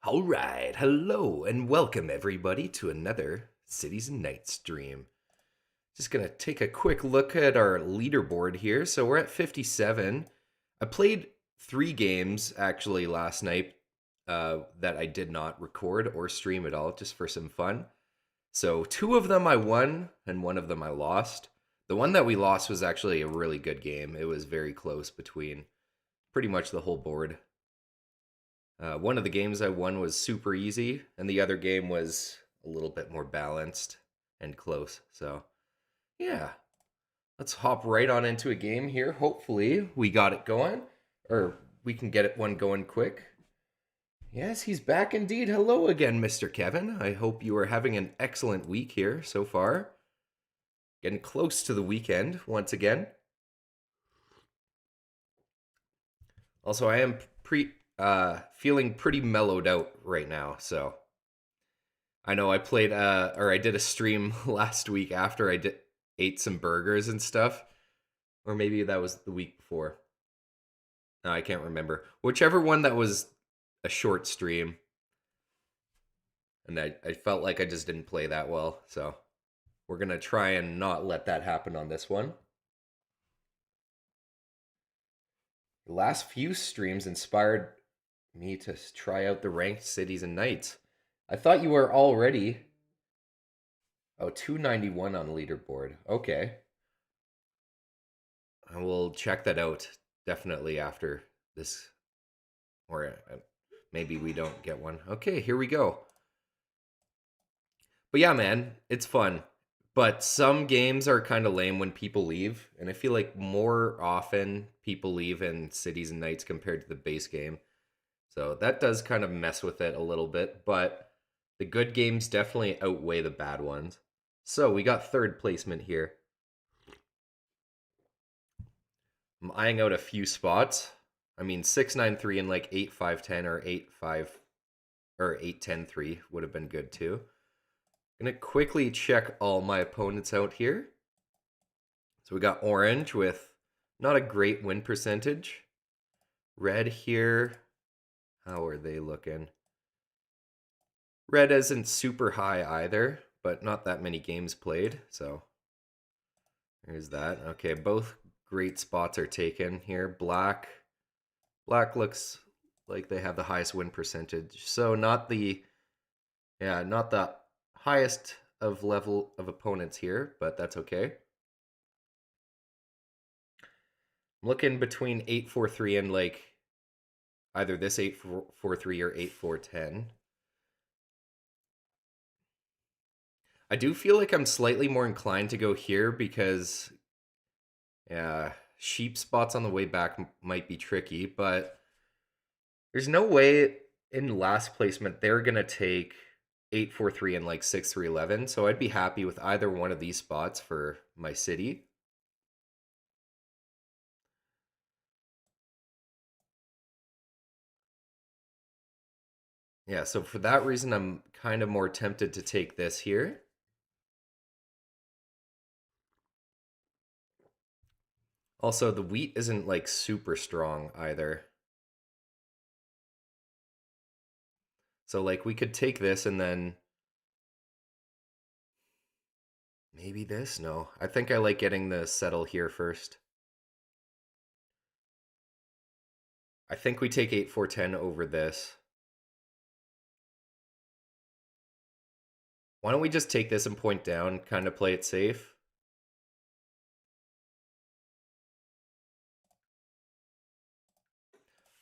All right, hello and welcome everybody to another Cities Knights stream. Just gonna take a quick look at our leaderboard here. So we're at 57. I played 3 games actually last night that I did not record or stream at all, just for some fun. So 2 of them I won and 1 of them I lost. The one that we lost was actually a really good game. It was very close between pretty much the whole board. One of the games I won was super easy, and the other game was a little bit more balanced and close. So, yeah, let's hop right on into a game here. Hopefully, we got it going, or we can get one going quick. Yes, he's back indeed. Hello again, Mr. Kevin. I hope you are having an excellent week here so far. Getting close to the weekend once again. Also, I am feeling pretty mellowed out right now, so I know I played or I did a stream last week after ate some burgers and stuff, or maybe that was the week before. No, I can't remember. Whichever one that was a short stream, and I felt like I just didn't play that well, so we're gonna try and not let that happen on this one. The last few streams inspired me to try out the ranked cities and knights. I thought you were already. Oh, 291 on leaderboard. Okay. I will check that out definitely after this. Or maybe we don't get one. Okay, here we go. But yeah, man, it's fun. But some games are kind of lame when people leave. And I feel like more often people leave in Cities and Knights compared to the base game. So that does kind of mess with it a little bit. But the good games definitely outweigh the bad ones. So we got third placement here. I'm eyeing out a few spots. I mean, 693 and like 8510 or 85 or 8103 would have been good too. Gonna quickly check all my opponents out here. So we got orange with not a great win percentage. Red here. How are they looking? Red isn't super high either, but not that many games played. So there's that. Okay, both great spots are taken here. Black looks like they have the highest win percentage. So not the highest of level of opponents here, but that's okay. I'm looking between 843 and like either this 843 or 8410. I do feel like I'm slightly more inclined to go here because yeah, sheep spots on the way back might be tricky, but there's no way in last placement they're gonna take 843 and like 6311. So I'd be happy with either one of these spots for my city. Yeah, so for that reason, I'm kind of more tempted to take this here. Also, the wheat isn't like super strong either. So like we could take this and then maybe this? No, I think I like getting the settle here first. I think we take 8410 over this. Why don't we just take this and point down, kind of play it safe?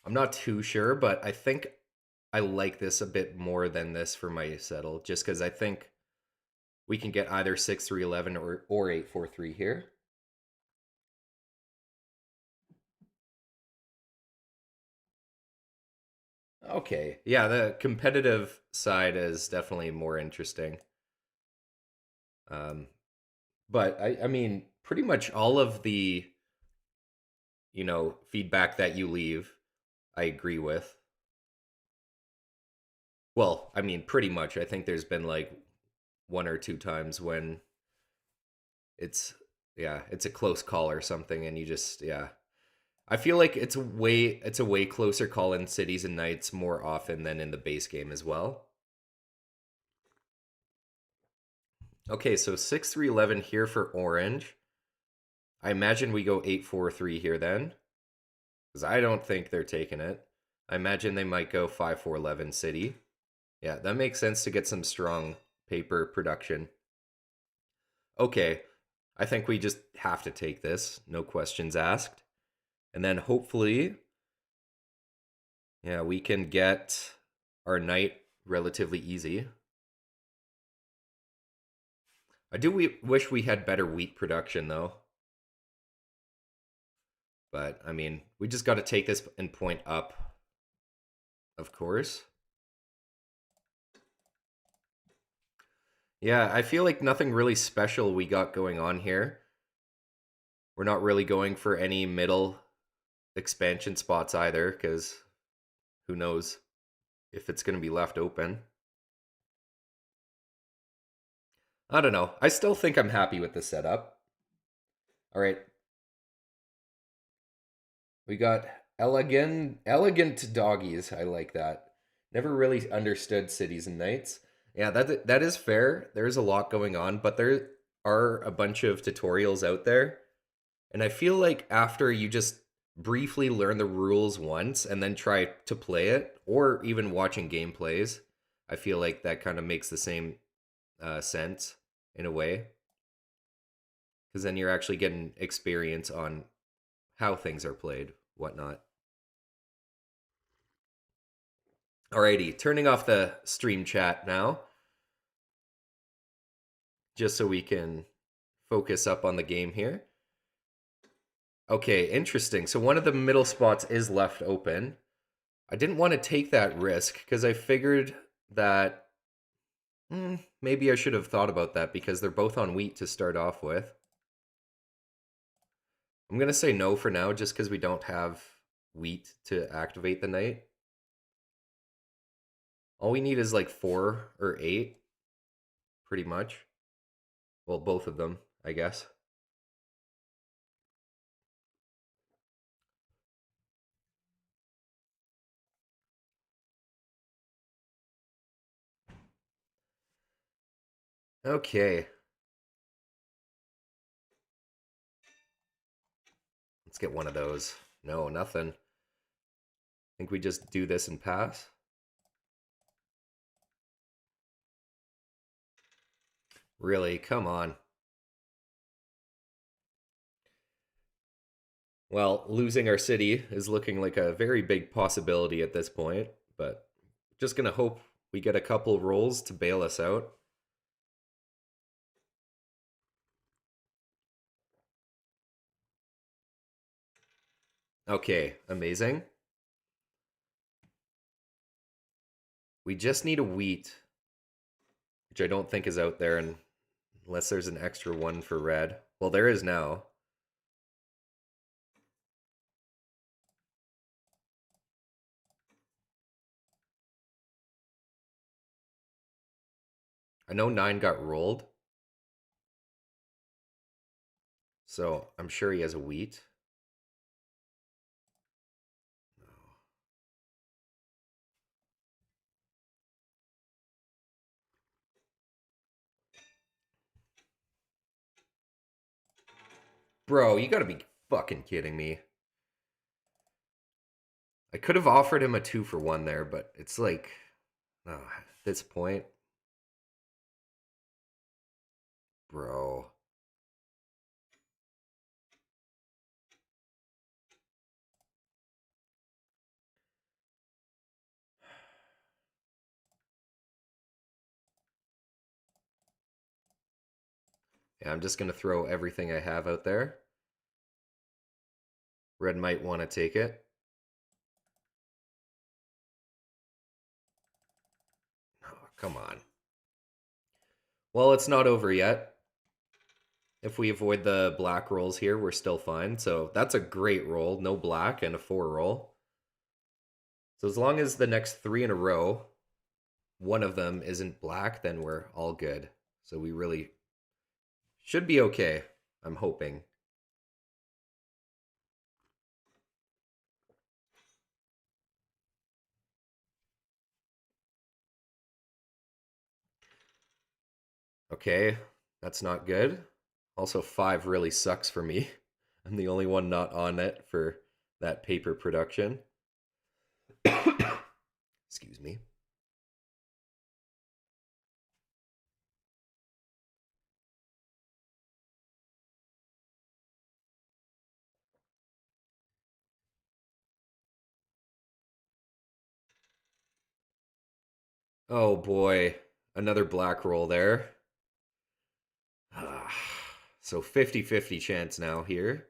I'm not too sure, but I think I like this a bit more than this for my settle, just because I think we can get either 6311 or 843 here. Okay, yeah, the competitive side is definitely more interesting. Um, but I mean, pretty much all of the, feedback that you leave, I agree with. Well, I mean, pretty much. I think there's been like 1 or 2 times when it's, yeah, it's a close call or something, and you just, yeah. I feel like it's a way closer call in Cities and Knights more often than in the base game as well. Okay, so 6-3-11 here for orange. I imagine we go 8-4-3 here then, because I don't think they're taking it. I imagine they might go 5-4-11 city. Yeah, that makes sense to get some strong paper production. Okay, I think we just have to take this, no questions asked. And then hopefully, yeah, we can get our knight relatively easy. I do wish we had better wheat production though. But I mean, we just got to take this and point up, of course. Yeah, I feel like nothing really special we got going on here. We're not really going for any middle expansion spots either, because who knows if it's going to be left open. I don't know. I still think I'm happy with the setup. All right. We got elegant doggies. I like that. Never really understood Cities and Knights. Yeah, that is fair. There's a lot going on, but there are a bunch of tutorials out there. And I feel like after you just briefly learn the rules once and then try to play it, or even watching gameplays, I feel like that kind of makes the same sense in a way. Because then you're actually getting experience on how things are played, whatnot. Alrighty, turning off the stream chat now, just so we can focus up on the game here. Okay, interesting. So one of the middle spots is left open. I didn't want to take that risk because I figured that maybe I should have thought about that because they're both on wheat to start off with. I'm going to say no for now just because we don't have wheat to activate the knight. All we need is like 4 or 8, pretty much. Well, both of them, I guess. Okay. Let's get one of those. No, nothing. Think we just do this and pass? Really? Come on. Well, losing our city is looking like a very big possibility at this point, but just gonna hope we get a couple rolls to bail us out. Okay, amazing. We just need a wheat, which I don't think is out there unless there's an extra one for red. Well, there is now. I know 9 got rolled, so I'm sure he has a wheat. Bro, you gotta be fucking kidding me. I could have offered him a 2 for 1 there, but it's like, oh, at this point, bro. Yeah, I'm just gonna throw everything I have out there. Red might want to take it. Oh, come on. Well, it's not over yet. If we avoid the black rolls here, we're still fine. So that's a great roll. No black and a 4 roll. So as long as the next 3 in a row, one of them isn't black, then we're all good. So we really should be okay, I'm hoping. Okay, that's not good. Also, 5 really sucks for me. I'm the only one not on it for that paper production. Excuse me. Oh boy, another black roll there. So 50-50 chance now here.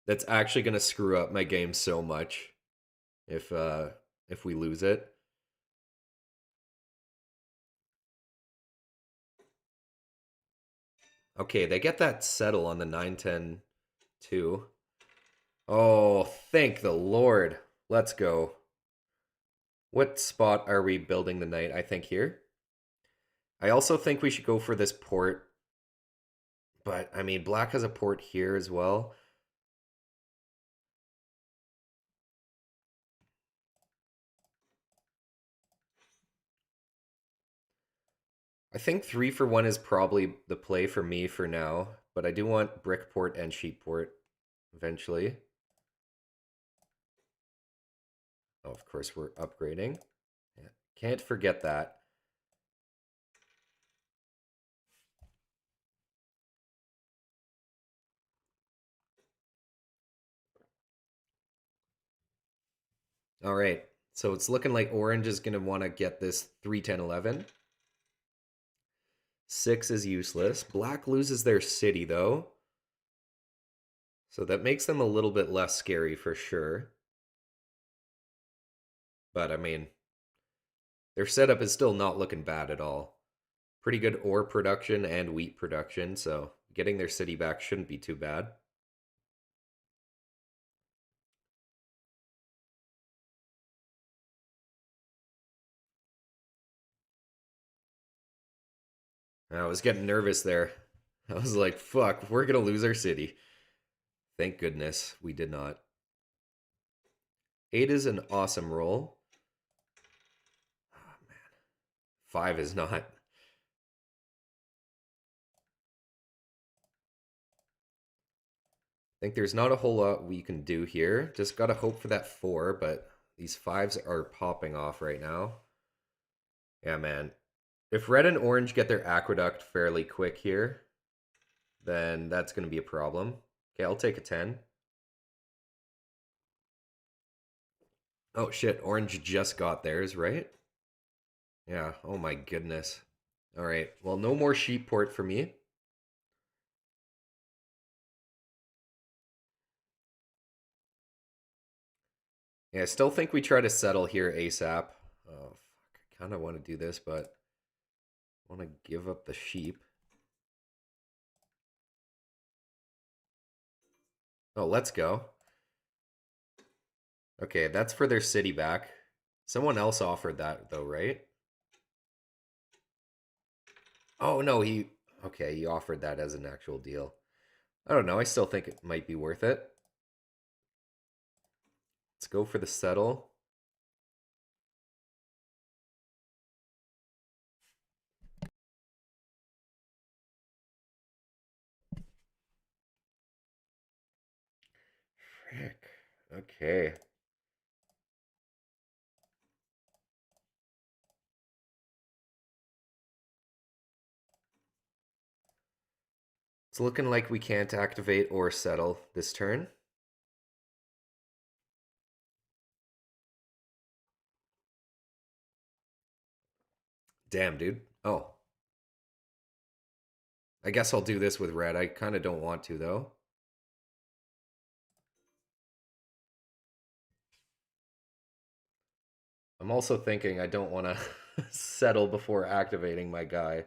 That's actually going to screw up my game so much if we lose it. Okay, they get that settle on the 9-10 too. Oh, thank the Lord. Let's go. What spot are we building the knight? I think here. I also think we should go for this port. But, I mean, black has a port here as well. I think 3 for 1 is probably the play for me for now. But I do want brick port and sheep port eventually. Oh, of course, we're upgrading. Yeah, can't forget that. All right. So it's looking like orange is going to want to get this 3, 10, 11. 6 is useless. Black loses their city, though. So that makes them a little bit less scary for sure. But, I mean, their setup is still not looking bad at all. Pretty good ore production and wheat production, so getting their city back shouldn't be too bad. I was getting nervous there. I was like, fuck, we're going to lose our city. Thank goodness we did not. 8 is an awesome roll. Oh, man. 5 is not. I think there's not a whole lot we can do here. Just got to hope for that 4, but these 5s are popping off right now. Yeah, man. If red and orange get their aqueduct fairly quick here, then that's going to be a problem. Okay, I'll take a 10. Oh, shit. Orange just got theirs, right? Yeah. Oh, my goodness. All right. Well, no more sheep port for me. Yeah, I still think we try to settle here ASAP. Oh, fuck. I kind of want to do this, but I want to give up the sheep. Oh, let's go. Okay, that's for their city back. Someone else offered that, though, right? Oh, no, he... Okay, he offered that as an actual deal. I don't know. I still think it might be worth it. Let's go for the settle. Frick. Okay. It's looking like we can't activate or settle this turn. Damn, dude. Oh. I guess I'll do this with red. I kind of don't want to, though. I'm also thinking I don't want to settle before activating my guy.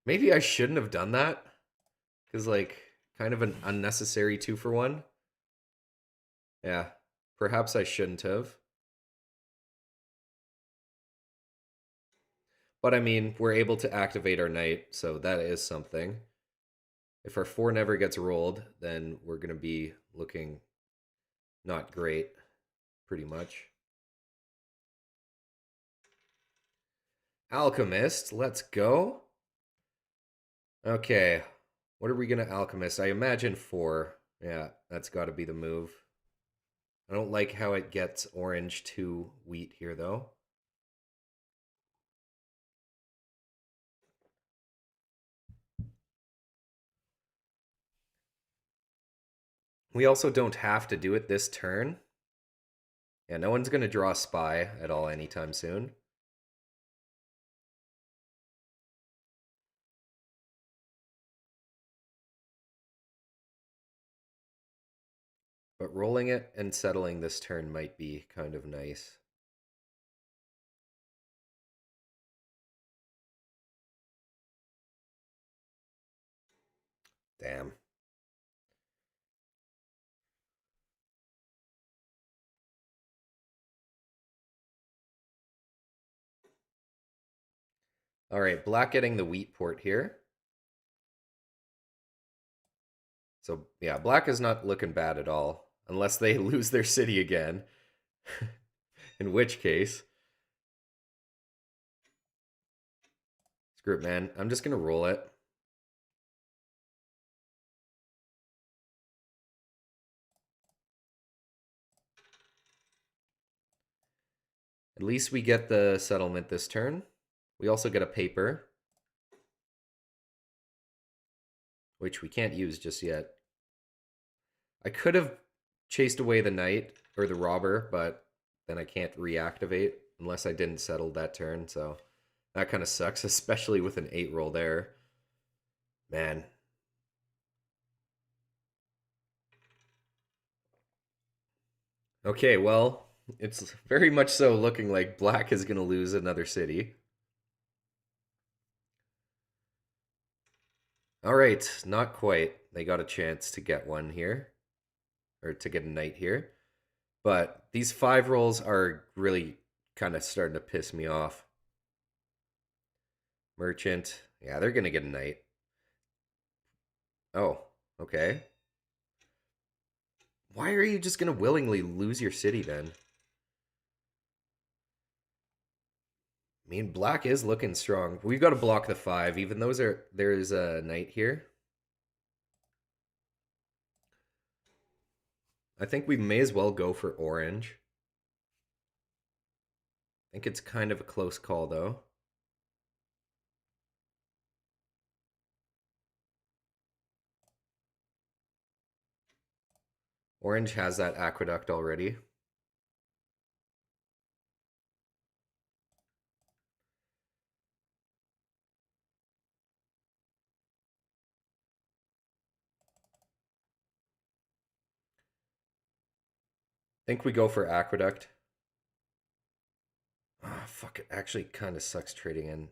Maybe I shouldn't have done that. Because, like, kind of an unnecessary 2 for 1. Yeah. Perhaps I shouldn't have. But I mean, we're able to activate our knight, so that is something. If our 4 never gets rolled, then we're going to be looking not great, pretty much. Alchemist, let's go. Okay, what are we gonna alchemist? I imagine 4. Yeah, that's got to be the move. I don't like how it gets orange to wheat here, though. We also don't have to do it this turn. Yeah, no one's going to draw spy at all anytime soon. But rolling it and settling this turn might be kind of nice. Damn. All right, black getting the wheat port here. So, yeah, black is not looking bad at all. Unless they lose their city again. In which case... Screw it, man. I'm just going to roll it. At least we get the settlement this turn. We also get a paper. Which we can't use just yet. I could have chased away the knight or the robber, but then I can't reactivate unless I didn't settle that turn. So that kind of sucks, especially with an 8 roll there. Man. Okay, well, it's very much so looking like black is going to lose another city. All right, not quite. They got a chance to get one here, or to get a knight here. But these 5 rolls are really kind of starting to piss me off. Merchant. Yeah, they're going to get a knight. Oh, okay. Why are you just going to willingly lose your city then? I mean, black is looking strong. We've got to block the 5. Even though there's a knight here. I think we may as well go for orange. I think it's kind of a close call, though. Orange has that aqueduct already. I think we go for aqueduct. Oh, fuck, it actually kind of sucks trading in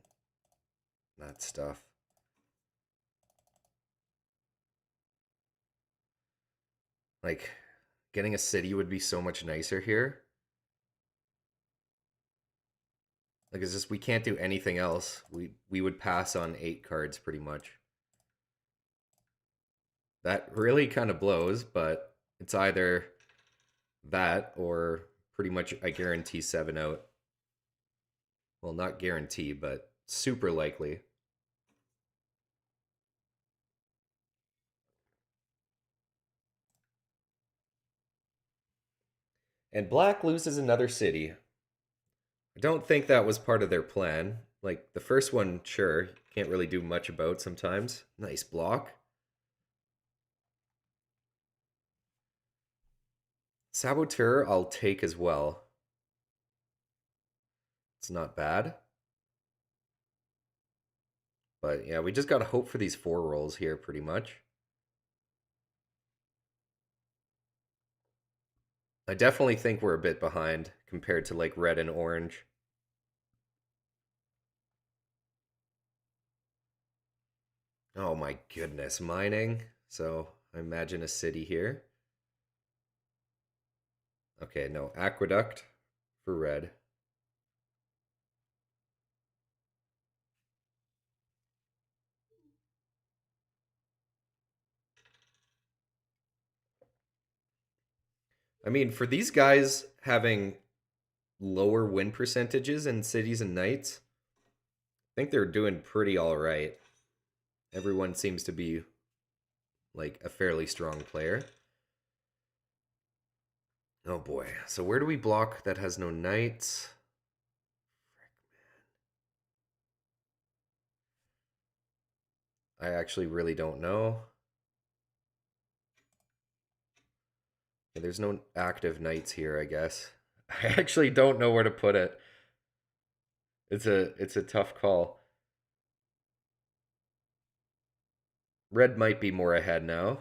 that stuff. Like, getting a city would be so much nicer here. Like, it's just we can't do anything else. We would pass on 8 cards pretty much. That really kind of blows, but it's either that or pretty much I guarantee 7 out. Well, not guarantee, but super likely. And black loses another city. I don't think that was part of their plan. Like, the first one, sure, can't really do much about sometimes. Nice block. Saboteur, I'll take as well. It's not bad. But yeah, we just gotta hope for these 4 rolls here, pretty much. I definitely think we're a bit behind compared to like red and orange. Oh my goodness, mining. So I imagine a city here. Okay, no, aqueduct for red. I mean, for these guys having lower win percentages in Cities and Knights, I think they're doing pretty all right. Everyone seems to be like a fairly strong player. Oh boy. So where do we block that has no knights? I actually really don't know. Yeah, there's no active knights here, I guess. I actually don't know where to put it. It's a tough call. Red might be more ahead now.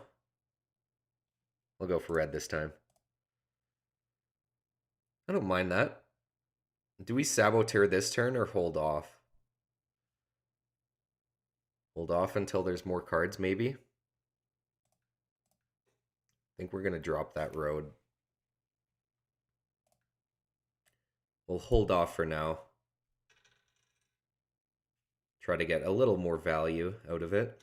I'll go for red this time. I don't mind that. Do we saboteur this turn or hold off? Hold off until there's more cards, maybe? I think we're going to drop that road. We'll hold off for now. Try to get a little more value out of it.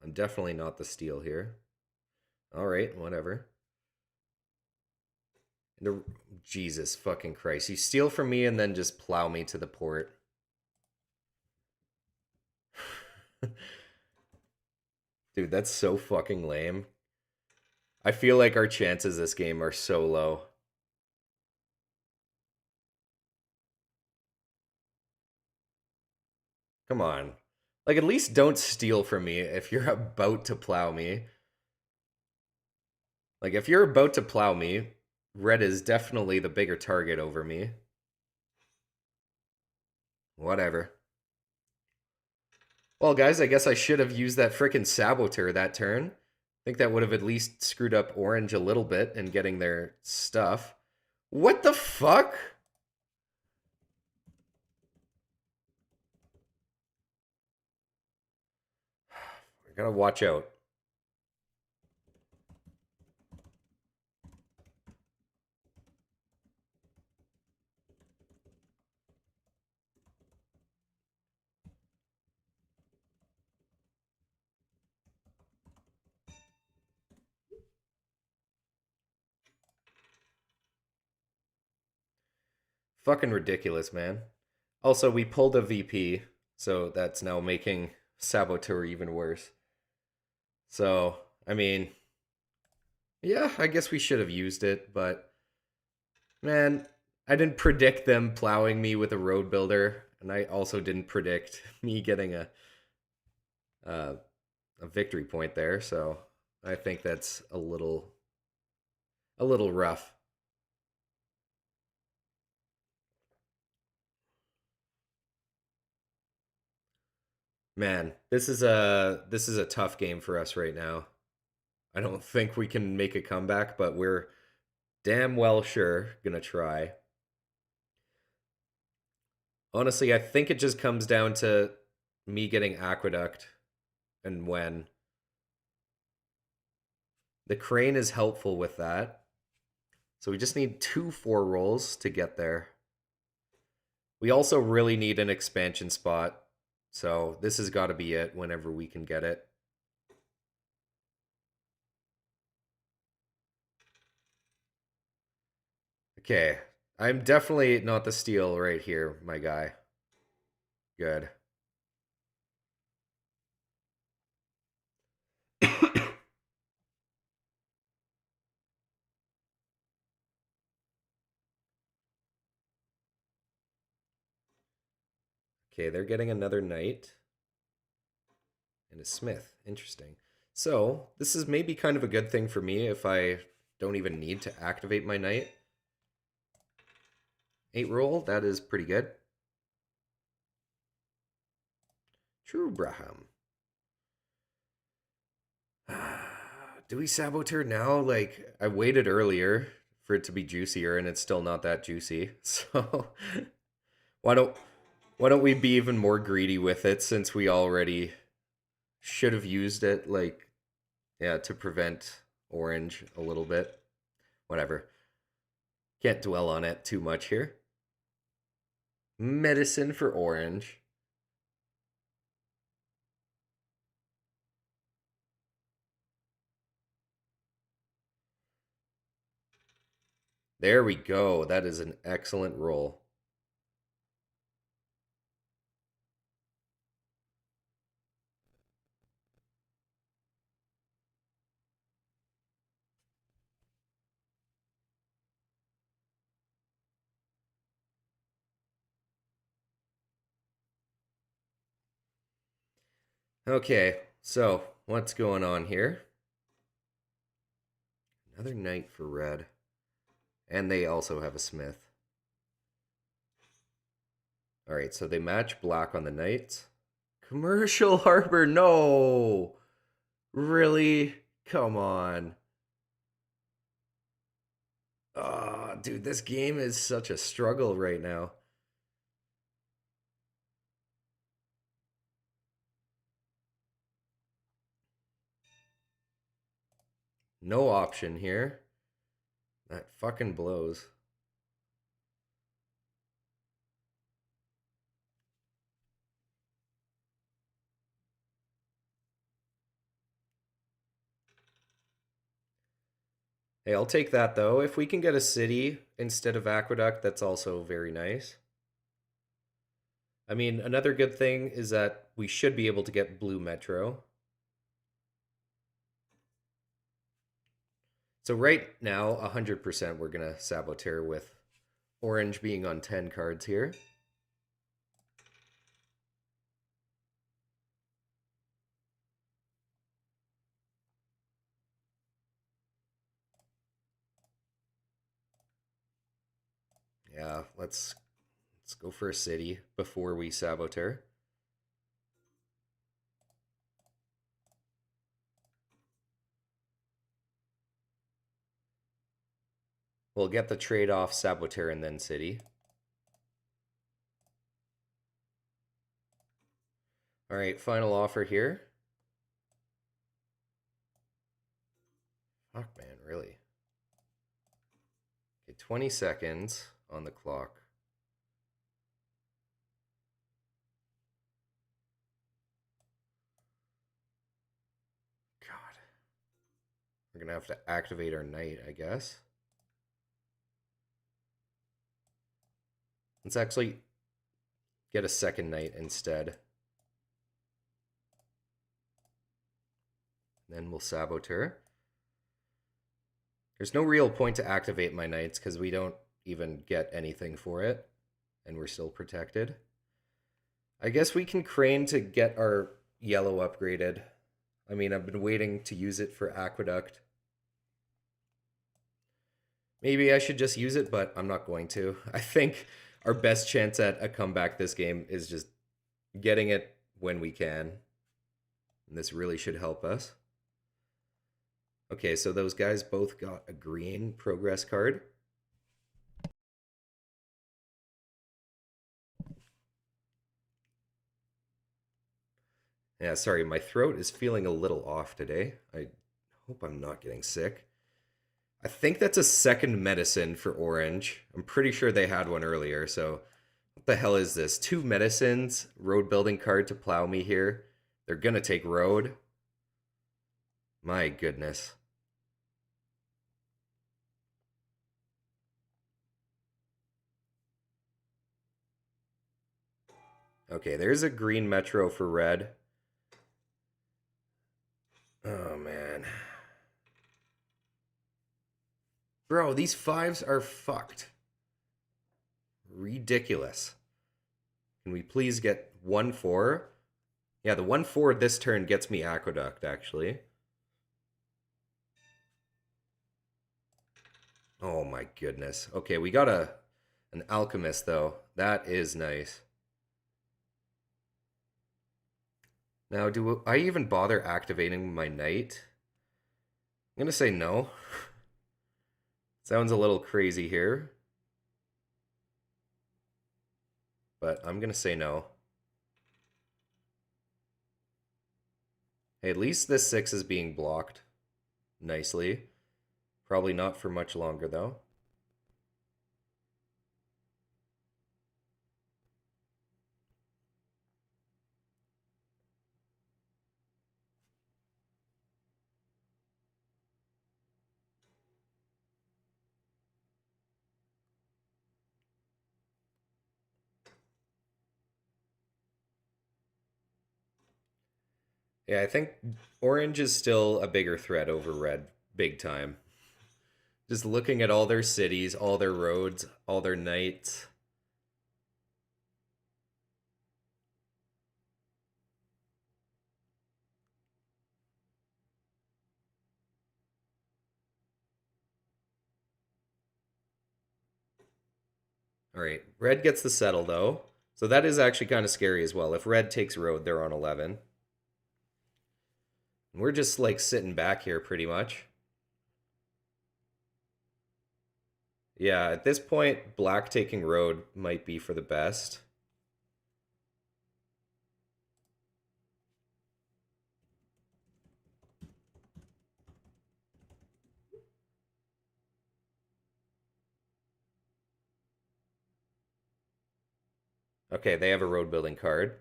I'm definitely not the steal here. All right, whatever. Jesus fucking Christ. You steal from me and then just plow me to the port. Dude, that's so fucking lame. I feel like our chances this game are so low. Come on. Like, at least don't steal from me if you're about to plow me. Like, if you're about to plow me, red is definitely the bigger target over me. Whatever. Well, guys, I guess I should have used that frickin' saboteur that turn. I think that would have at least screwed up orange a little bit in getting their stuff. What the fuck? I gotta watch out. Fucking ridiculous, man. Also, we pulled a VP, so that's now making saboteur even worse. So, I mean, yeah, I guess we should have used it, but man, I didn't predict them plowing me with a road builder, and I also didn't predict me getting uh, a victory point there. So I think that's a little rough. Man, this is a tough game for us right now. I don't think we can make a comeback, but we're damn well sure gonna try. Honestly, I think it just comes down to me getting aqueduct and when. The crane is helpful with that. So we just need 2 4 rolls to get there. We also really need an expansion spot. So this has got to be it whenever we can get it. Okay. I'm definitely not the steal right here, my guy. Good. Okay, they're getting another knight and a smith. Interesting. So this is maybe kind of a good thing for me if I don't even need to activate my knight. 8 roll, that is pretty good. True, Braham. Do we saboteur now? Like, I waited earlier for it to be juicier, and it's still not that juicy. So why don't we be even more greedy with it since we already should have used it, like, yeah, to prevent orange a little bit. Whatever. Can't dwell on it too much here. Medicine for orange. There we go. That is an excellent roll. Okay, so what's going on here? Another knight for red. And they also have a smith. All right, so they match black on the knights. Commercial harbor, no! Really? Come on. Oh, dude, this game is such a struggle right now. No option here. That fucking blows. Hey, I'll take that though. If we can get a city instead of aqueduct, that's also very nice. I mean, another good thing is that we should be able to get blue metro. So right now, 100% we're going to saboteur with orange being on 10 cards here. Yeah, let's go for a city before we saboteur. We'll get the trade-off saboteur and then city. All right, final offer here. Fuck, man, really? Okay, 20 seconds on the clock. God. We're going to have to activate our knight, I guess. Let's actually get a second knight instead. Then we'll saboteur. There's no real point to activate my knights because we don't even get anything for it. And we're still protected. I guess we can crane to get our yellow upgraded. I mean, I've been waiting to use it for aqueduct. Maybe I should just use it, but I'm not going to. I think our best chance at a comeback this game is just getting it when we can. And this really should help us. Okay, so those guys both got a green progress card. Yeah, sorry, my throat is feeling a little off today. I hope I'm not getting sick. I think that's a second medicine for orange. I'm pretty sure they had one earlier, so what the hell is this? 2 medicines, road building card to plow me here. They're gonna take road. My goodness. Okay, there's a green metro for red. Oh, man. Bro, these 5s are fucked. Ridiculous. Can we please get 1-4? Yeah, the 1-4 this turn gets me aqueduct, actually. Oh my goodness. Okay, we got an alchemist, though. That is nice. Now, do I even bother activating my knight? I'm going to say no. Sounds a little crazy here. But I'm going to say no. Hey, at least this 6 is being blocked nicely. Probably not for much longer, though. Yeah, I think orange is still a bigger threat over red, big time. Just looking at all their cities, all their roads, all their knights. All right, red gets the settle though. So that is actually kind of scary as well. If red takes road, they're on 11. And we're just like sitting back here pretty much. Yeah, at this point, black taking road might be for the best. Okay, they have a road building card.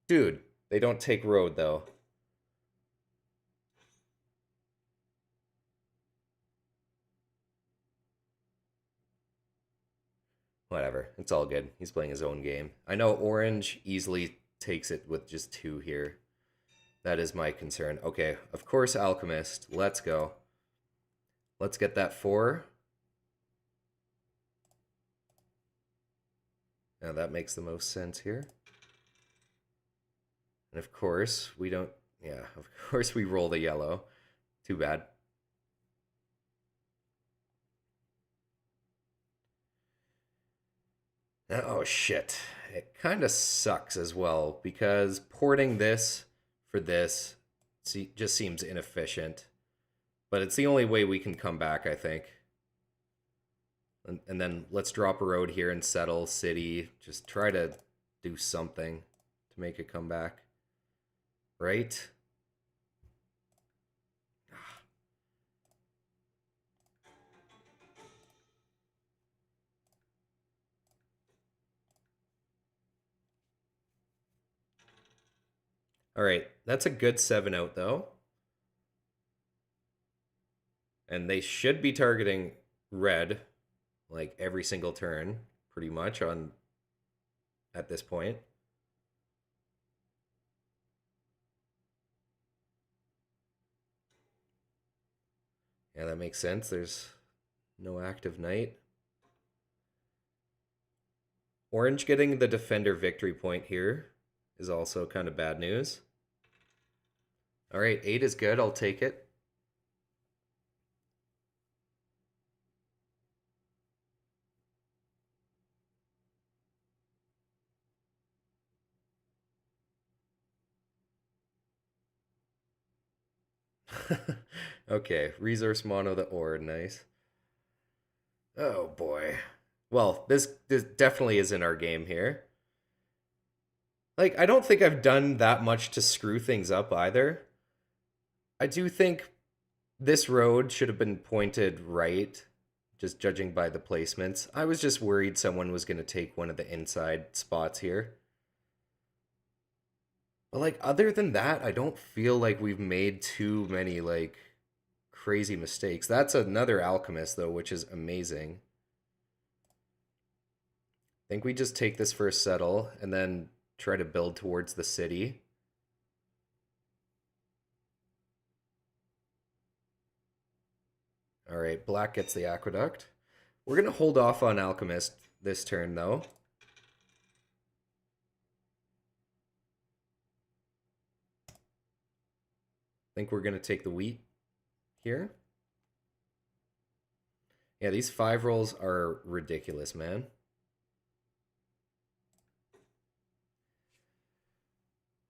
Dude, they don't take road though. Whatever, it's all good. He's playing his own game. I know orange easily takes it with just 2 here. That is my concern. Okay, of course, Alchemist. Let's go. Let's get that 4. Now that makes the most sense here. And of course, we don't... Yeah, of course we roll the yellow. Too bad. Oh, shit. It kind of sucks as well, because porting this for this just seems inefficient. But it's the only way we can come back, I think. And then let's drop a road here and settle city. Just try to do something to make it come back. Right? All right, that's a good 7 out though. And they should be targeting red like every single turn pretty much on at this point. Yeah, that makes sense. There's no active knight. Orange getting the defender victory point here is also kind of bad news. All right, 8 is good. I'll take it. Okay, resource mono the ore, nice. Oh boy. Well, this definitely isn't our game here. Like, I don't think I've done that much to screw things up either. I do think this road should have been pointed right, just judging by the placements. I was just worried someone was going to take one of the inside spots here. But like other than that, I don't feel like we've made too many like crazy mistakes. That's another alchemist though, which is amazing. I think we just take this first settle and then try to build towards the city. All right, black gets the aqueduct. We're going to hold off on alchemist this turn though. I think we're going to take the wheat here. Yeah, these 5 rolls are ridiculous, man.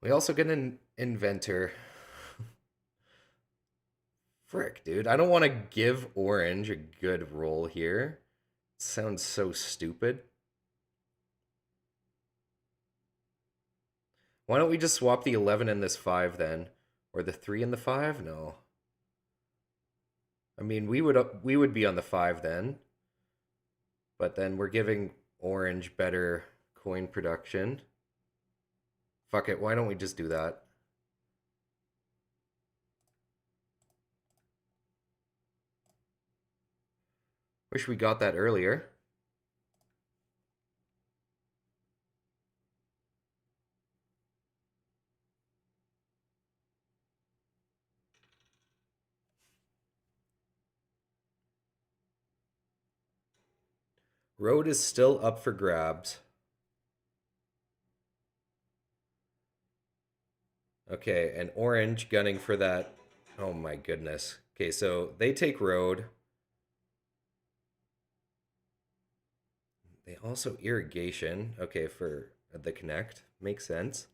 We also get an inventor. Frick, dude. I don't want to give orange a good roll here. It sounds so stupid. Why don't we just swap the 11 and this 5 then? Or the 3 and the 5? No. I mean, we would be on the 5 then. But then we're giving orange better coin production. Fuck it, why don't we just do that? Wish we got that earlier. Road is still up for grabs. Okay, and orange gunning for that. Oh my goodness. Okay, so they take road. They also irrigation. Okay, for the connect. Makes sense.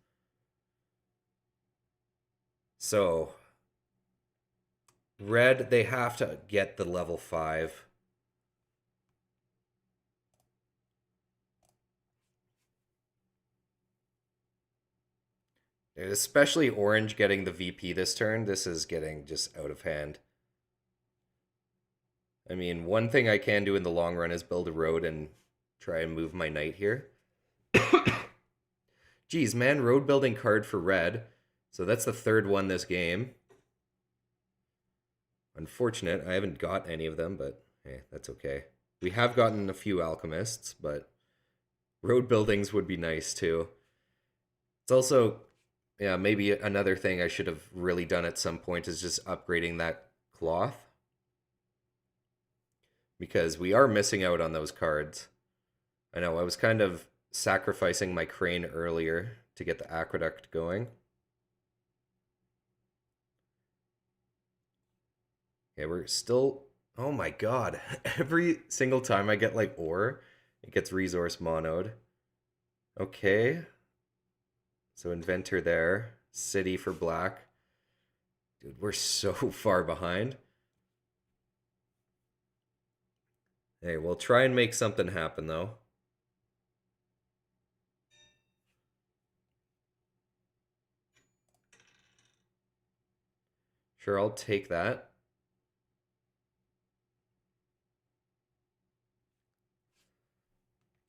So, red, they have to get the level 5. Especially orange getting the VP this turn. This is getting just out of hand. I mean, one thing I can do in the long run is build a road and try and move my knight here. Geez, man, road building card for red. So that's the third one this game. Unfortunate, I haven't got any of them, but hey, that's okay. We have gotten a few alchemists, but road buildings would be nice too. It's also, yeah, maybe another thing I should have really done at some point is just upgrading that cloth. Because we are missing out on those cards. I know, I was kind of sacrificing my crane earlier to get the aqueduct going. Okay, we're still... Oh my god. Every single time I get like ore, it gets resource monoed. Okay. So inventor there. City for black. Dude, we're so far behind. Hey, we'll try and make something happen though. Sure, I'll take that.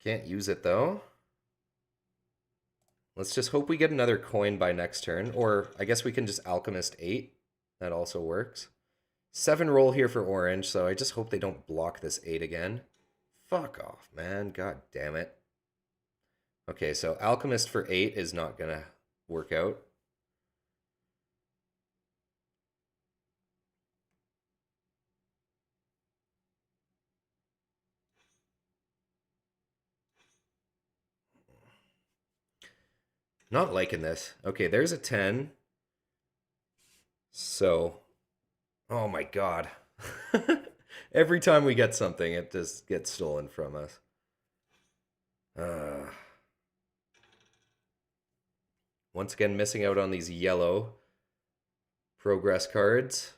Can't use it though. Let's just hope we get another coin by next turn. Or I guess we can just Alchemist 8. That also works. 7 roll here for orange, so I just hope they don't block this 8 again. Fuck off, man. God damn it. Okay, so Alchemist for 8 is not going to work out. Not liking this. Okay, there's a 10. So, oh my god. Every time we get something, it just gets stolen from us. Once again, missing out on these yellow progress cards.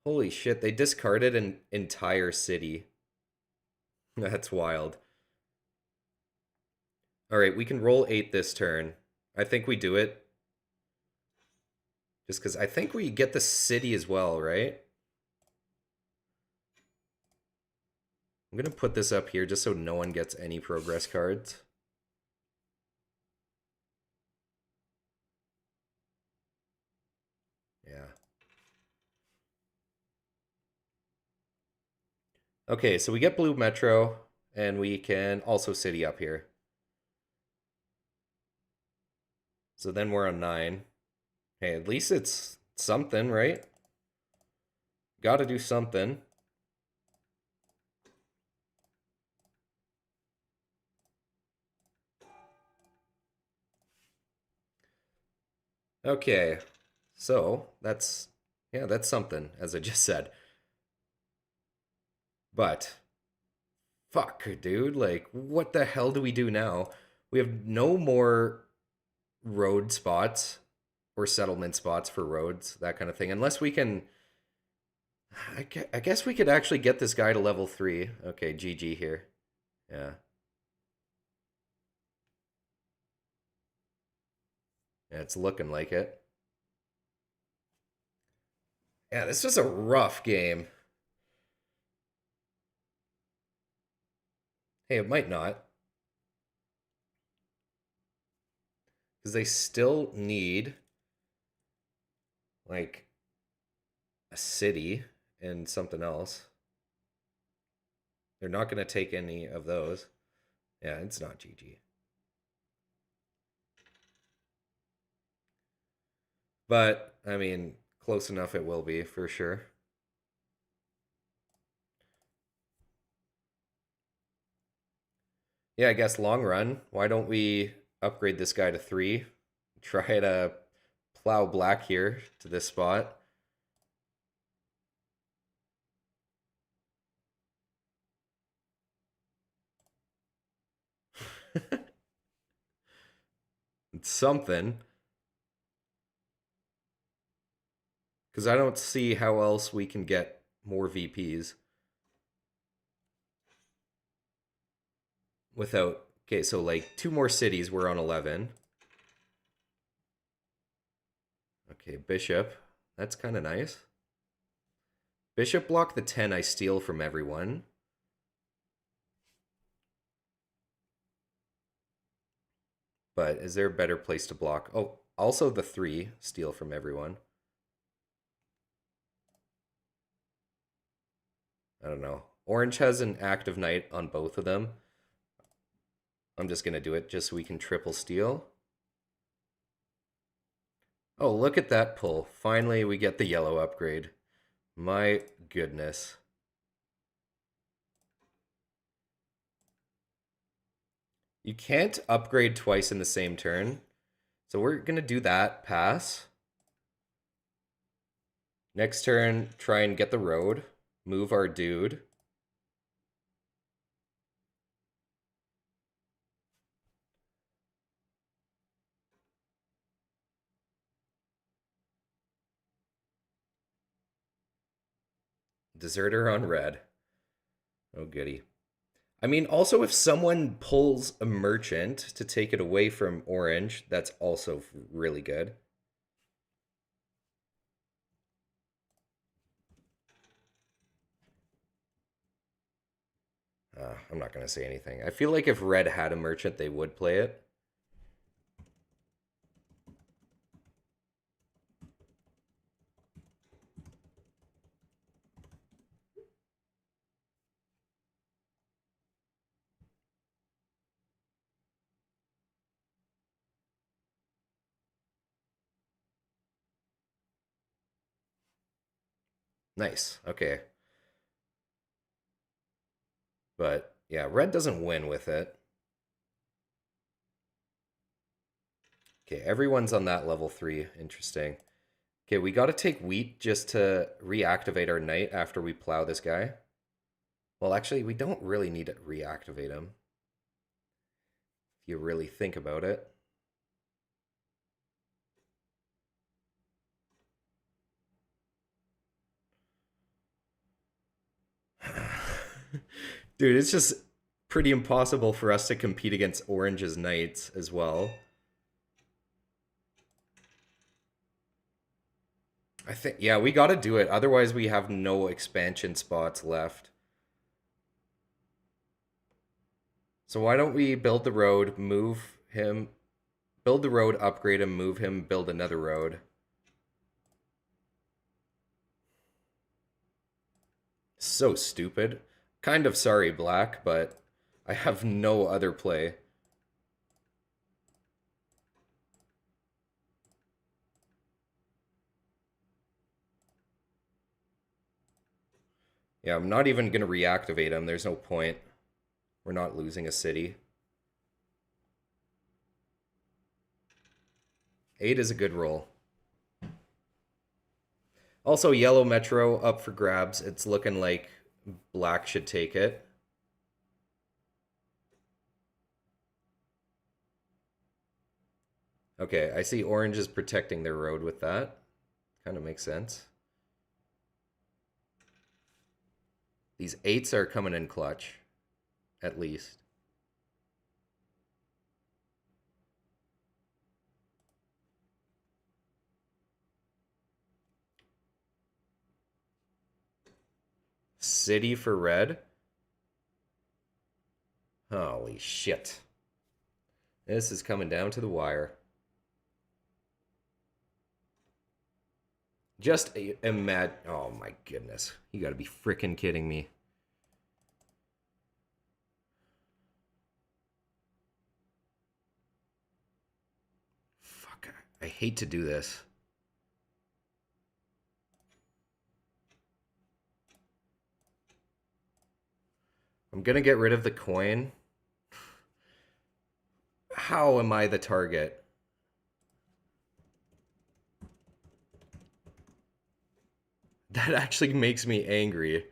Holy shit, they discarded an entire city. That's wild. All right, we can roll 8 this turn. I think we do it. Just because I think we get the city as well, right? I'm going to put this up here just so no one gets any progress cards. Yeah. Okay, so we get blue metro, and we can also city up here. So then we're on 9. Hey, at least it's something, right? Gotta do something. Okay, so that's, yeah, that's something, as I just said. But, fuck, dude, like, what the hell do we do now? We have no more road spots or settlement spots for roads, that kind of thing, unless we can... I guess we could actually get this guy to level 3. Okay, GG here. Yeah. Yeah, it's looking like it. Yeah, this was a rough game. Hey, it might not. Because they still need, like, a city and something else. They're not going to take any of those. Yeah, it's not GG. But, I mean, close enough it will be, for sure. Yeah, I guess long run. Why don't we upgrade this guy to 3? Try to plow black here to this spot. It's something. Because I don't see how else we can get more VPs without... Okay, so like 2 more cities, we're on 11. Okay, bishop. That's kind of nice. Bishop block the 10 I steal from everyone. But is there a better place to block? Oh, also the 3 steal from everyone. I don't know. Orange has an active knight on both of them. I'm just going to do it just so we can triple steal. Oh, look at that pull. Finally, we get the yellow upgrade. My goodness. You can't upgrade twice in the same turn. So we're going to do that. Pass. Next turn, try and get the road. Move our dude. Deserter on red. Oh, goody. I mean, also, if someone pulls a merchant to take it away from orange, that's also really good. I'm not going to say anything. I feel like if red had a merchant, they would play it. Nice. Okay. But yeah, red doesn't win with it. Okay, everyone's on that level 3. Interesting. Okay, we got to take wheat just to reactivate our knight after we plow this guy. Well, actually, we don't really need to reactivate him. If you really think about it. Dude, it's just pretty impossible for us to compete against Orange's Knights as well. I think, yeah, we got to do it. Otherwise, we have no expansion spots left. So why don't we build the road, move him, build the road, upgrade him, move him, build another road. So stupid. Kind of sorry, Black, but I have no other play. Yeah, I'm not even going to reactivate him. There's no point. We're not losing a city. 8 is a good roll. Also, yellow metro up for grabs. It's looking like black should take it. Okay, I see orange is protecting their road with that. Kind of makes sense. These 8s are coming in clutch, at least. City for red. Holy shit. This is coming down to the wire. Just imagine. Oh my goodness. You gotta be freaking kidding me. Fuck. I hate to do this. I'm gonna get rid of the coin. How am I the target? That actually makes me angry.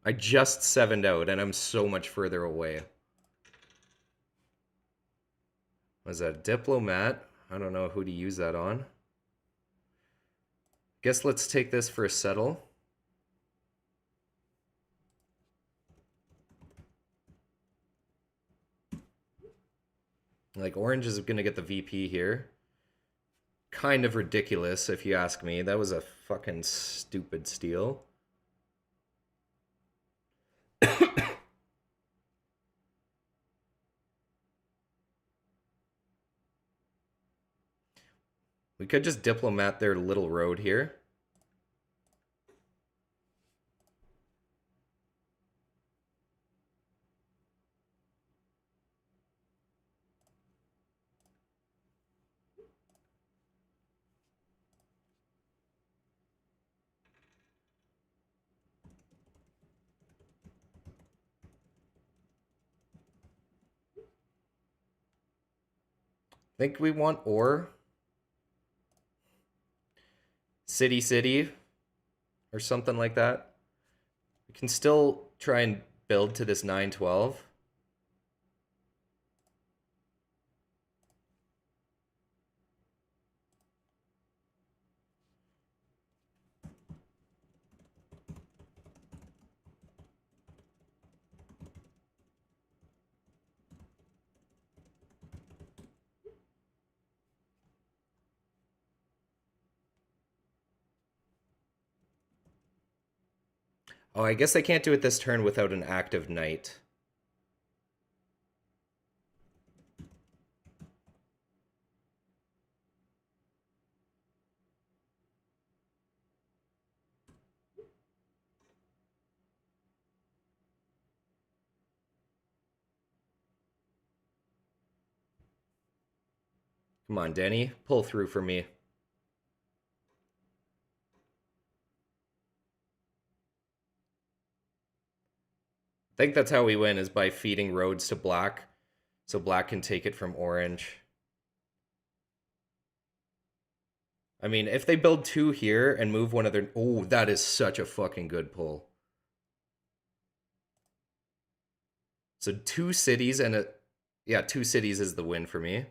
I just 7'd out and I'm so much further away. Was that a diplomat? I don't know who to use that on. Guess let's take this for a settle. Like, orange is going to get the VP here. Kind of ridiculous, if you ask me. That was a fucking stupid steal. We could just diplomat their little road here. Think we want ore. City or something like that. We can still try and build to this 912. Oh, I guess I can't do it this turn without an active knight. Come on, Denny. Pull through for me. I think that's how we win, is by feeding roads to black, so black can take it from orange. I mean, if they build 2 here and move one of their... Oh, that is such a fucking good pull. So 2 cities and a... Yeah, 2 cities is the win for me.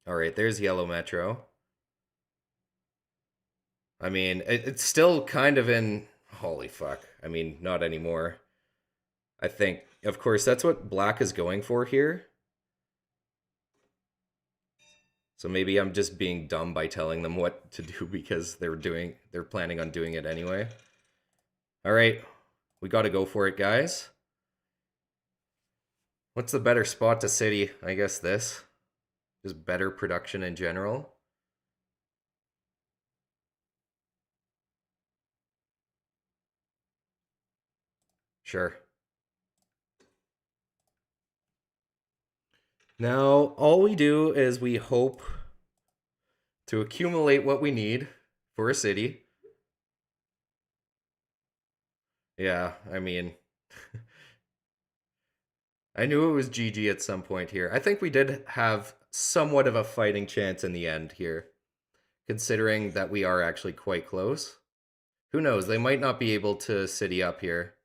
All right, there's yellow metro. I mean, it's still kind of in... Holy fuck. I mean, not anymore. I think, of course, that's what black is going for here. So maybe I'm just being dumb by telling them what to do because they're planning on doing it anyway. All right, we got to go for it, guys. What's the better spot to city? I guess this. Just better production in general. Sure. Now, all we do is we hope to accumulate what we need for a city. Yeah, I mean, I knew it was GG at some point here. I think we did have somewhat of a fighting chance in the end here, considering that we are actually quite close. Who knows? They might not be able to city up here.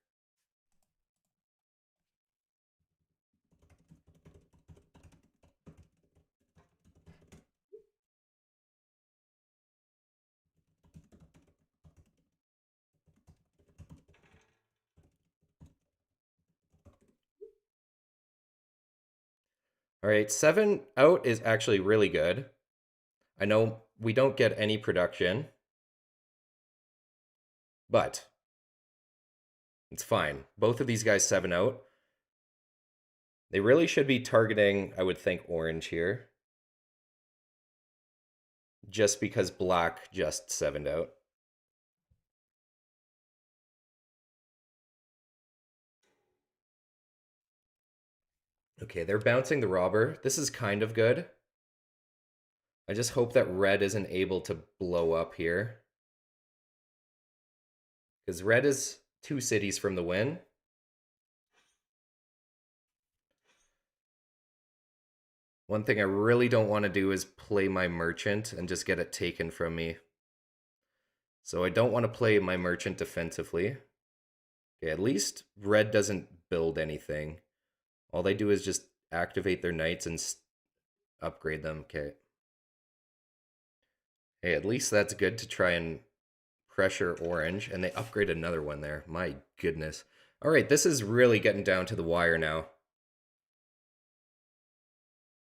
All right, 7 out is actually really good. I know we don't get any production, but it's fine. Both of these guys 7 out. They really should be targeting, I would think, orange here. Just because black just 7'd out. Okay, they're bouncing the robber. This is kind of good. I just hope that red isn't able to blow up here. Because red is 2 cities from the win. One thing I really don't want to do is play my merchant and just get it taken from me. So I don't want to play my merchant defensively. Okay, at least red doesn't build anything. All they do is just activate their knights and upgrade them. Okay. Hey, at least that's good to try and pressure orange. And they upgrade another one there. My goodness. All right, this is really getting down to the wire now.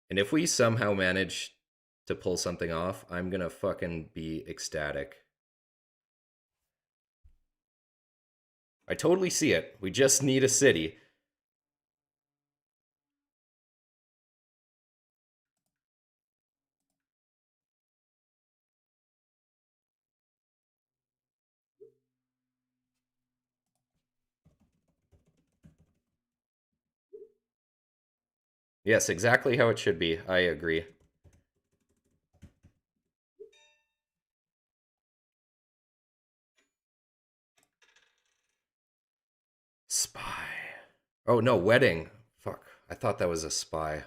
And if we somehow manage to pull something off, I'm gonna fucking be ecstatic. I totally see it. We just need a city. Yes, exactly how it should be. I agree. Spy. Oh, no, wedding. Fuck. I thought that was a spy.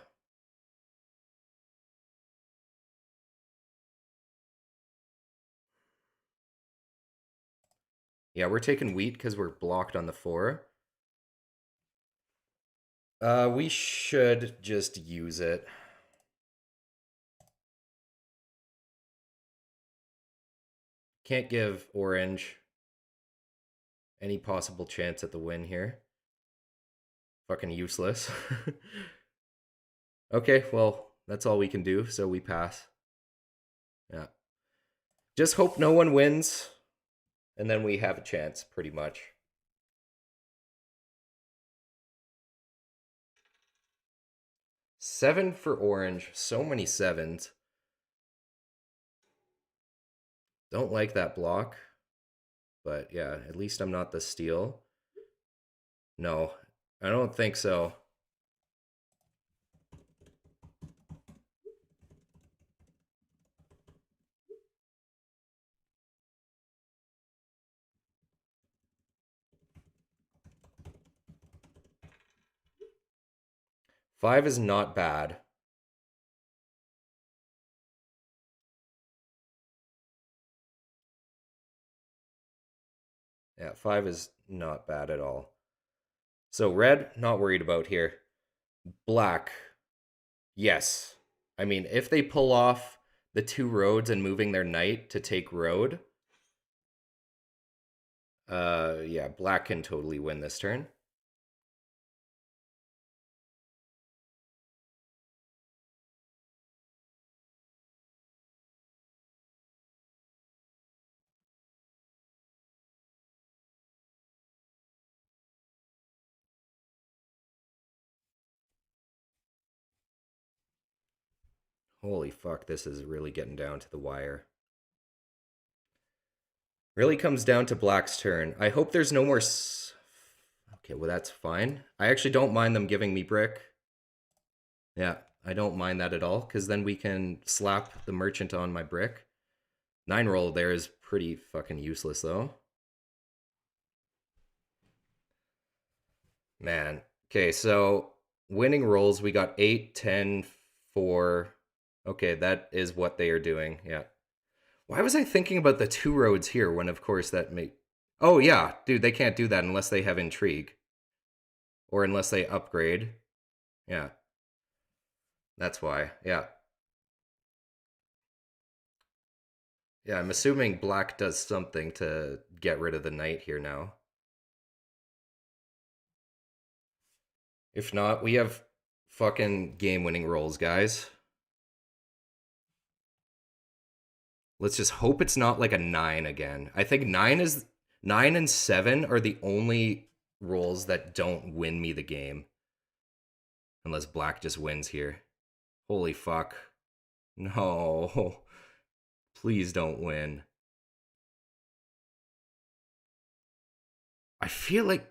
Yeah, we're taking wheat because we're blocked on the 4. We should just use it. Can't give orange any possible chance at the win here. Fucking useless. Okay, well, that's all we can do, so we pass. Yeah. Just hope no one wins, and then we have a chance, pretty much. Seven for orange. So many sevens. Don't like that block. But yeah, at least I'm not the steal. No, I don't think so. Five is not bad. Yeah, 5 is not bad at all. So red, not worried about here. Black, yes. I mean, if they pull off the 2 roads and moving their knight to take road, yeah, black can totally win this turn. Holy fuck, this is really getting down to the wire. Really comes down to black's turn. I hope there's no more... Okay, well, that's fine. I actually don't mind them giving me brick. Yeah, I don't mind that at all, because then we can slap the merchant on my brick. 9 roll there is pretty fucking useless, though. Man. Okay, so winning rolls, we got 8, 10, 4. Okay, that is what they are doing. Yeah. Why was I thinking about the 2 roads here when, of course, that make... Oh, yeah. Dude, they can't do that unless they have intrigue. Or unless they upgrade. Yeah. That's why. Yeah. Yeah, I'm assuming black does something to get rid of the knight here now. If not, we have fucking game-winning rolls, guys. Let's just hope it's not like a 9 again. I think 9 and 7 are the only rolls that don't win me the game. Unless black just wins here. Holy fuck. No. Please don't win. I feel like...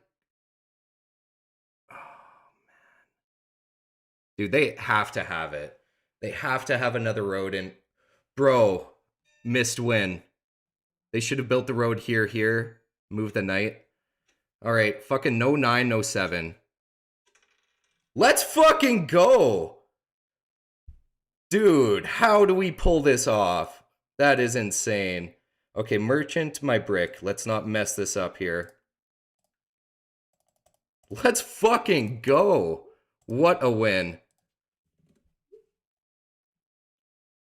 Oh, man. Dude, they have to have it. They have to have another road in. Bro, missed win. They should have built the road here. Move the knight. All right, fucking no 9, no 7. Let's fucking go! Dude, how do we pull this off? That is insane. Okay, merchant my brick. Let's not mess this up here. Let's fucking go! What a win.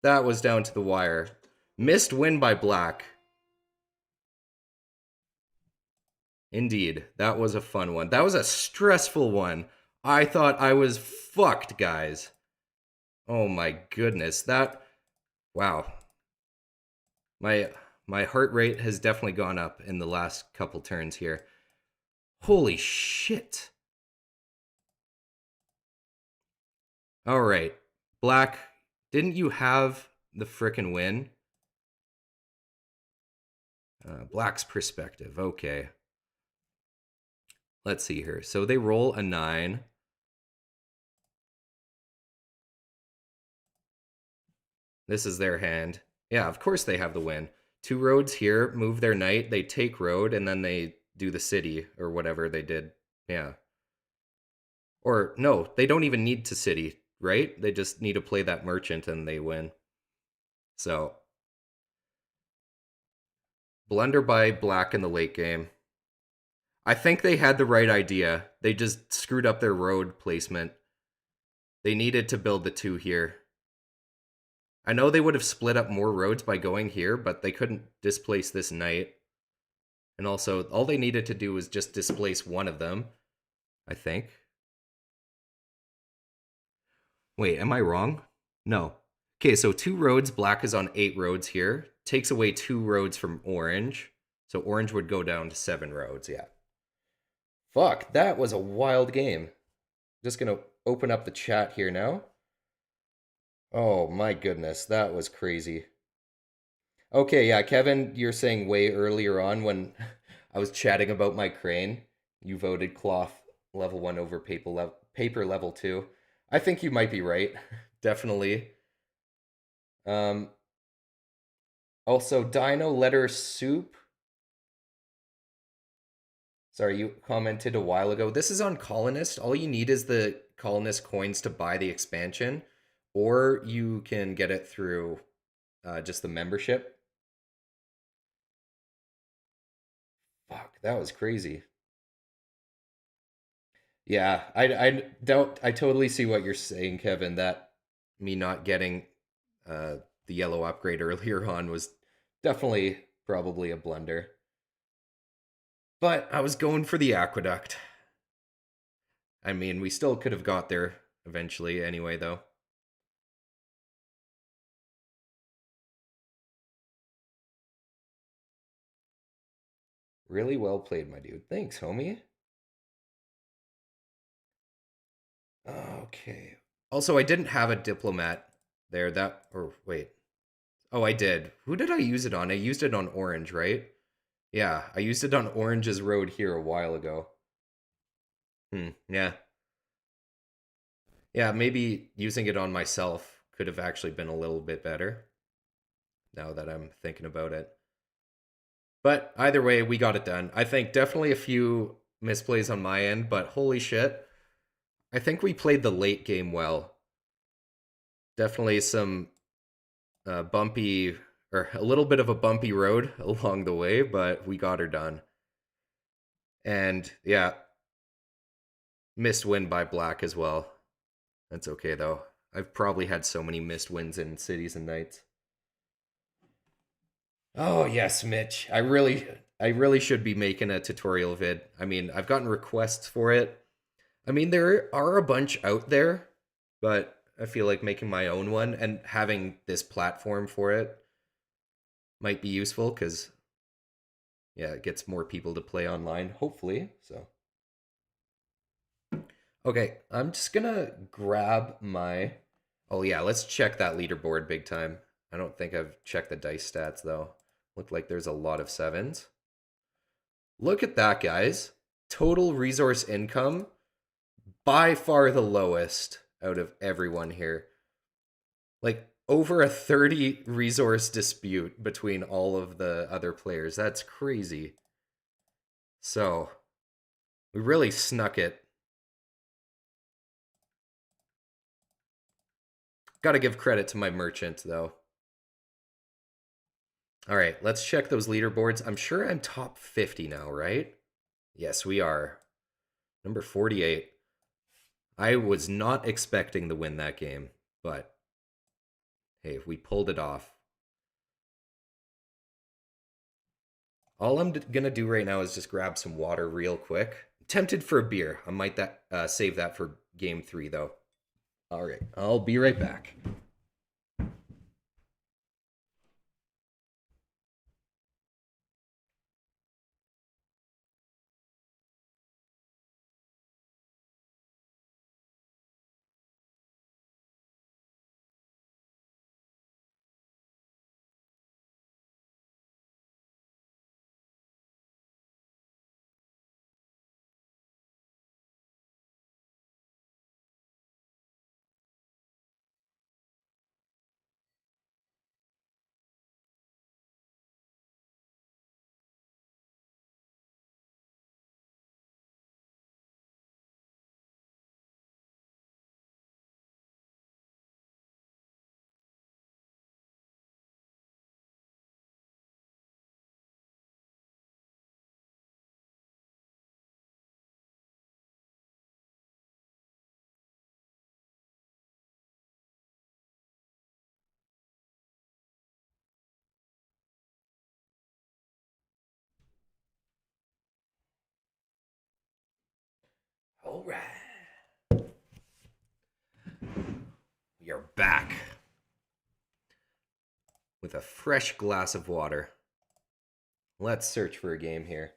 That was down to the wire. Missed win by black. Indeed, that was a fun one. That was a stressful one. I thought I was fucked, guys. Oh my goodness, that... Wow. My heart rate has definitely gone up in the last couple turns here. Holy shit. Alright, black, didn't you have the frickin' win? Black's perspective, okay. Let's see here. So they roll a 9. This is their hand. Yeah, of course they have the win. 2 roads here, move their knight, they take road, and then they do the city, or whatever they did. Yeah. Or, no, they don't even need to city, right? They just need to play that merchant and they win. So, blunder by black in the late game. I think they had the right idea. They just screwed up their road placement. They needed to build the 2 here. I know they would have split up more roads by going here, but they couldn't displace this knight. And also, all they needed to do was just displace one of them, I think. Wait, am I wrong? No. Okay, so 2 roads, black is on 8 roads here. Takes away 2 roads from orange. So orange would go down to 7 roads, yeah. Fuck, that was a wild game. Just gonna open up the chat here now. Oh my goodness, that was crazy. Okay, yeah, Kevin, you're saying way earlier on when I was chatting about my crane, you voted cloth level 1 over paper level 2. I think you might be right. Definitely. Um Also Dino Letter Soup. Sorry, you commented a while ago. This is on Colonist. All you need is the Colonist coins to buy the expansion, or you can get it through just the membership. Fuck, that was crazy. Yeah, I totally see what you're saying, Kevin. That me not getting the yellow upgrade earlier on was definitely probably a blunder. But I was going for the aqueduct. I mean, we still could have got there eventually anyway, though. Really well played, my dude. Thanks, homie. Okay. Also, I didn't have a diplomat there. Or wait. Oh, I did. Who did I use it on? I used it on Orange, right? Yeah, I used it on Orange's road here a while ago. Yeah. Yeah, maybe using it on myself could have actually been a little bit better, now that I'm thinking about it. But either way, we got it done. I think definitely a few misplays on my end, but holy shit. I think we played the late game well. Definitely some bumpy, or a little bit of a bumpy road along the way, but we got her done. And yeah, missed win by black as well. That's okay though. I've probably had so many missed wins in Cities and Knights. Oh yes, Mitch. I really should be making a tutorial vid. I mean, I've gotten requests for it. I mean, there are a bunch out there, but I feel like making my own one and having this platform for it might be useful because, yeah, it gets more people to play online, hopefully. So, okay, I'm just gonna grab my. Oh, yeah, let's check that leaderboard big time. I don't think I've checked the dice stats, though. Look like there's a lot of 7s. Look at that, guys. Total resource income, by far the lowest out of everyone here. Like, over a 30 resource dispute between all of the other players. That's crazy. So we really snuck it. Got to give credit to my merchant, though. All right, let's check those leaderboards. I'm sure I'm top 50 now, right? Yes, we are. Number 48. I was not expecting to win that game, but hey, we pulled it off. All I'm gonna do right now is just grab some water real quick. Tempted for a beer. I might save that for game 3 though. All right, I'll be right back. All right, we are back with a fresh glass of water. Let's search for a game here.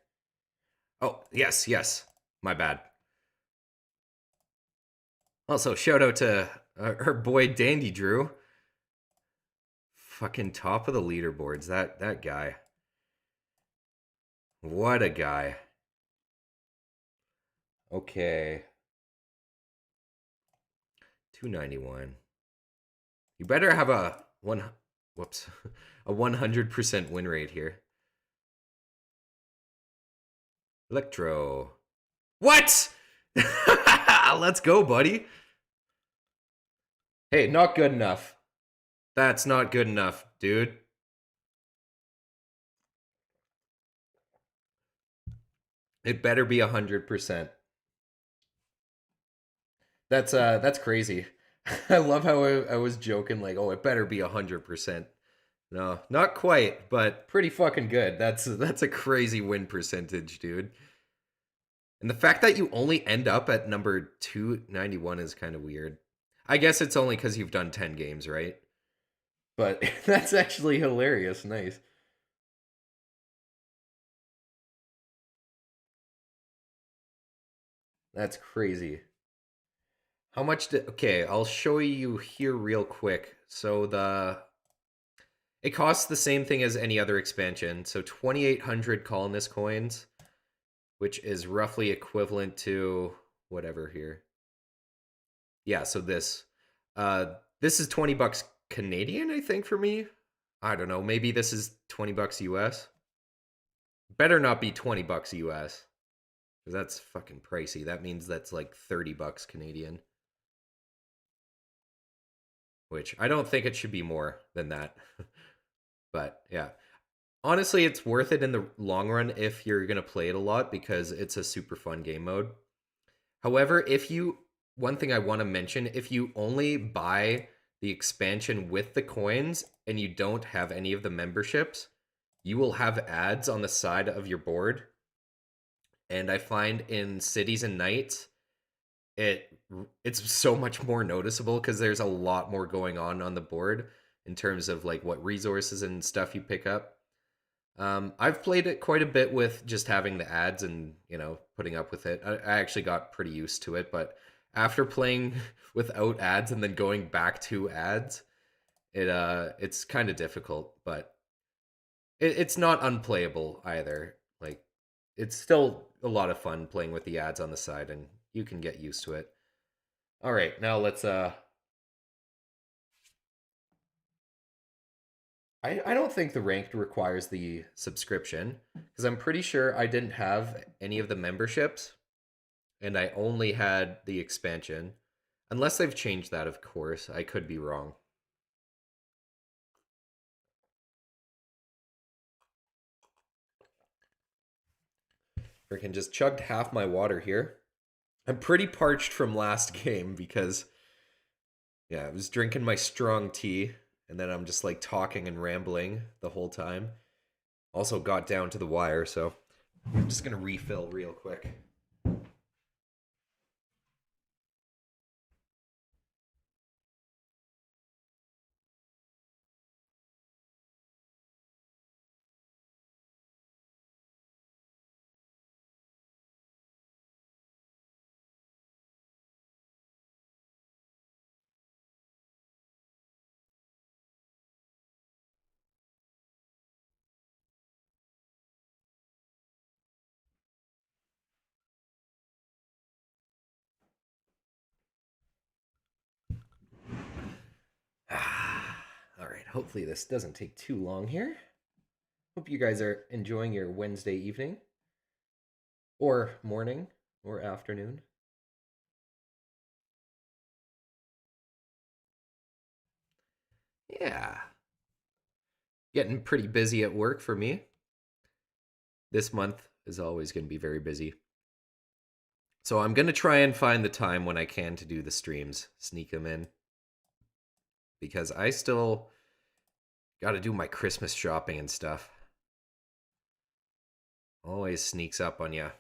Oh, yes, yes. My bad. Also, shout out to our boy Dandy Drew. Fucking top of the leaderboards. That guy. What a guy. Okay. 291. You better have a whoops. A 100% win rate here. Electro. What? Let's go, buddy. Hey, not good enough. That's not good enough, dude. It better be 100%. That's crazy. I love how I was joking like, oh, it better be 100%. No, not quite, but pretty fucking good. That's a crazy win percentage, dude. And the fact that you only end up at number 291 is kind of weird. I guess it's only because you've done 10 games, right? But that's actually hilarious. Nice. That's crazy. How much did... Okay, I'll show you here real quick. So it costs the same thing as any other expansion. So 2,800 colonist coins, which is roughly equivalent to whatever here. Yeah, so this is 20 bucks Canadian, I think, for me. I don't know, maybe this is 20 bucks US. Better not be 20 bucks US, because that's fucking pricey. That means that's like 30 bucks Canadian, which I don't think it should be more than that. But yeah, honestly, it's worth it in the long run if you're going to play it a lot because it's a super fun game mode. However, one thing I want to mention, if you only buy the expansion with the coins and you don't have any of the memberships, you will have ads on the side of your board. And I find in Cities and Knights, it's so much more noticeable because there's a lot more going on the board in terms of like what resources and stuff you pick up. I've played it quite a bit with just having the ads and putting up with it. I actually got pretty used to it, but after playing without ads and then going back to ads, it's kind of difficult. But it's not unplayable either. Like it's still a lot of fun playing with the ads on the side, and you can get used to it. All right, now let's. I don't think the ranked requires the subscription because I'm pretty sure I didn't have any of the memberships and I only had the expansion. Unless they've changed that, of course. I could be wrong. Freaking just chugged half my water here. I'm pretty parched from last game because, yeah, I was drinking my strong tea and then I'm just like talking and rambling the whole time. Also got down to the wire, so I'm just gonna refill real quick. All right, hopefully this doesn't take too long here. Hope you guys are enjoying your Wednesday evening or morning or afternoon. Yeah, getting pretty busy at work for me. This month is always going to be very busy. So I'm going to try and find the time when I can to do the streams, sneak them in because I still got to do my Christmas shopping and stuff. Always sneaks up on you.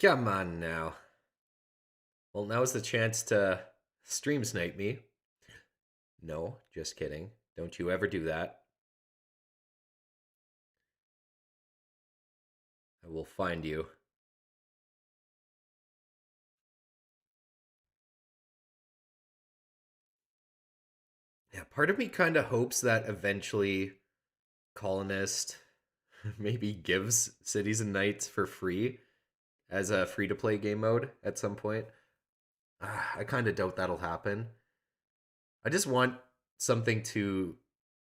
Come on now. Well, now's the chance to stream snipe me. No, just kidding. Don't you ever do that. I will find you. Yeah, part of me kind of hopes that eventually Colonist maybe gives Cities and Knights for free as a free to play game mode at some point. I kind of doubt that'll happen. I just want something to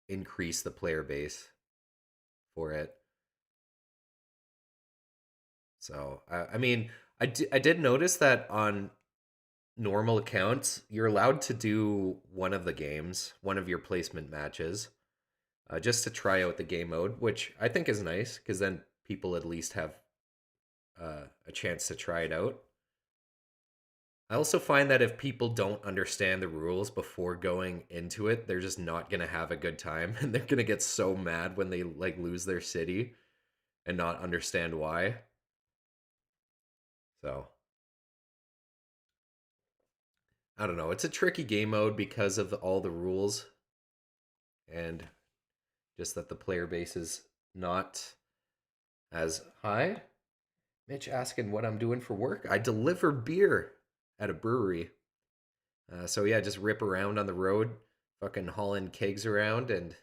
increase the player base for it. So, I mean, I did notice that on normal accounts, you're allowed to do one of the games, one of your placement matches, just to try out the game mode, which I think is nice because then people at least have a chance to try it out. I also find that if people don't understand the rules before going into it, they're just not gonna have a good time, and they're gonna get so mad when they like lose their city and not understand why. So I don't know. It's a tricky game mode because of all the rules and just that the player base is not as high. Mitch asking what I'm doing for work. I deliver beer at a brewery. So yeah, just rip around on the road, fucking hauling kegs around and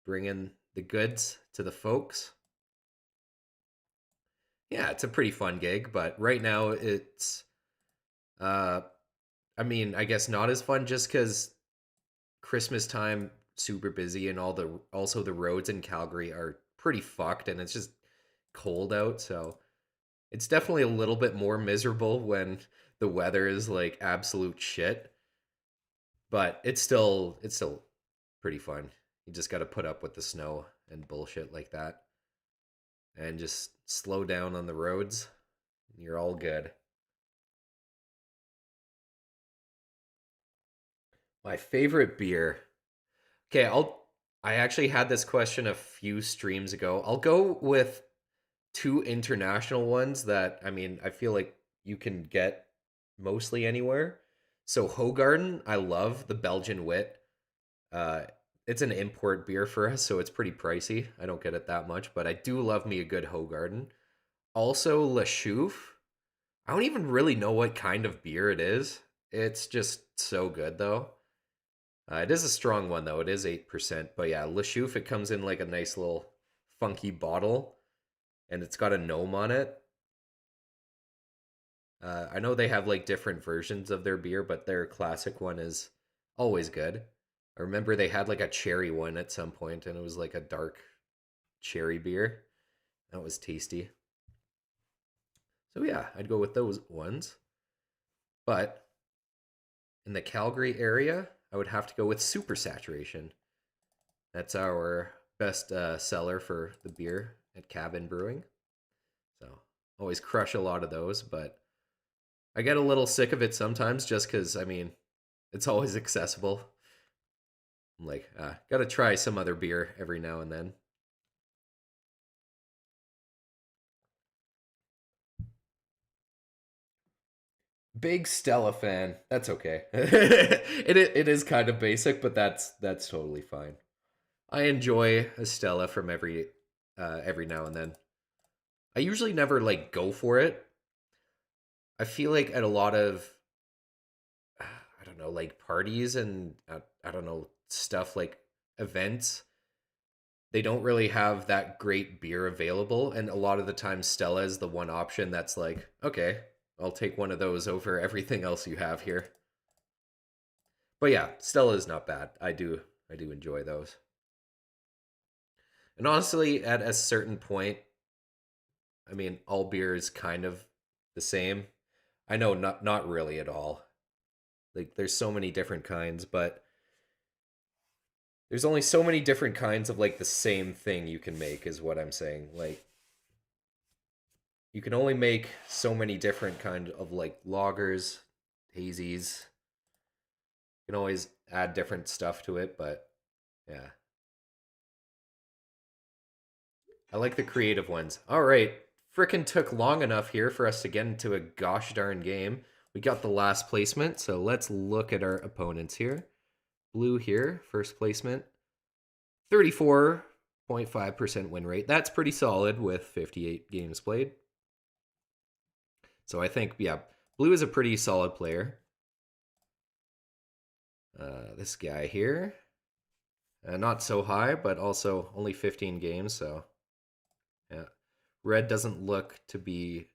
bringing the goods to the folks. Yeah, it's a pretty fun gig, but right now it's, uh, I mean, I guess not as fun just because Christmas time super busy and also the roads in Calgary are pretty fucked and it's just cold out, so it's definitely a little bit more miserable when the weather is like absolute shit, but it's still pretty fun. You just got to put up with the snow and bullshit like that and just slow down on the roads. You're all good. My favorite beer. Okay, I actually had this question a few streams ago. I'll go with two international ones that I mean, I feel like you can get mostly anywhere. So Hogarden, I love the Belgian wit. Uh, it's an import beer for us, so it's pretty pricey. I don't get it that much, but I do love me a good Hogarden. Also, La Chouffe. I don't even really know what kind of beer it is. It's just so good though. It is a strong one though. It is 8%. But yeah, Le Chouffe, it comes in like a nice little funky bottle and it's got a gnome on it. I know they have like different versions of their beer, but their classic one is always good. I remember they had like a cherry one at some point and it was like a dark cherry beer. That was tasty. So yeah, I'd go with those ones. But in the Calgary area, I would have to go with Super Saturation. That's our best seller for the beer at Cabin Brewing. So always crush a lot of those, but I get a little sick of it sometimes just because, I mean, it's always accessible. I'm like, gotta try some other beer every now and then. Big Stella fan. That's okay. It is kind of basic, but that's totally fine. I enjoy a Stella from every now and then. I usually never like go for it. I feel like at a lot of I don't know, like parties and I don't know, stuff like events, they don't really have that great beer available and a lot of the time Stella is the one option that's like, okay, I'll take one of those over everything else you have here. But yeah, Stella is not bad. I do enjoy those. And honestly, at a certain point, I mean, all beer is kind of the same. I know not really at all. Like there's so many different kinds, but there's only so many different kinds of like the same thing you can make is what I'm saying. Like you can only make so many different kind of like lagers, hazies. You can always add different stuff to it, but yeah. I like the creative ones. All right. Frickin' took long enough here for us to get into a gosh darn game. We got the last placement, so let's look at our opponents here. Blue here, first placement. 34.5% win rate. That's pretty solid with 58 games played. So I think, yeah, blue is a pretty solid player. This guy here, not so high, but also only 15 games, so yeah. Red doesn't look to be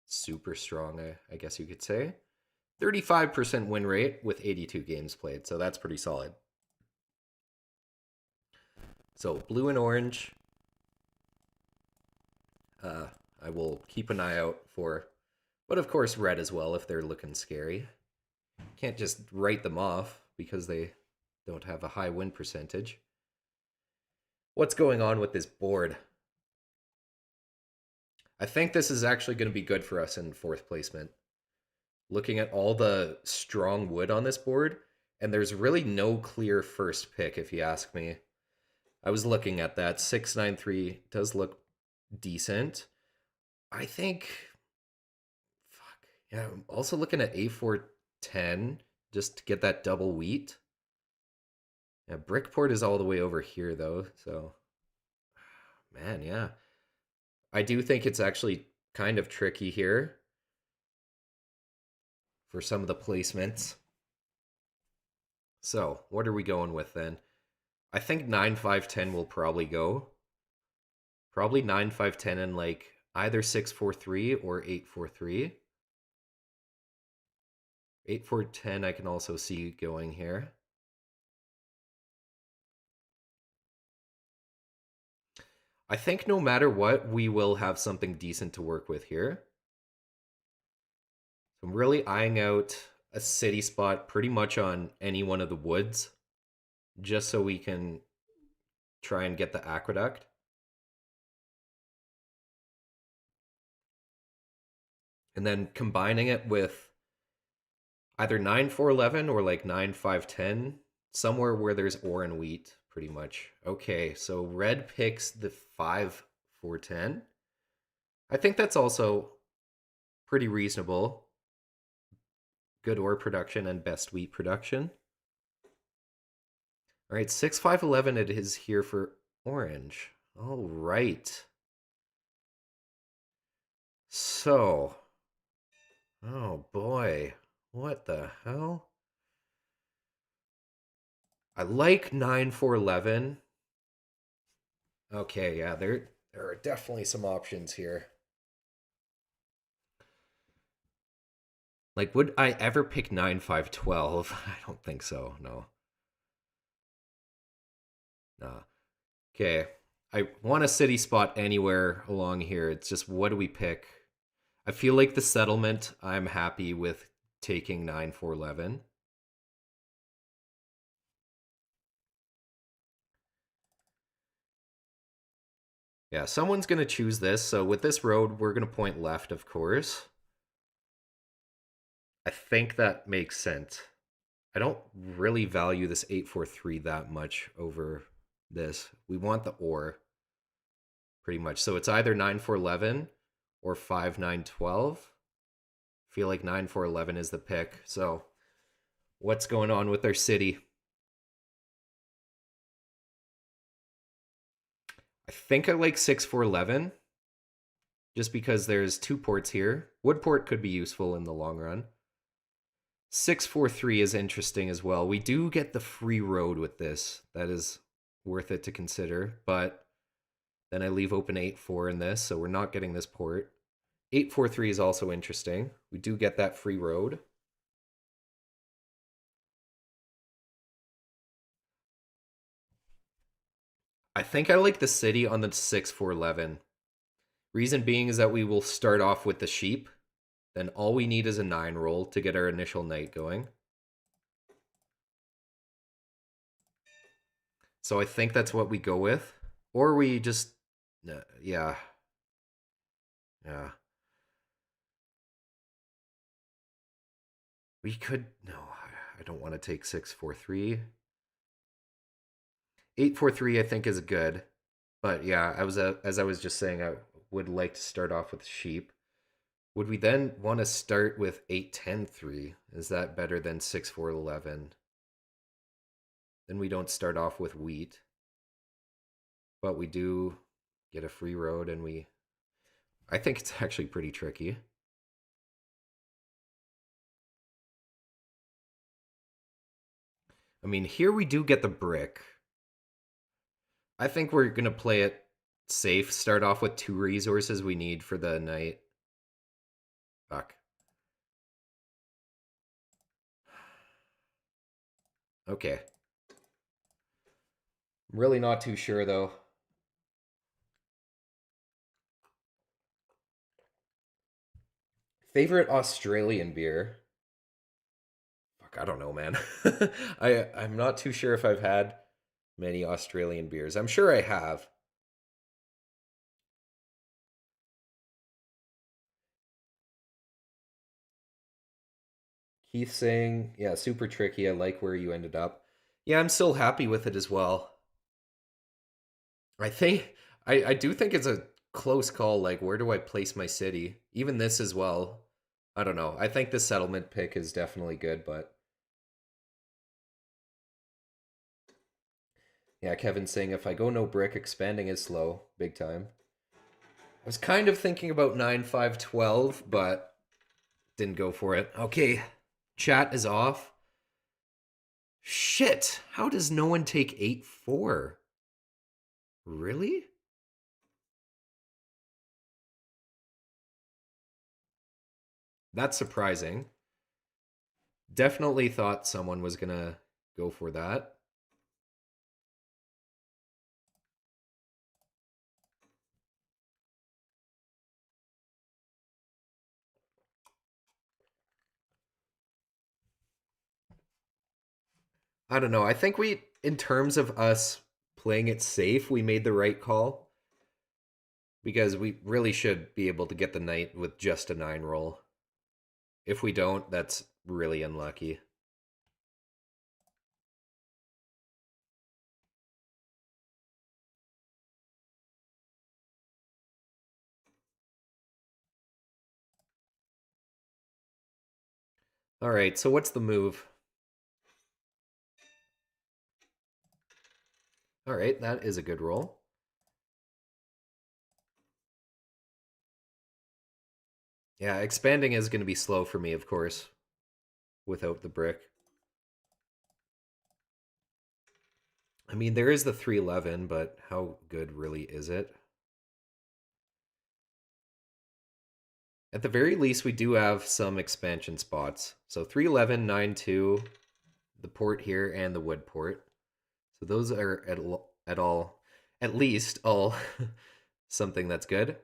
super strong, I guess you could say. 35% win rate with 82 games played, so that's pretty solid. So blue and orange, I will keep an eye out for, but of course red as well if they're looking scary. Can't just write them off because they don't have a high win percentage. What's going on with this board? I think this is actually going to be good for us in fourth placement. Looking at all the strong wood on this board, and there's really no clear first pick if you ask me. I was looking at that. 693 does look decent. I think. Fuck. Yeah, I'm also looking at A410 just to get that double wheat. Yeah, Brickport is all the way over here though, so man, yeah. I do think it's actually kind of tricky here for some of the placements. So, what are we going with then? I think 9-5-10 will probably go. Probably 9-5-10 and like either 6-4-3 or 8-4-3. 8-4-10 I can also see going here. I think no matter what, we will have something decent to work with here. So I'm really eyeing out a city spot pretty much on any one of the woods, just so we can try and get the aqueduct. And then combining it with either 9-4-11 or like 9-5-10, somewhere where there's ore and wheat, pretty much. Okay, so red picks the 5-4-10. I think that's also pretty reasonable. Good ore production and best wheat production. All right, 6-5-11 it is here for orange. All right. So, Oh boy. What the hell? I like 9 4 11. Okay, yeah, there are definitely some options here. Like, would I ever pick 9 5 12? I don't think so. No. No. Okay. I want a city spot anywhere along here. It's just what do we pick? I feel like the settlement, I'm happy with taking 9 4 11. Yeah, someone's going to choose this. So with this road, we're going to point left, of course. I think that makes sense. I don't really value this 8 4 3 that much over this. We want the or pretty much. So it's either 9 4 11 or 5 9 12. Feel like 9 4 11 is the pick. So what's going on with our city? I think I like 6 4 11 just because there's two ports here. Woodport could be useful in the long run. 6 4 3 is interesting as well. We do get the free road with this. That is worth it to consider. But then I leave open 8 4 in this, so we're not getting this port. 8 4 3 is also interesting. We do get that free road. I think I like the city on the 6 4 11. Reason being is that we will start off with the sheep. Then all we need is a 9 roll to get our initial knight going. So I think that's what we go with. Or we just. Yeah. Yeah. We could. No, I don't want to take 6 4 3. 8 4 3, I think, is good. But yeah, as I was just saying, I would like to start off with sheep. Would we then want to start with 8 10 3? Is that better than 6 4 11? Then we don't start off with wheat, but we do get a free road, and we. I think it's actually pretty tricky. I mean, here we do get the brick. I think we're gonna play it safe. Start off with 2 resources we need for the night. Fuck. Okay. I'm really not too sure though. Favorite Australian beer? Fuck, I don't know, man. I'm not too sure if I've had many Australian beers. I'm sure I have. Keith saying, yeah, super tricky. I like where you ended up. Yeah, I'm still happy with it as well. I think I do think it's a close call. Like, where do I place my city? Even this as well. I don't know. I think the settlement pick is definitely good, but yeah, Kevin's saying if I go no brick, expanding is slow, big time. I was kind of thinking about 9 5 12, but didn't go for it. Okay, chat is off. Shit, how does no one take 8 4? Really? That's surprising. Definitely thought someone was gonna go for that. I don't know. I think we, in terms of us playing it safe, we made the right call because we really should be able to get the knight with just a 9 roll. If we don't, that's really unlucky. All right, so what's the move? All right, that is a good roll. Yeah, expanding is going to be slow for me, of course, without the brick. I mean, there is the 311, but how good really is it? At the very least, we do have some expansion spots. So 311, 9-2, the port here, and the wood port. So those are at least all something that's good.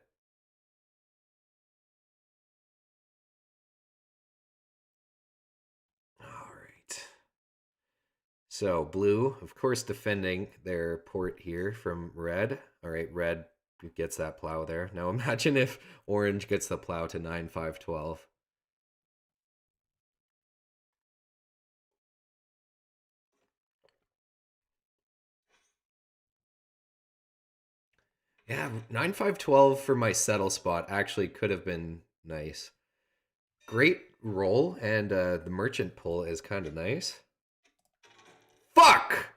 All right. So blue, of course, defending their port here from red. All right, red gets that plow there. Now imagine if orange gets the plow to 9-5-12. Yeah, 9-5-12 for my settle spot actually could have been nice. Great roll, and the merchant pull is kind of nice. Fuck!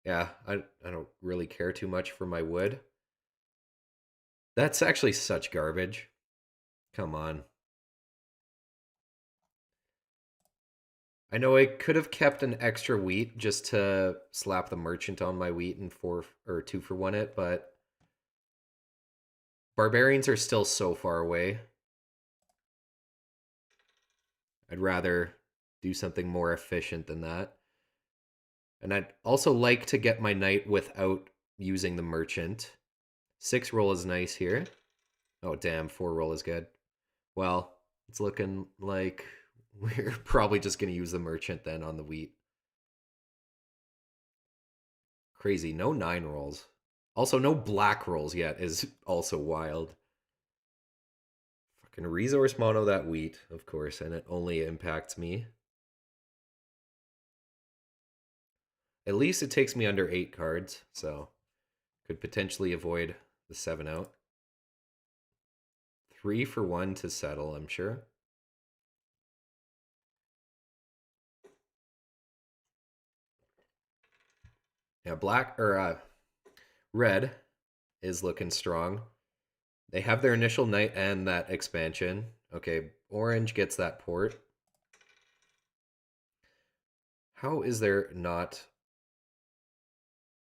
Yeah, I don't really care too much for my wood. That's actually such garbage. Come on. I know I could have kept an extra wheat just to slap the merchant on my wheat and 2-for-1 it, but barbarians are still so far away. I'd rather do something more efficient than that. And I'd also like to get my knight without using the merchant. 6 roll is nice here. Oh, damn, 4 roll is good. Well, it's looking like we're probably just going to use the merchant then on the wheat. Crazy. No 9 rolls. Also, no black rolls yet is also wild. Fucking resource mono that wheat, of course, and it only impacts me. At least it takes me under 8 cards, so could potentially avoid the 7 out. 3-for-1 to settle, I'm sure. Yeah, black or red is looking strong. They have their initial knight and that expansion. Okay, orange gets that port. How is there not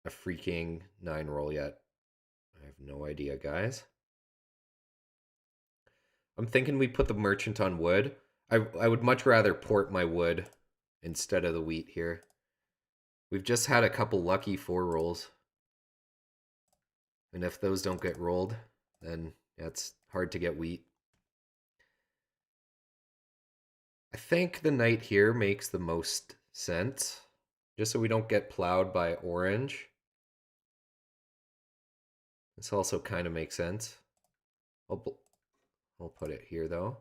a freaking 9 roll yet? I have no idea, guys. I'm thinking we put the merchant on wood. I would much rather port my wood instead of the wheat here. We've just had a couple lucky 4 rolls. And if those don't get rolled, then yeah, it's hard to get wheat. I think the knight here makes the most sense. Just so we don't get plowed by orange. This also kind of makes sense. I'll, I'll put it here though.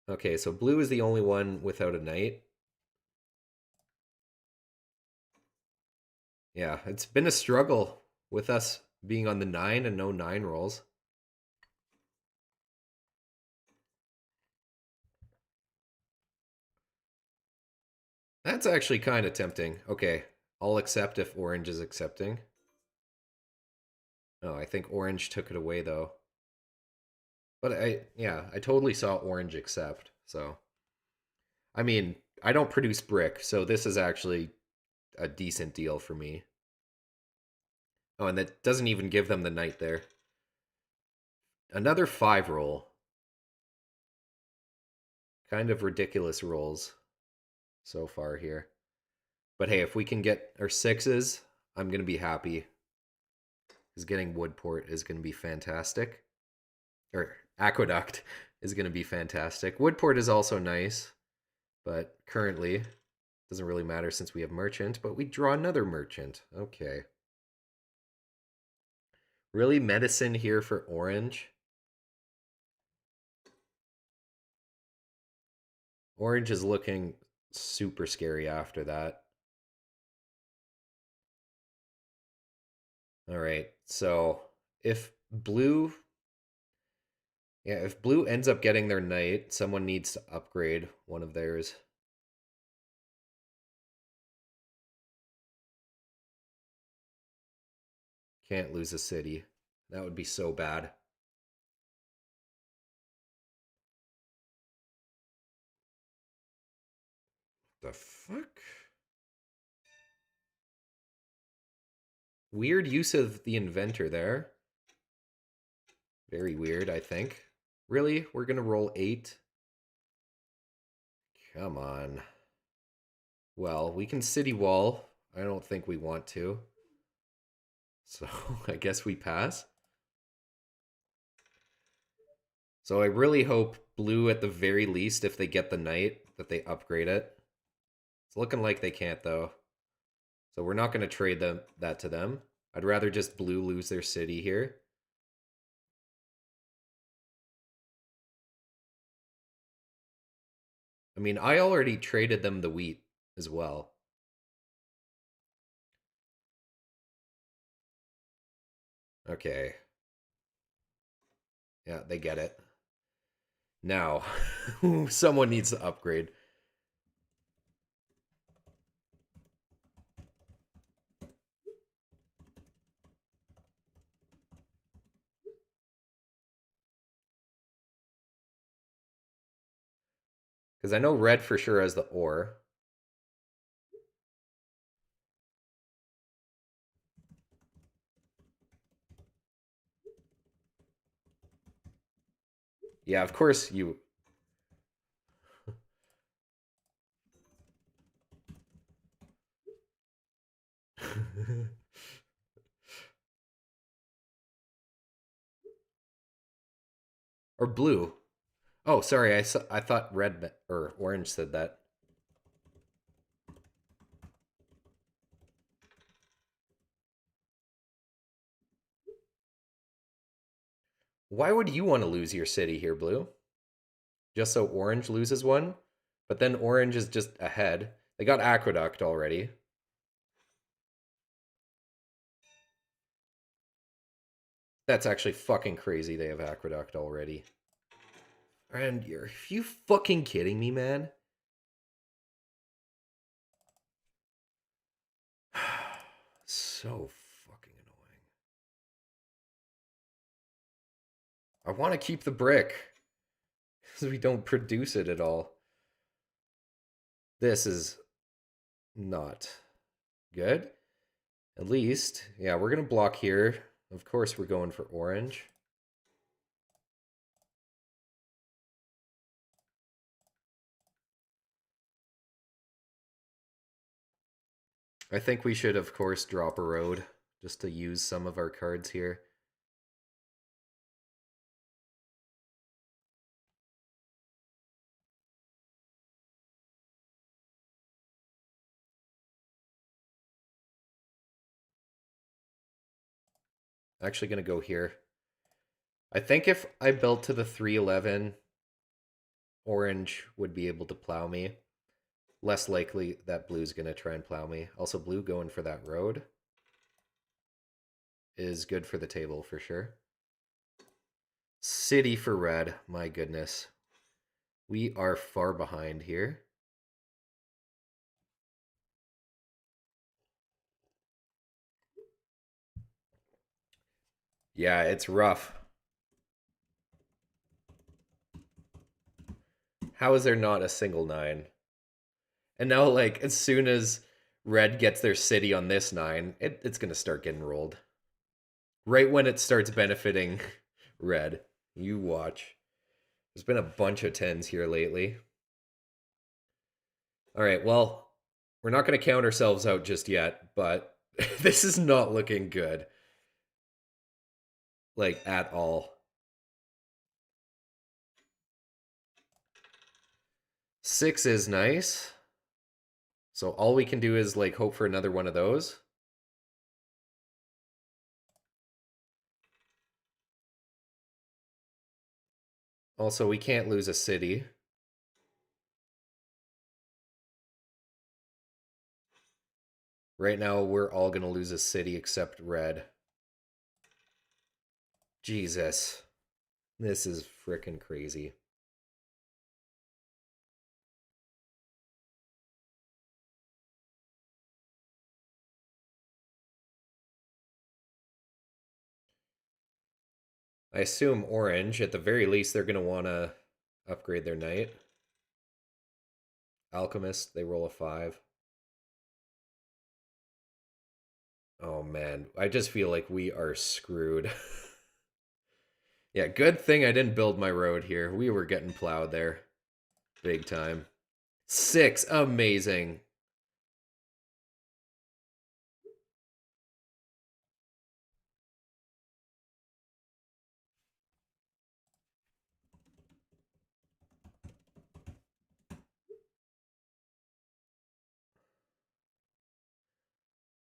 Okay, so blue is the only one without a knight. Yeah, it's been a struggle with us being on the 9 and no 9 rolls. That's actually kind of tempting. Okay, I'll accept if orange is accepting. Oh, I think orange took it away though. But yeah, I totally saw orange accept. So, I mean, I don't produce brick, so this is actually a decent deal for me. Oh, and that doesn't even give them the knight there. Another 5 roll. Kind of ridiculous rolls so far here. But hey, if we can get our 6s, I'm going to be happy. Because getting Woodport is going to be fantastic. Or Aqueduct is going to be fantastic. Woodport is also nice, but currently doesn't really matter since we have Merchant, but we draw another Merchant. Okay. Really medicine here for orange. Orange is looking super scary after that. All right. So if blue Yeah, if blue ends up getting their knight, someone needs to upgrade one of theirs. Can't lose a city. That would be so bad. The fuck? Weird use of the inventor there. Very weird, I think. Really? We're gonna roll 8? Come on. Well, we can city wall. I don't think we want to. So I guess we pass. So I really hope blue at the very least, if they get the knight, that they upgrade it. It's looking like they can't though. So we're not going to trade that to them. I'd rather just blue lose their city here. I mean, I already traded them the wheat as well. Okay. Yeah, they get it. Now, someone needs to upgrade. Because I know red for sure has the ore. Yeah, of course you... or blue. Oh, sorry. I thought red or orange said that. Why would you want to lose your city here, blue? Just so orange loses one? But then orange is just ahead. They got aqueduct already. That's actually fucking crazy they have aqueduct already. And are you fucking kidding me, man? So fucking annoying. I want to keep the brick. Because we don't produce it at all. This is not good. At least, yeah, we're going to block here. Of course, we're going for orange. I think we should, of course, drop a road just to use some of our cards here. Actually going to go here. I think if I built to the 311, orange would be able to plow me. Less likely that blue's going to try and plow me. Also, blue going for that road is good for the table for sure. City for red. My goodness. We are far behind here. Yeah, it's rough. How is there not a single 9? And now, like, as soon as red gets their city on this 9, it's going to start getting rolled. Right when it starts benefiting red. You watch. There's been a bunch of 10s here lately. All right, well, we're not going to count ourselves out just yet, but this is not looking good. Like, at all. 6 is nice. So all we can do is, like, hope for another one of those. Also, we can't lose a city. Right now, we're all going to lose a city except red. Jesus. This is frickin' crazy. I assume orange, at the very least, they're going to want to upgrade their knight. Alchemist, they roll a 5. Oh man, I just feel like we are screwed. Yeah, good thing I didn't build my road here. We were getting plowed there. Big time. 6, amazing.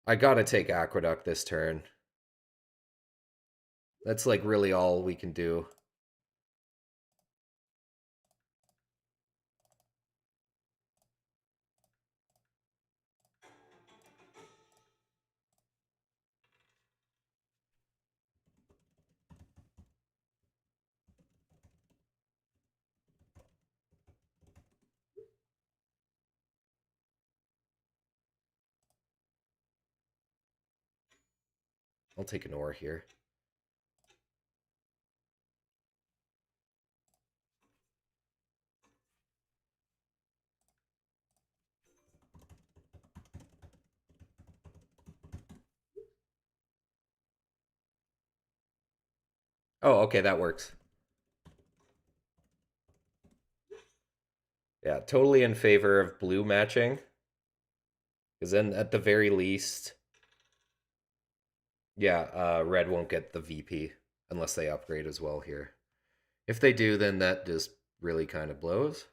I gotta take Aqueduct this turn. That's like really all we can do. I'll take an ore here. Oh, okay, that works. Yeah, totally in favor of blue matching. Because then at the very least, yeah, red won't get the VP unless they upgrade as well here. If they do, then that just really kind of blows.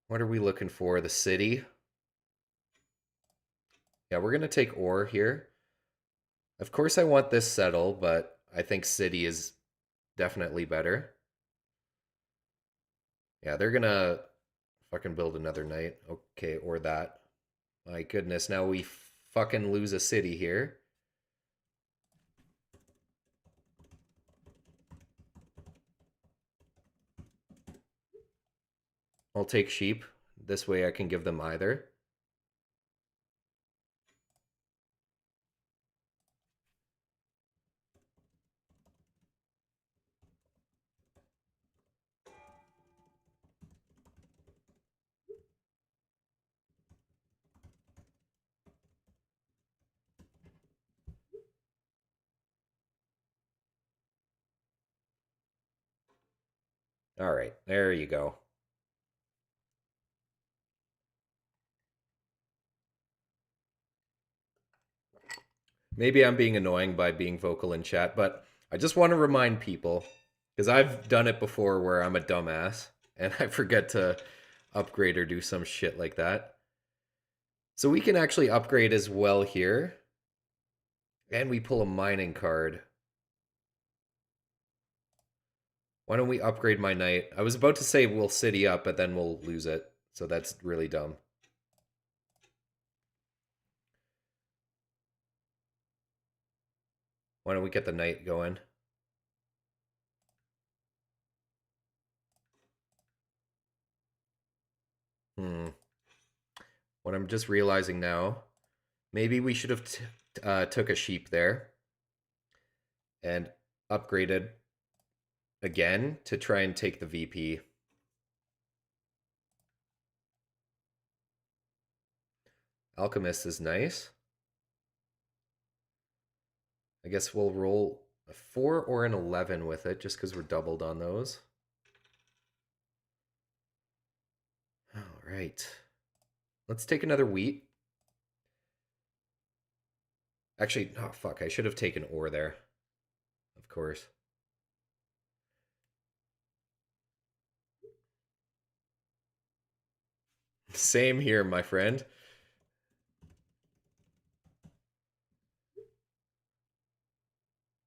What are we looking for? The city? Yeah, we're going to take ore here. Of course, I want this settle, but I think city is definitely better. Yeah, they're going to fucking build another knight. Okay, or that. My goodness, now we fucking lose a city here. I'll take sheep. This way I can give them either. All right, there you go. Maybe I'm being annoying by being vocal in chat, but I just want to remind people, because I've done it before where I'm a dumbass and I forget to upgrade or do some shit like that. So we can actually upgrade as well here. And we pull a mining card. Why don't we upgrade my knight? I was about to say we'll city up, but then we'll lose it. So that's really dumb. Why don't we get the knight going? Hmm. What I'm just realizing now, maybe we should have took a sheep there and upgraded again to try and take the VP. Alchemist is nice. I guess we'll roll a 4 or an 11 with it just because we're doubled on those. All right. Let's take another wheat. Actually, oh fuck, I should have taken ore there. Of course. Same here, my friend.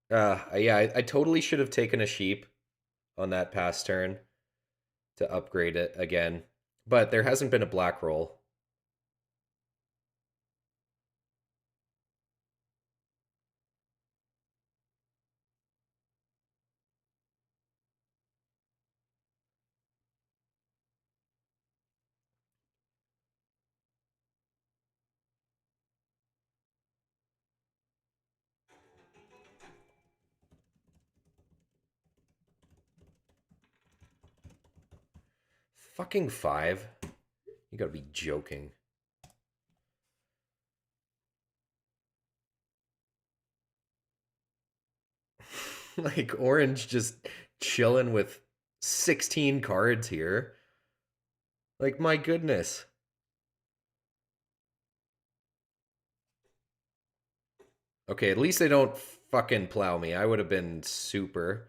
Yeah, I totally should have taken a sheep on that pass turn to upgrade it again. But there hasn't been a black roll. Fucking 5? You gotta be joking. Like, orange just chilling with 16 cards here. Like, my goodness. Okay, at least they don't fucking plow me. I would have been super.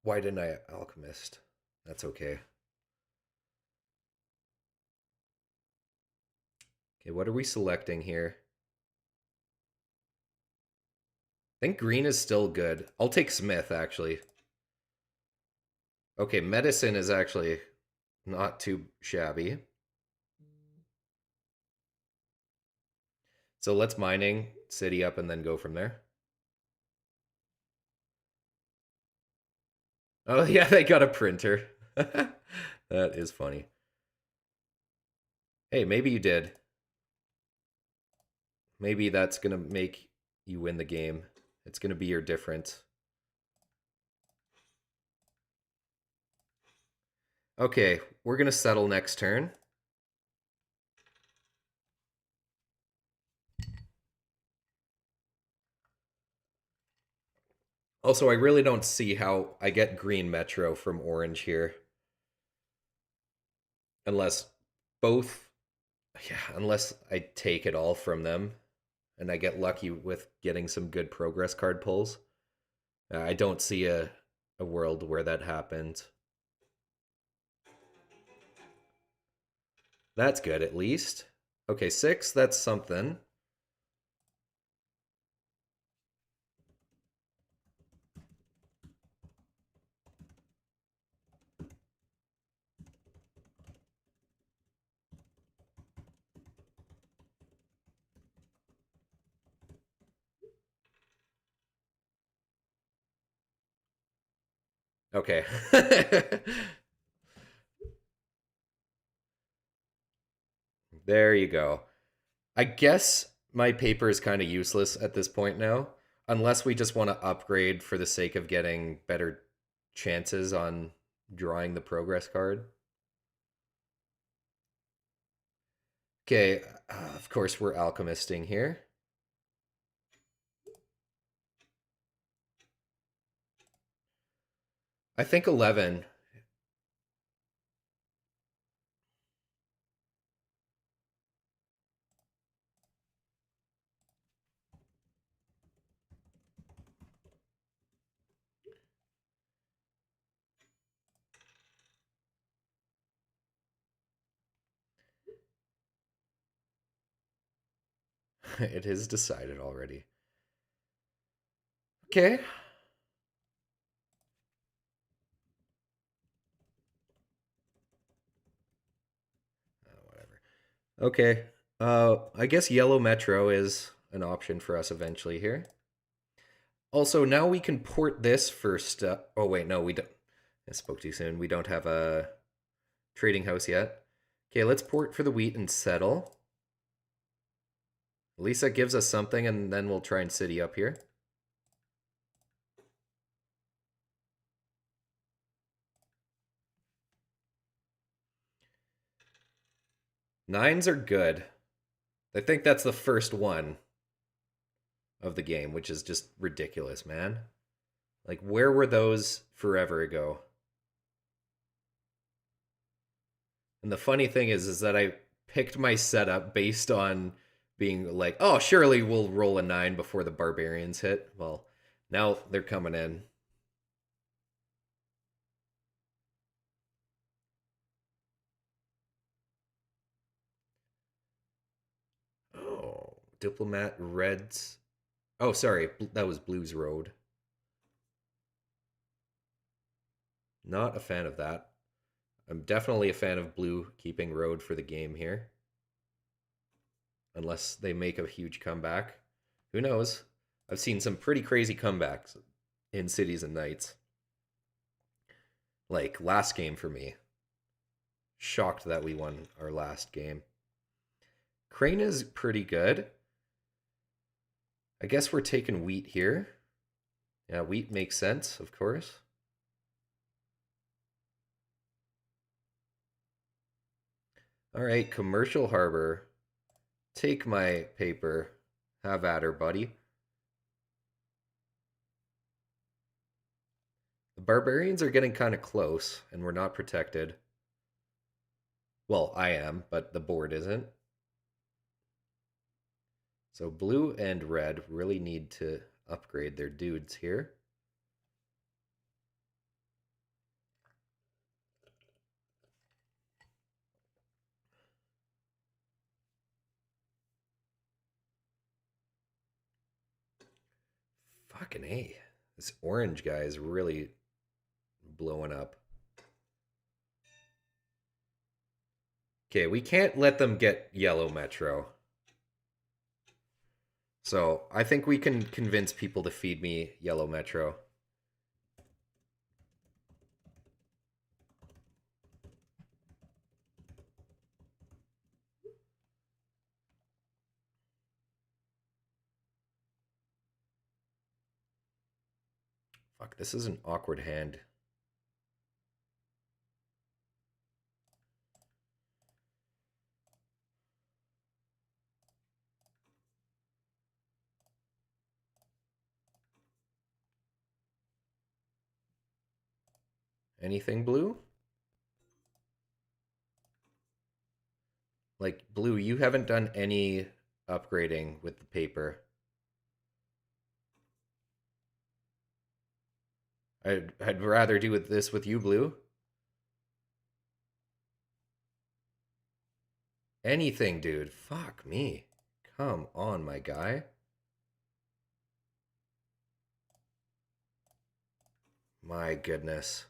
Why didn't I alchemist? That's okay. Okay, what are we selecting here? I think green is still good. I'll take Smith, actually. Okay, medicine is actually not too shabby. So let's mining, city up, and then go from there. Oh, yeah, they got a printer. That is funny. Hey, maybe you did. Maybe that's going to make you win the game. It's going to be your difference. Okay, we're going to settle next turn. Also, I really don't see how I get green Metro from orange here. Unless both... Yeah, unless I take it all from them. And I get lucky with getting some good progress card pulls. I don't see a world where that happens. That's good, at least. Okay, 6, that's something. Okay. There you go. I guess my paper is kind of useless at this point now, unless we just want to upgrade for the sake of getting better chances on drawing the progress card. Okay, of course we're alchemisting here. I think 11. It is decided already. Okay. Whatever. Okay. I guess yellow metro is an option for us eventually here. Also, now we can port this first. Oh wait, no, we don't. I spoke too soon. We don't have a trading house yet. Okay, let's port for the wheat and settle. At least that gives us something, and then we'll try and city up here. Nines are good. I think that's the first one of the game, which is just ridiculous, man. Like, where were those forever ago? And the funny thing is that I picked my setup based on being like, oh, surely we'll roll a 9 before the barbarians hit. Well, now they're coming in. Oh, diplomat reds. Oh, sorry, that was Blues Road. Not a fan of that. I'm definitely a fan of blue keeping road for the game here. Unless they make a huge comeback. Who knows? I've seen some pretty crazy comebacks in Cities and Knights. Like last game for me. Shocked that we won our last game. Crane is pretty good. I guess we're taking wheat here. Yeah, wheat makes sense, of course. All right, commercial harbor. Take my paper. Have at her, buddy. The barbarians are getting kind of close, and we're not protected. Well, I am, but the board isn't. So blue and red really need to upgrade their dudes here. Fucking A. This orange guy is really blowing up. Okay, we can't let them get yellow metro. So I think we can convince people to feed me yellow metro. Fuck, this is an awkward hand. Anything blue? Like, blue, you haven't done any upgrading with the paper. I'd rather do this with you, blue. Anything, dude. Fuck me. Come on, my guy. My goodness.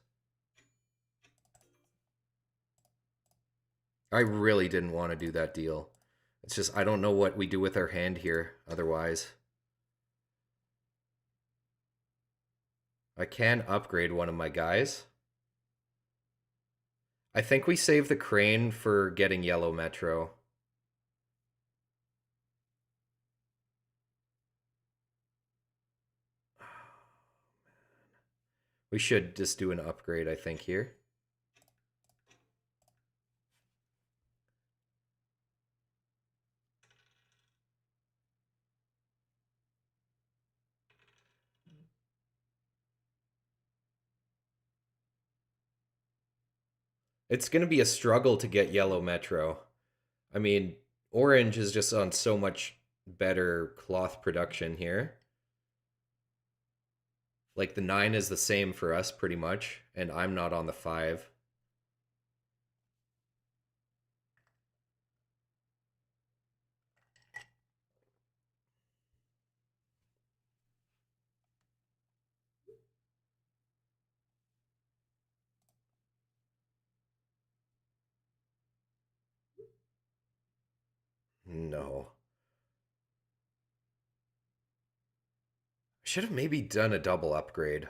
I really didn't want to do that deal. It's just, I don't know what we do with our hand here otherwise. I can upgrade one of my guys. I think we save the crane for getting yellow metro. We should just do an upgrade, I think, here. It's going to be a struggle to get yellow metro. I mean, orange is just on so much better cloth production here. Like the 9 is the same for us pretty much, and I'm not on the 5. No. Should have maybe done a double upgrade.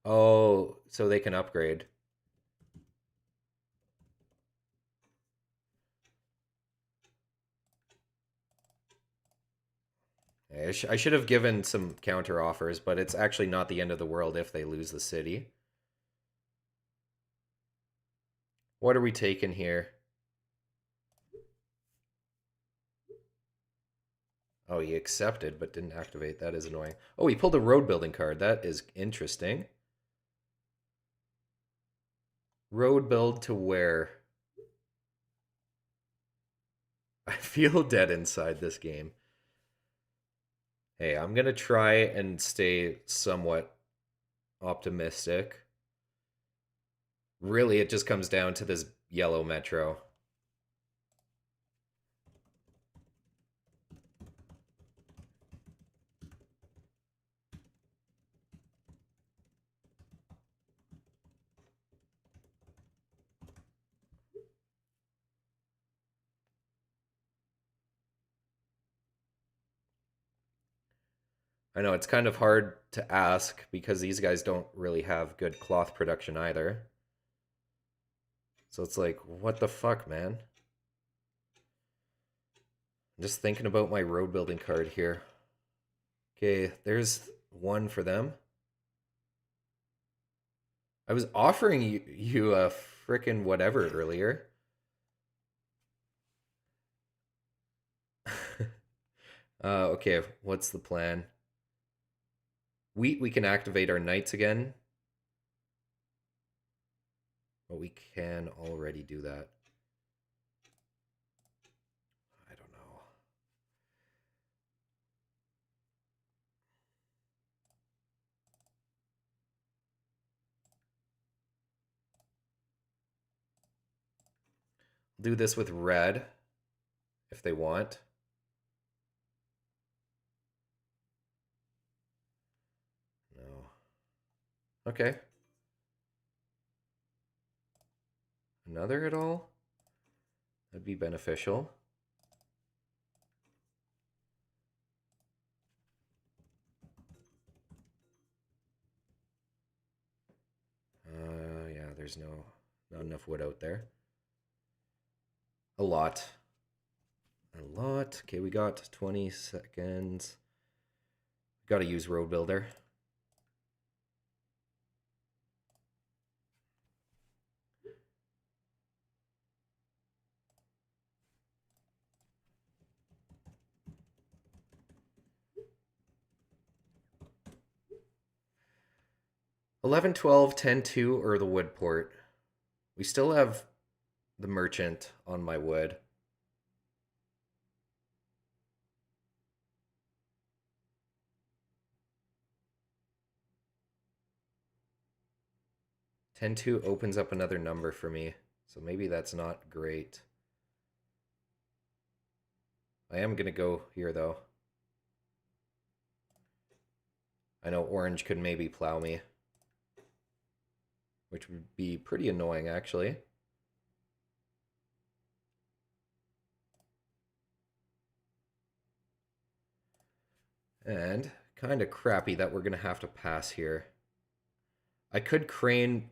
Oh, so they can upgrade. I should have given some counter offers, but it's actually not the end of the world if they lose the city. What are we taking here? Oh, he accepted but didn't activate. That is annoying. Oh, he pulled a road building card. That is interesting. Road build to where? I feel dead inside this game. Hey, I'm going to try and stay somewhat optimistic. Really, it just comes down to this yellow metro. I know it's kind of hard to ask because these guys don't really have good cloth production either. So it's like, what the fuck, man? I'm just thinking about my road building card here. Okay, there's one for them. I was offering you a frickin' whatever earlier. Okay, what's the plan? Wheat, we can activate our knights again. But we can already do that. I don't know. Do this with red if they want. No. Okay. Another at all? That'd be beneficial. Yeah, there's not enough wood out there. A lot. A lot. Okay, we got 20 seconds. Got to use road builder. $11, $12, $10, $2, or the wood port. We still have the merchant on my wood. $10, $2 opens up another number for me. So maybe that's not great. I am going to go here, though. I know orange could maybe plow me, which would be pretty annoying, actually. And kind of crappy that we're going to have to pass here. I could crane...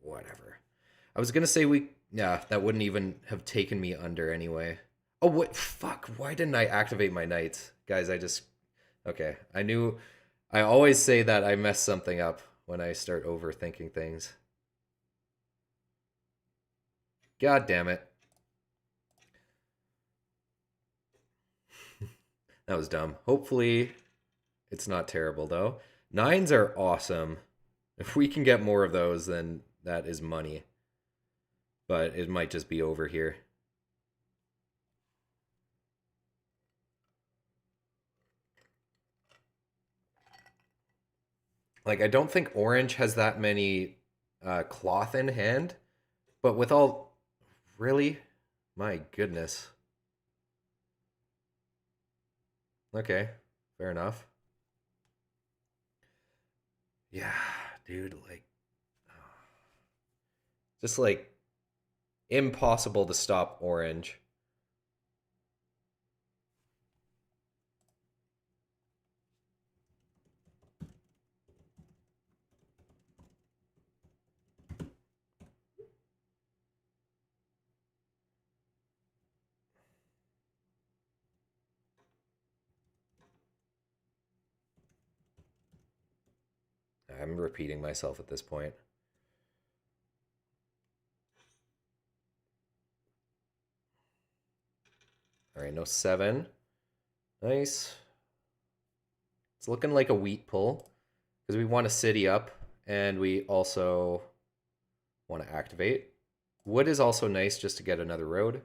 whatever. I was going to say we... Yeah, that wouldn't even have taken me under anyway. Oh, what? Fuck. Why didn't I activate my knights? Guys, I just... Okay. I knew... I always say that I mess something up when I start overthinking things. God damn it. That was dumb. Hopefully, it's not terrible, though. Nines are awesome. If we can get more of those, then that is money. But it might just be over here. Like, I don't think orange has that many cloth in hand. But with all... Really? My goodness. Okay, fair enough. Yeah, dude, like... Just, like, impossible to stop orange. I'm repeating myself at this point. All right, no 7. Nice. It's looking like a wheat pull because we want a city up and we also want to activate. Wood is also nice just to get another road.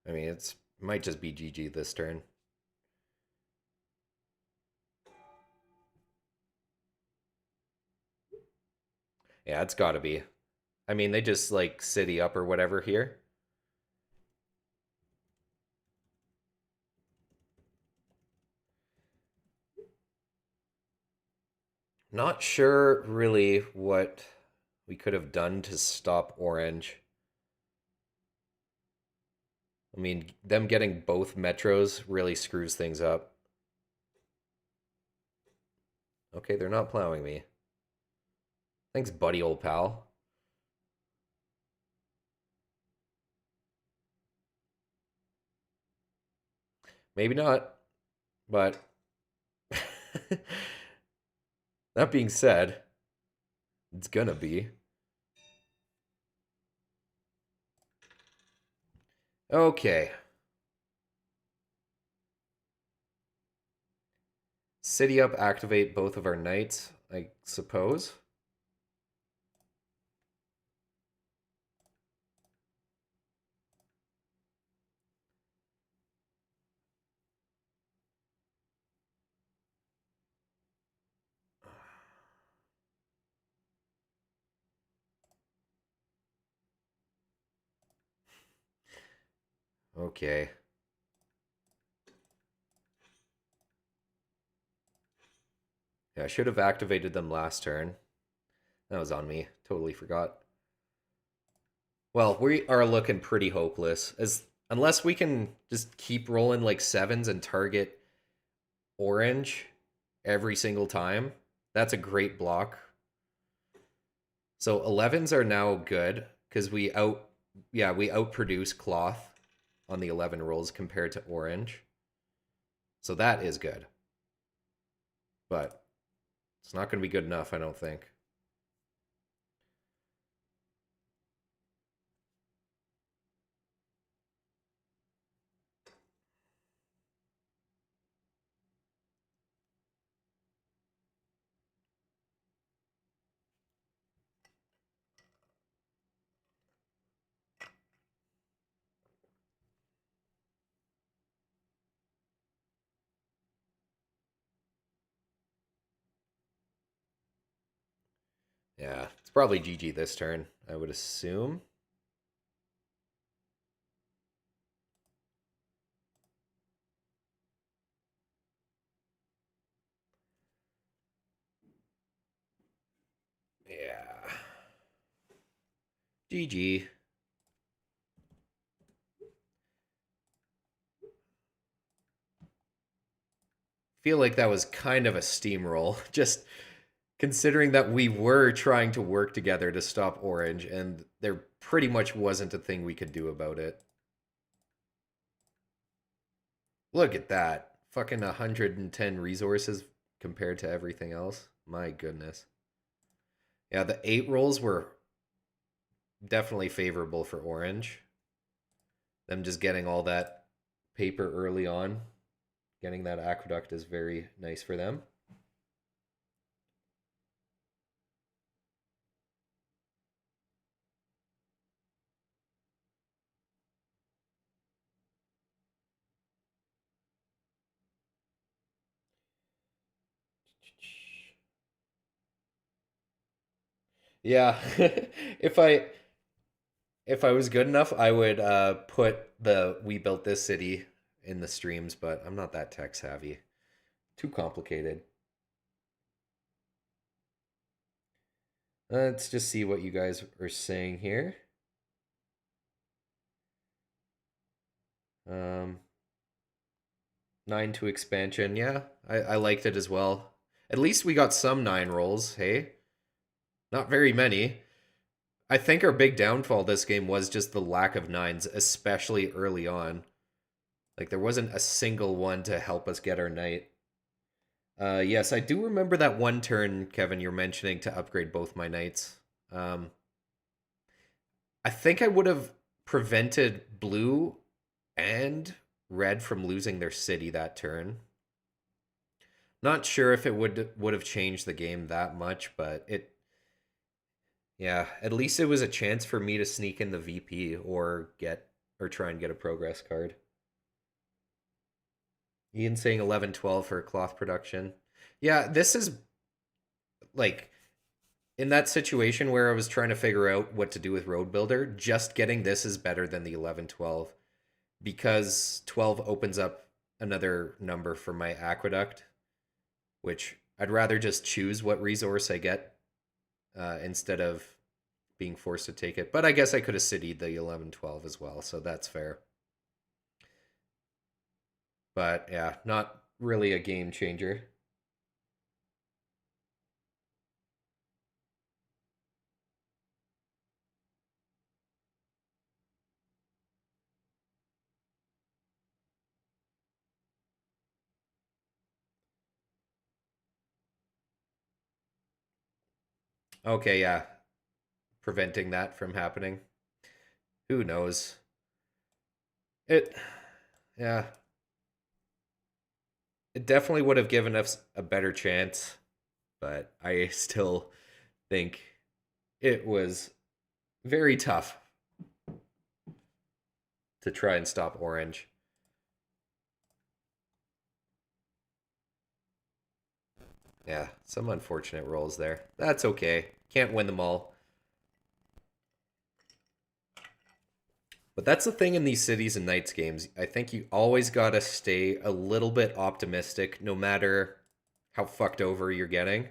I mean, it might just be GG this turn. Yeah, it's got to be. I mean, they just like city up or whatever here. Not sure really what we could have done to stop orange. I mean, them getting both metros really screws things up. Okay, they're not plowing me. Thanks, buddy, old pal. Maybe not, but that being said, it's gonna be. Okay. City up, activate both of our knights, I suppose. Okay. Yeah, I should have activated them last turn. That was on me. Totally forgot. Well, we are looking pretty hopeless. As unless we can just keep rolling like sevens and target orange every single time. That's a great block. So 11s are now good because we outproduce cloth on the 11 rolls compared to orange. So that is good. But it's not going to be good enough, I don't think. Yeah, it's probably GG this turn, I would assume. Yeah. GG. Feel like that was kind of a steamroll. Just considering that we were trying to work together to stop orange, and there pretty much wasn't a thing we could do about it. Look at that. Fucking 110 resources compared to everything else. My goodness. Yeah, the 8 rolls were definitely favorable for orange. Them just getting all that paper early on, getting that aqueduct is very nice for them. Yeah, if I if I was good enough, I would put the "We Built This City" in the streams, but I'm not that tech savvy. Too complicated. Let's just see what you guys are saying here. Um, 9 to expansion. Yeah, I liked it as well. At least we got some 9 rolls, hey? Not very many. I think our big downfall this game was just the lack of 9s, especially early on. Like, there wasn't a single one to help us get our knight. Yes, I do remember that one turn, Kevin, you're mentioning to upgrade both my knights. Um, I think I would have prevented blue and red from losing their city that turn. Not sure if it would have changed the game that much, but yeah, at least it was a chance for me to sneak in the VP or try and get a progress card. Ian saying 11-12 for cloth production. Yeah, this is like in that situation where I was trying to figure out what to do with Road Builder, just getting this is better than the 11-12 because 12 opens up another number for my aqueduct, which I'd rather just choose what resource I get instead of being forced to take it. But I guess I could have cityed the 11-12 as well, so that's fair. But yeah, not really a game changer. Okay, yeah, preventing that from happening. Who knows? It, yeah, it definitely would have given us a better chance, but I still think it was very tough to try and stop Orange. Yeah, some unfortunate rolls there. That's okay. Can't win them all. But that's the thing in these Cities and Knights games. I think you always gotta stay a little bit optimistic no matter how fucked over you're getting.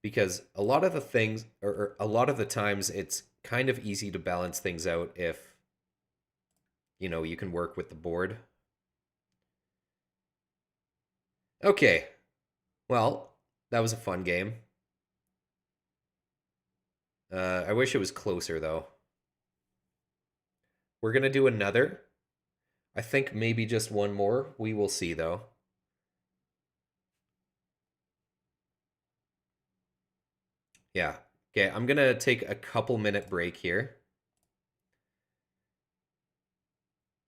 Because a lot of the things, or a lot of the times, it's kind of easy to balance things out if, you can work with the board. Okay, well, that was a fun game. I wish it was closer, though. We're gonna do another. I think maybe just one more. We will see, though. Yeah. Okay, I'm gonna take a couple minute break here,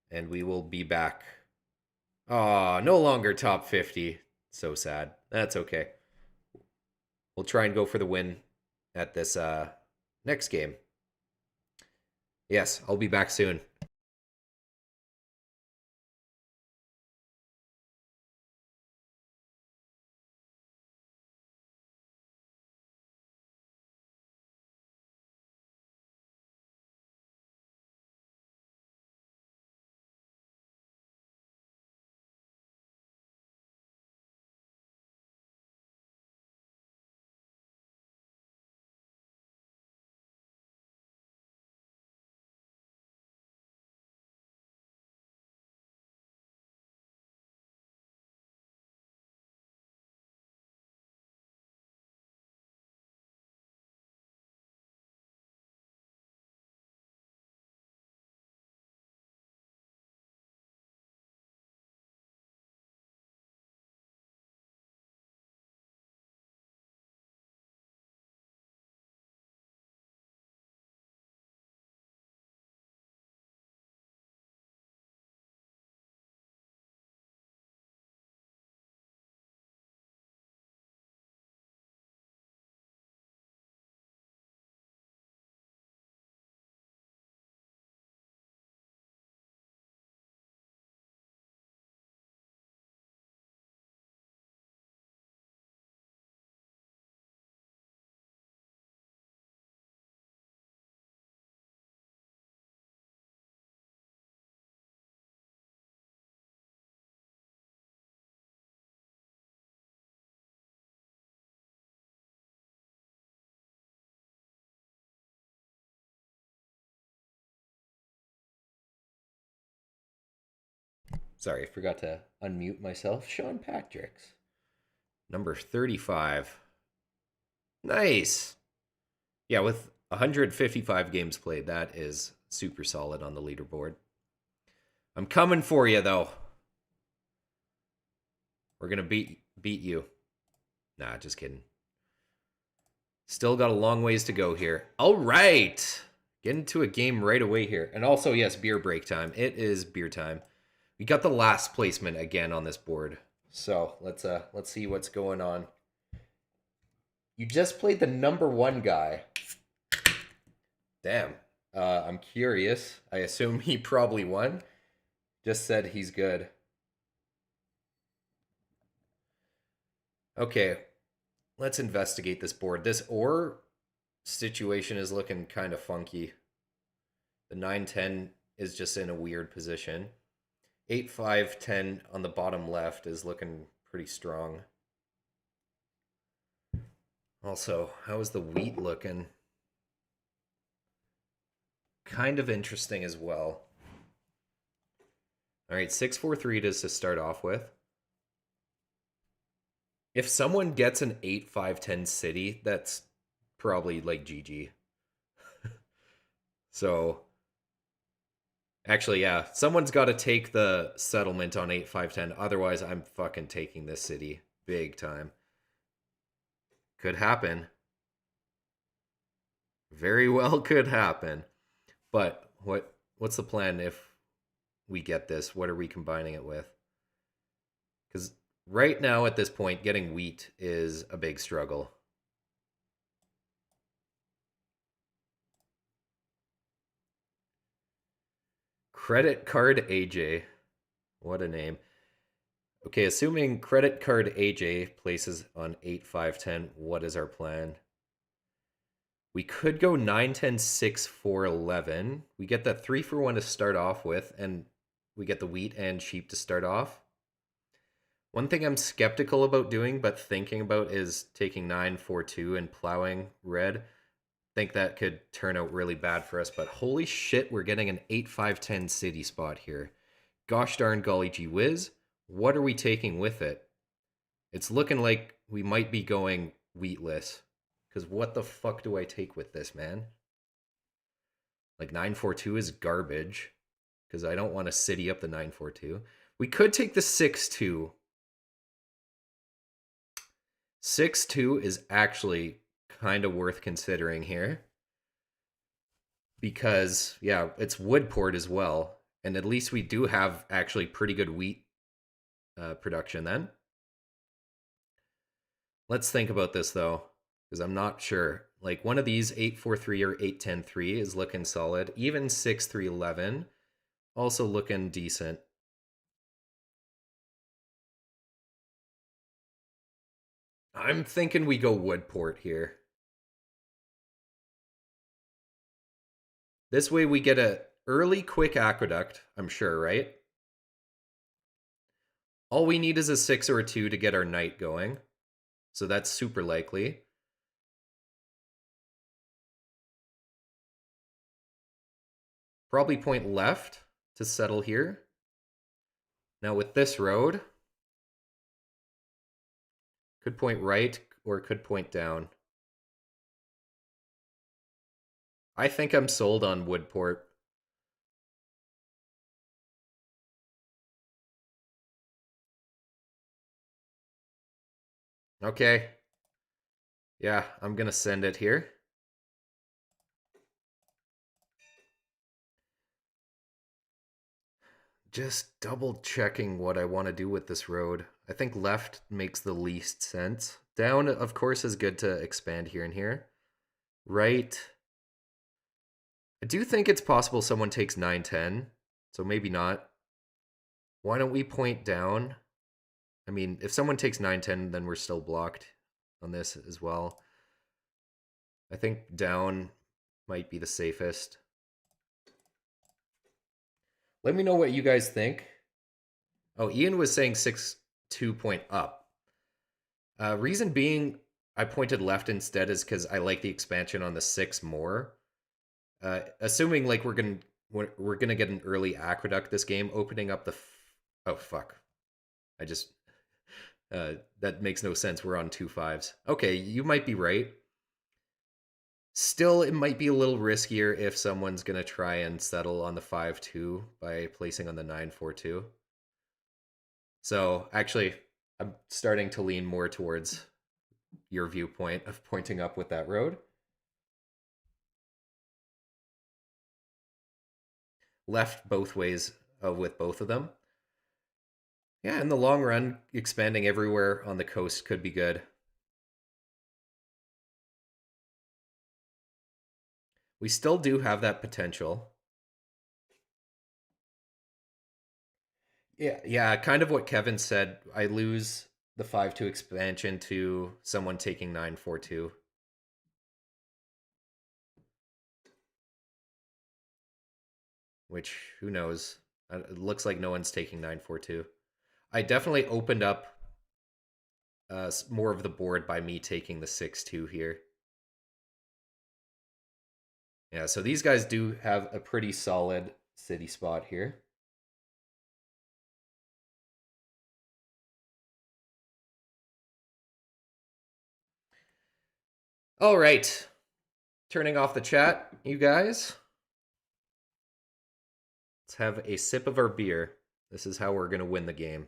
and we will be back. Oh, no longer top 50. So sad. That's okay. We'll try and go for the win at this next game. Yes, I'll be back soon. Sorry, I forgot to unmute myself. Sean Patrick's number 35. Nice. Yeah, with 155 games played, that is super solid on the leaderboard. I'm coming for you though. We're gonna beat you. Nah, just kidding. Still got a long ways to go here. All right. Get into a game right away here. And also, yes, beer break time. It is beer time. We got the last placement again on this board. So let's see what's going on. You just played the number one guy. Damn. I'm curious. I assume he probably won. Just said he's good. Okay, let's investigate this board. This ore situation is looking kind of funky. The 9-10 is just in a weird position. 8-5-10 on the bottom left is looking pretty strong. Also, how is the wheat looking? Kind of interesting as well. All right, 643 it is to start off with. If someone gets an 8-5-10 city, that's probably like GG. So actually, yeah, someone's got to take the settlement on 8-5-10. Otherwise, I'm fucking taking this city big time. Could happen. Very well could happen. But what's the plan if we get this? What are we combining it with? Because right now at this point, getting wheat is a big struggle. Credit card AJ. What a name. Okay, assuming credit card AJ places on 8-5-10, what is our plan? We could go 9-10-6-4-11. We get that 3-for-1 to start off with, and we get the wheat and sheep to start off. One thing I'm skeptical about doing, but thinking about, is taking 9-4-2 and plowing red. Think that could turn out really bad for us, but holy shit, we're getting an 8-5-10 city spot here. Gosh darn golly gee whiz. What are we taking with it? It's looking like we might be going wheatless. Because what the fuck do I take with this, man? Like 9-4-2 is garbage. Because I don't want to city up the 9-4-2. We could take the 6-2. 6-2 is actually kind of worth considering here. Because, yeah, it's Woodport as well. And at least we do have actually pretty good wheat production then. Let's think about this though, because I'm not sure. Like one of these 8-4-3 or 8-10-3 is looking solid. Even 6-3-11 also looking decent. I'm thinking we go Woodport here. This way we get a early quick aqueduct, I'm sure, right? All we need is a 6 or a 2 to get our knight going. So that's super likely. Probably point left to settle here. Now with this road, could point right or could point down. I think I'm sold on Woodport. Okay. Yeah, I'm going to send it here. Just double checking what I want to do with this road. I think left makes the least sense. Down, of course, is good to expand here and here. Right. I do think it's possible someone takes 9-10, so maybe not. Why don't we point down? I mean, if someone takes 9-10, then we're still blocked on this as well. I think down might be the safest. Let me know what you guys think. Oh, Ian was saying 6-2 point up. Reason being, I pointed left instead is because I like the expansion on the 6 more. Assuming like we're gonna get an early aqueduct this game, opening up the. Oh fuck! I just that makes no sense. We're on 2-5s. Okay, you might be right. Still, it might be a little riskier if someone's gonna try and settle on the 5-2 by placing on the 9-4-2. So actually, I'm starting to lean more towards your viewpoint of pointing up with that road. Left both ways with both of them. Yeah, in the long run, expanding everywhere on the coast could be good. We still do have that potential. Yeah, kind of what Kevin said. I lose the 5-2 expansion to someone taking 9-4-2. Which, who knows? It looks like no one's taking 9-4-2. I definitely opened up more of the board by me taking the 6-2 here. Yeah, so these guys do have a pretty solid city spot here. All right. Turning off the chat, you guys. Let's have a sip of our beer. This is how we're going to win the game.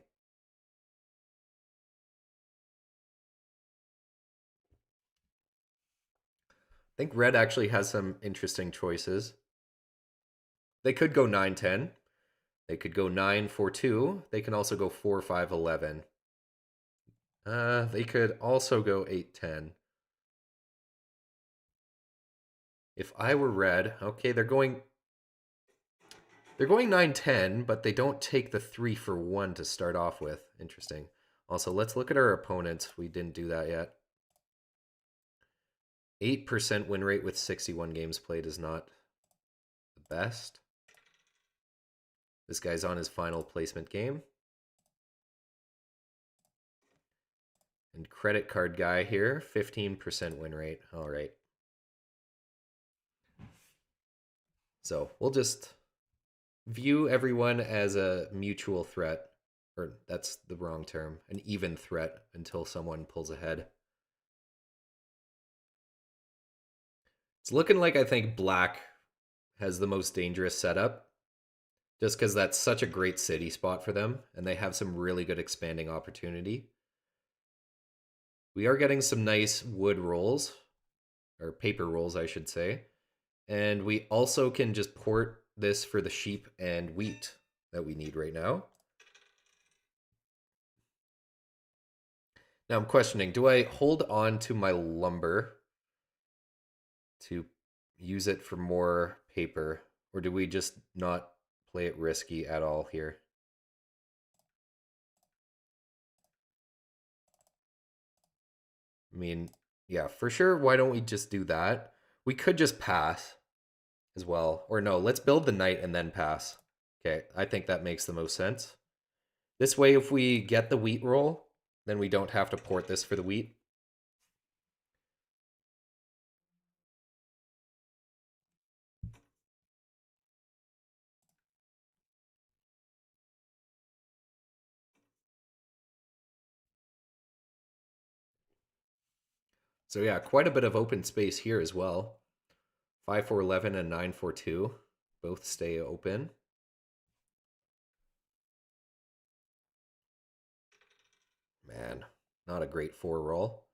I think red actually has some interesting choices. They could go 9-10. They could go 9-4-2. They can also go 4-5-11. They could also go 8-10. If I were red, okay, they're going 9-10, but they don't take the 3 for 1 to start off with. Interesting. Also, let's look at our opponents. We didn't do that yet. 8% win rate with 61 games played is not the best. This guy's on his final placement game. And credit card guy here, 15% win rate. All right. So we'll just view everyone as a mutual threat. Or that's the wrong term. An even threat until someone pulls ahead. It's looking like I think black has the most dangerous setup. Just because that's such a great city spot for them. And they have some really good expanding opportunity. We are getting some nice wood rolls, or paper rolls, I should say. And we also can just port this for the sheep and wheat that we need right now. Now I'm questioning, do I hold on to my lumber to use it for more paper, or do we just not play it risky at all here? I mean, yeah, for sure. Why don't we just do that? We could just pass as well. Or no, let's build the knight and then pass. Okay, I think that makes the most sense. This way, if we get the wheat roll, then we don't have to port this for the wheat. So yeah, quite a bit of open space here as well. 5-4-11 and 9-4-2 both stay open. Man, not a great 4 roll.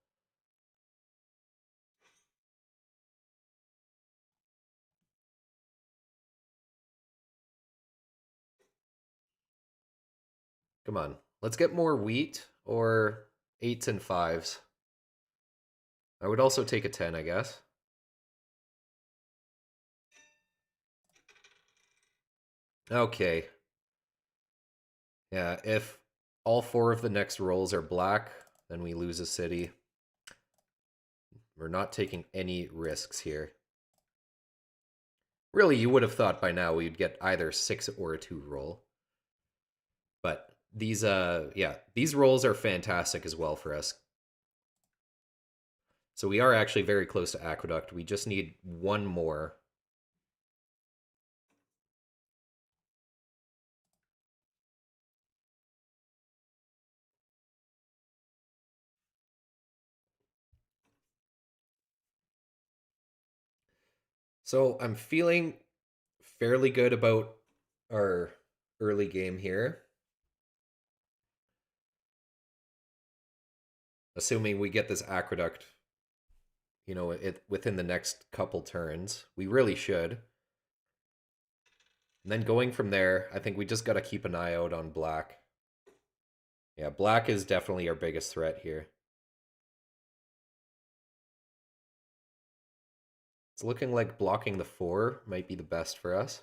Come on, let's get more wheat or 8s and 5s. I would also take a 10, I guess. Okay. Yeah, if all 4 of the next rolls are black, then we lose a city. We're not taking any risks here. Really, you would have thought by now we'd get either 6 or a 2 roll. But these these rolls are fantastic as well for us. So we are actually very close to Aqueduct. We just need one more. So I'm feeling fairly good about our early game here. Assuming we get this Aqueduct, within the next couple turns. We really should. And then going from there, I think we just got to keep an eye out on black. Yeah, black is definitely our biggest threat here. It's looking like blocking the 4 might be the best for us.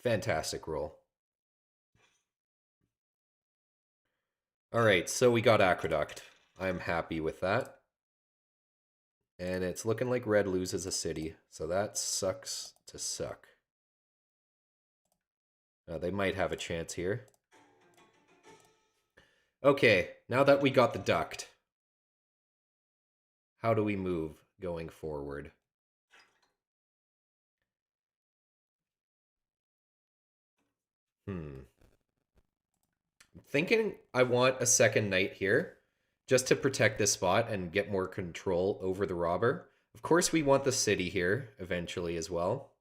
Fantastic roll. All right, so we got Aqueduct. I'm happy with that. And it's looking like red loses a city, so that sucks to suck. They might have a chance here. Okay, now that we got the duct, how do we move going forward? I'm thinking I want a second knight here, just to protect this spot and get more control over the robber. Of course, we want the city here eventually as well.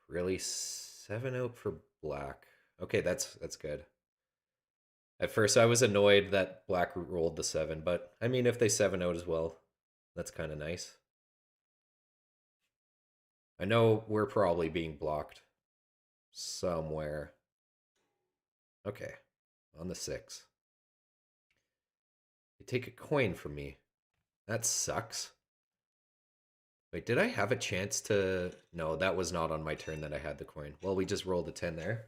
Really, 7 out for black. Okay, that's good. At first, I was annoyed that black rolled the 7, but I mean, if they 7 out as well, that's kind of nice. I know we're probably being blocked somewhere. Okay, on the 6. You take a coin from me. That sucks. Wait, did I have a chance to... No, that was not on my turn that I had the coin. Well, we just rolled a 10 there.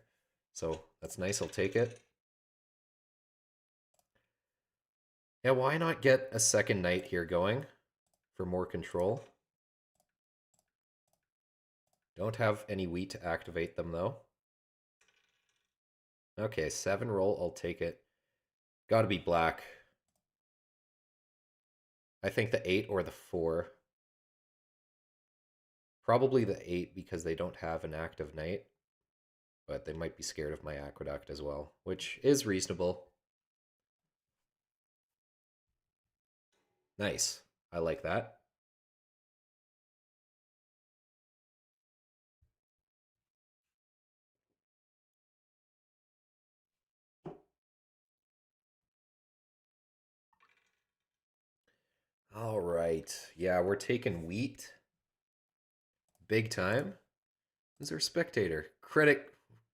So that's nice, I'll take it. Yeah, why not get a second knight here going for more control? Don't have any wheat to activate them, though. Okay, 7 roll, I'll take it. Gotta be black. I think the 8 or the 4. Probably the 8 because they don't have an active knight. But they might be scared of my aqueduct as well, which is reasonable. Nice. I like that. All right. Yeah, we're taking wheat. Big time. Who's our spectator? Credit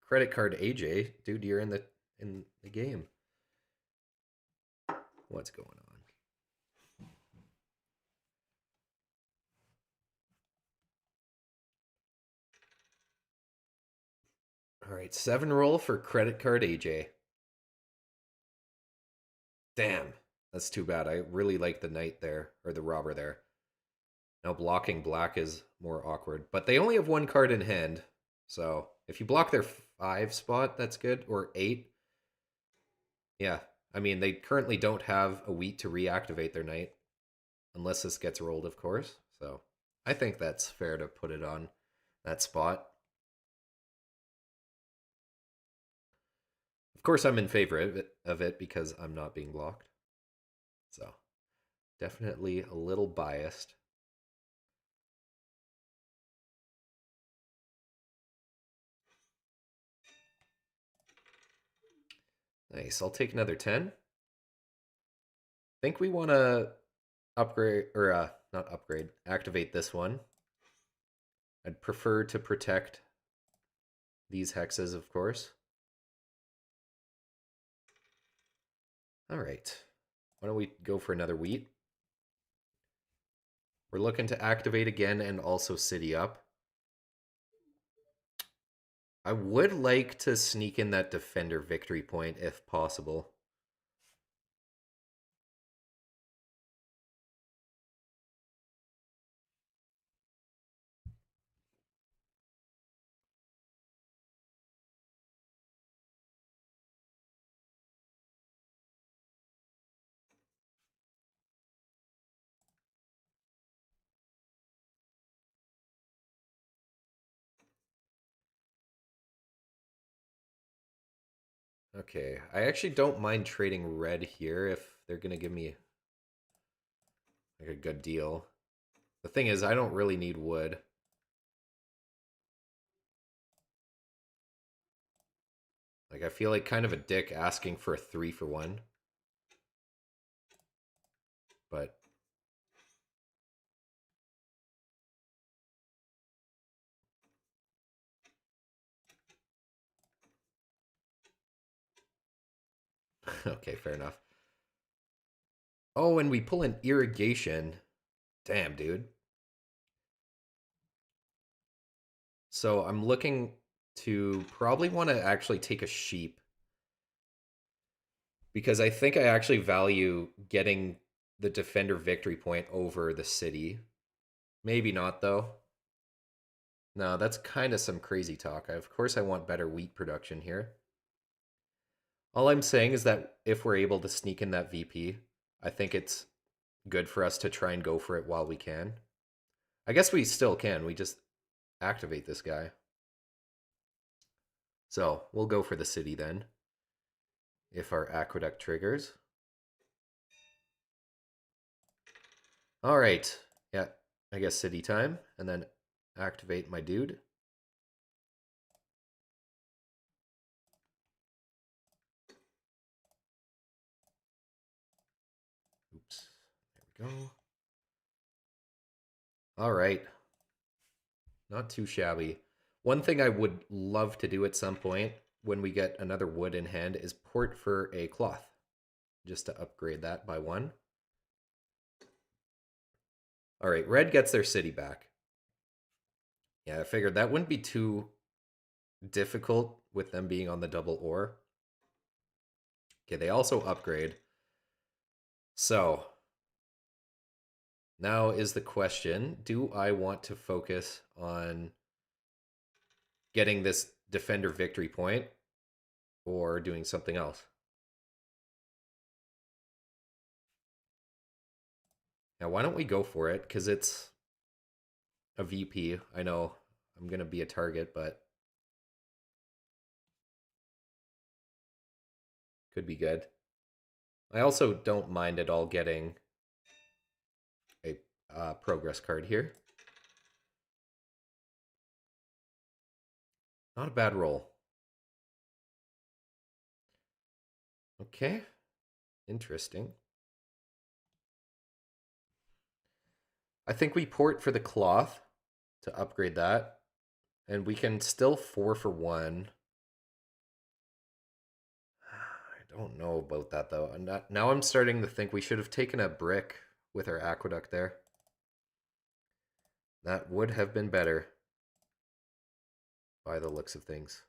card AJ. Dude, you're in the game. What's going on? All right, 7 roll for credit card AJ. Damn. That's too bad. I really like the knight there, or the robber there. Now blocking black is more awkward. But they only have 1 card in hand. So if you block their 5 spot, that's good. Or 8. Yeah. I mean, they currently don't have a wheat to reactivate their knight. Unless this gets rolled, of course. So I think that's fair to put it on that spot. Of course, I'm in favor of it because I'm not being blocked. So definitely a little biased. Nice. I'll take another 10. Think we want to upgrade, or not upgrade, activate this one. I'd prefer to protect these hexes, of course. All right. Why don't we go for another wheat? We're looking to activate again and also city up. I would like to sneak in that defender victory point if possible. Okay, I actually don't mind trading red here if they're going to give me like a good deal. The thing is, I don't really need wood. Like, I feel like kind of a dick asking for a 3 for 1. But okay, fair enough. Oh, and we pull an irrigation. Damn, dude. So I'm looking to probably want to actually take a sheep because I think I actually value getting the defender victory point over the city. Maybe not, though. No, that's kind of some crazy talk. Of course, I want better wheat production here. All I'm saying is that if we're able to sneak in that VP, I think it's good for us to try and go for it while we can. I guess we still can. We just activate this guy. So we'll go for the city then, if our aqueduct triggers. All right. Yeah, I guess city time. And then activate my dude. Oops. There we go. All right. Not too shabby. One thing I would love to do at some point when we get another wood in hand is port for a cloth, just to upgrade that by one. All right, red gets their city back. Yeah, I figured that wouldn't be too difficult with them being on the double ore. Okay, they also upgrade. So now is the question, do I want to focus on getting this defender victory point or doing something else? Now, why don't we go for it? Because it's a VP. I know I'm going to be a target, but could be good. I also don't mind at all getting a progress card here. Not a bad roll. Okay, interesting. I think we port for the cloth to upgrade that. And we can still 4 for 1. I don't know about that, though. Now I'm starting to think we should have taken a brick with our aqueduct there. That would have been better by the looks of things.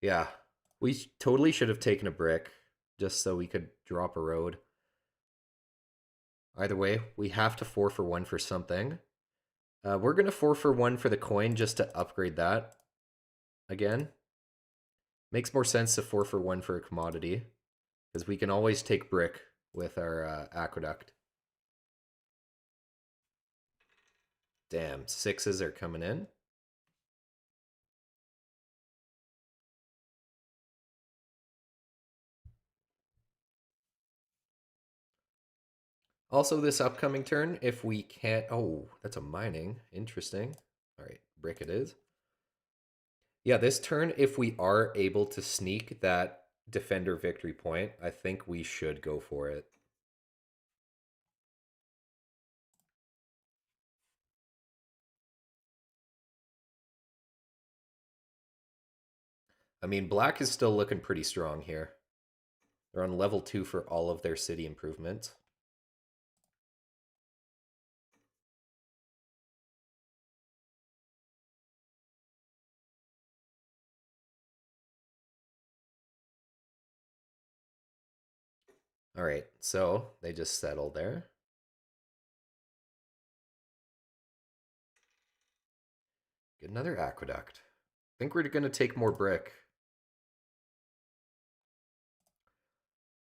Yeah, we totally should have taken a brick just so we could drop a road. Either way, we have to 4 for 1 for something. We're going to 4 for 1 for the coin just to upgrade that again. Makes more sense to 4 for 1 for a commodity because we can always take brick with our aqueduct. Damn, 6s are coming in. Also, this upcoming turn, if we can't... Oh, that's a mining. Interesting. All right, brick it is. Yeah, this turn, if we are able to sneak that defender victory point, I think we should go for it. I mean, black is still looking pretty strong here. They're on level 2 for all of their city improvements. All right, so they just settled there. Get another aqueduct. I think we're going to take more brick.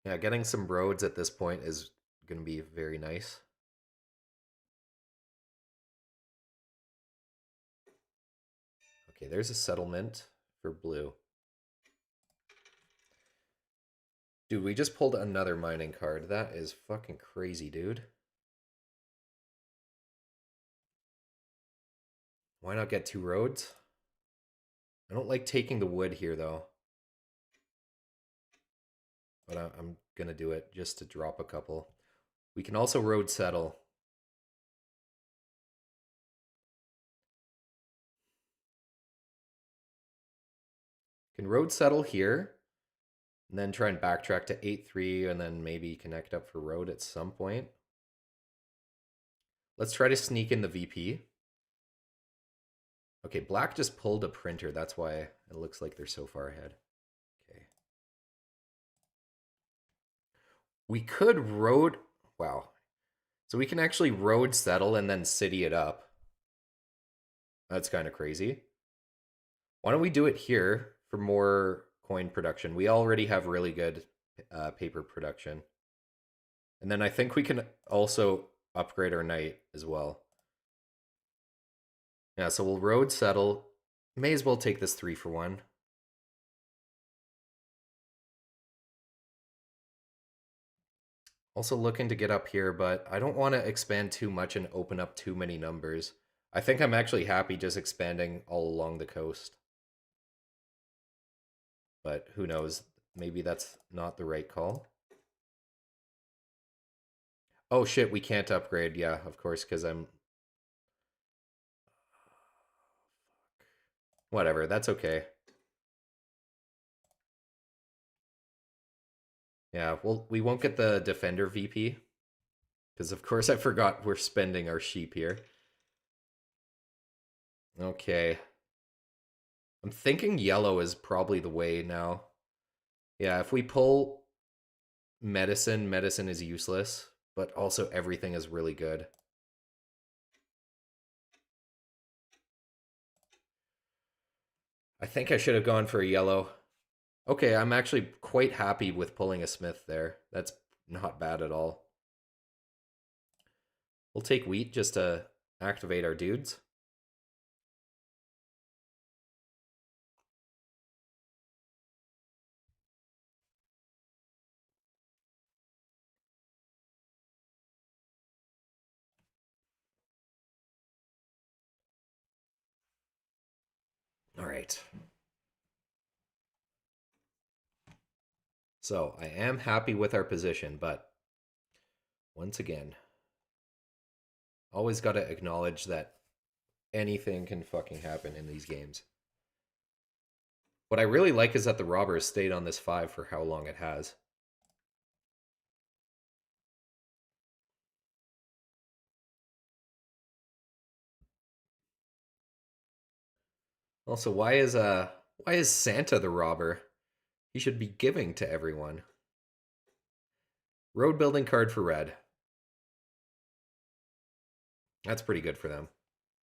Yeah, getting some roads at this point is going to be very nice. Okay, there's a settlement for blue. Dude, we just pulled another mining card. That is fucking crazy, dude. Why not get 2 roads? I don't like taking the wood here, though. But I'm going to do it just to drop a couple. We can also road settle. Can road settle here. And then try and backtrack to 8-3 and then maybe connect up for road at some point. Let's try to sneak in the VP. Okay, black just pulled a printer. That's why it looks like they're so far ahead. Okay. We could road... Wow. So we can actually road settle and then city it up. That's kind of crazy. Why don't we do it here for more coin production? We already have really good paper production. And then I think we can also upgrade our knight as well. Yeah, so we'll road settle May as well take this 3 for 1. Also looking to get up here, but I don't want to expand too much and open up too many numbers. I think I'm actually happy just expanding all along the coast. But who knows? Maybe that's not the right call. Oh shit, we can't upgrade. Yeah, of course, because I'm... Whatever, that's okay. Yeah, well, we won't get the Defender VP. Because of course I forgot we're spending our sheep here. Okay. I'm thinking yellow is probably the way now. Yeah, if we pull medicine, medicine is useless. But also everything is really good. I think I should have gone for a yellow. Okay, I'm actually quite happy with pulling a smith there. That's not bad at all. We'll take wheat just to activate our dudes. All right. So I am happy with our position, but once again, always got to acknowledge that anything can fucking happen in these games. What I really like is that the robber has stayed on this 5 for how long it has. Also, why is Santa the robber? He should be giving to everyone. Road building card for red. That's pretty good for them.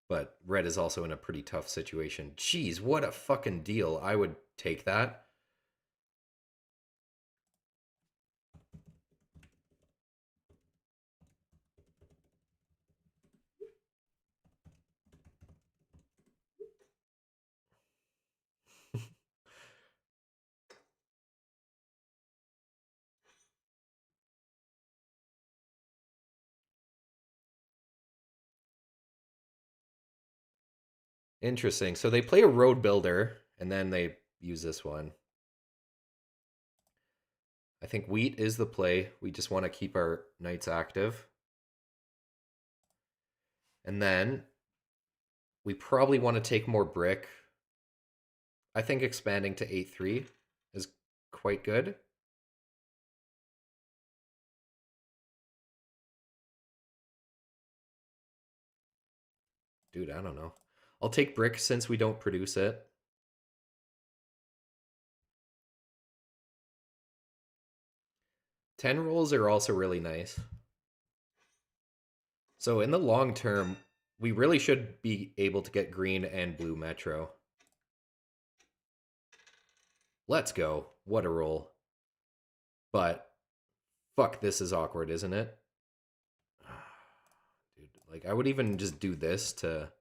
But red is also in a pretty tough situation. Jeez, what a fucking deal. I would take that. Interesting. So they play a road builder, and then they use this one. I think wheat is the play. We just want to keep our knights active. And then we probably want to take more brick. I think expanding to 8-3 is quite good. Dude, I don't know. I'll take brick since we don't produce it. Ten rolls are also really nice. So in the long term, we really should be able to get green and blue metro. Let's go. What a roll. But fuck, this is awkward, isn't it? Dude, like I would even just do this to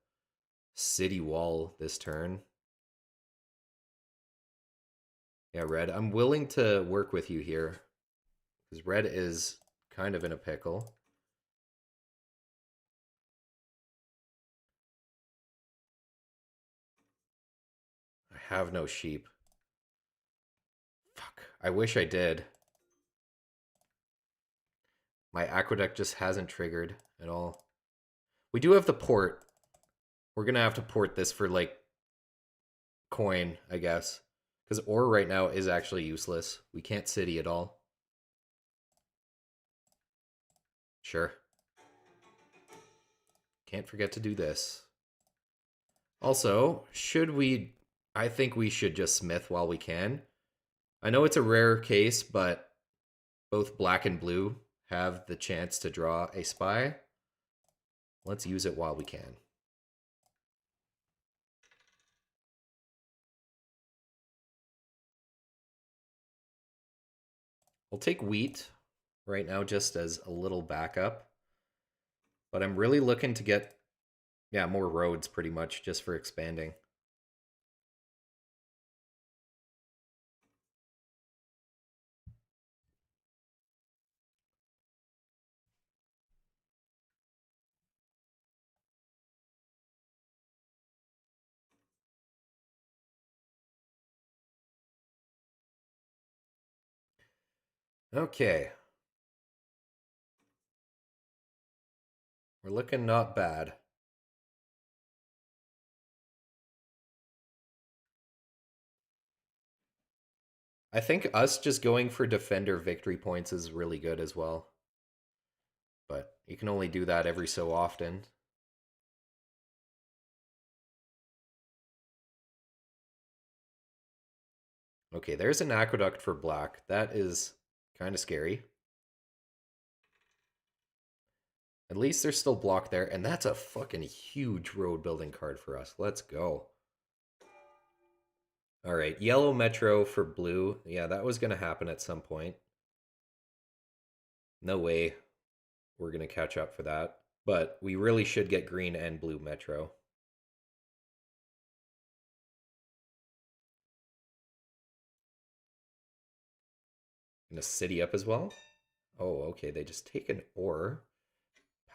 city wall this turn. Yeah, red. I'm willing to work with you here. Because red is kind of in a pickle. I have no sheep. Fuck. I wish I did. My aqueduct just hasn't triggered at all. We do have the port. We're gonna have to port this for like coin, I guess. Because ore right now is actually useless. We can't city at all. Sure. Can't forget to do this. Also, should we... I think we should just smith while we can. I know it's a rare case, but both black and blue have the chance to draw a spy. Let's use it while we can. We'll take wheat right now just as a little backup. But I'm really looking to get, yeah, more roads pretty much just for expanding. Okay. We're looking not bad. I think us just going for defender victory points is really good as well. But you can only do that every so often. Okay, there's an aqueduct for black. That is kind of scary. At least they're still blocked there, and that's a fucking huge road building card for us. Let's go. All right, yellow metro for blue. Yeah, that was going to happen at some point. No way we're going to catch up for that. But we really should get green and blue metro. And a city up as well. Oh, okay. They just take an ore.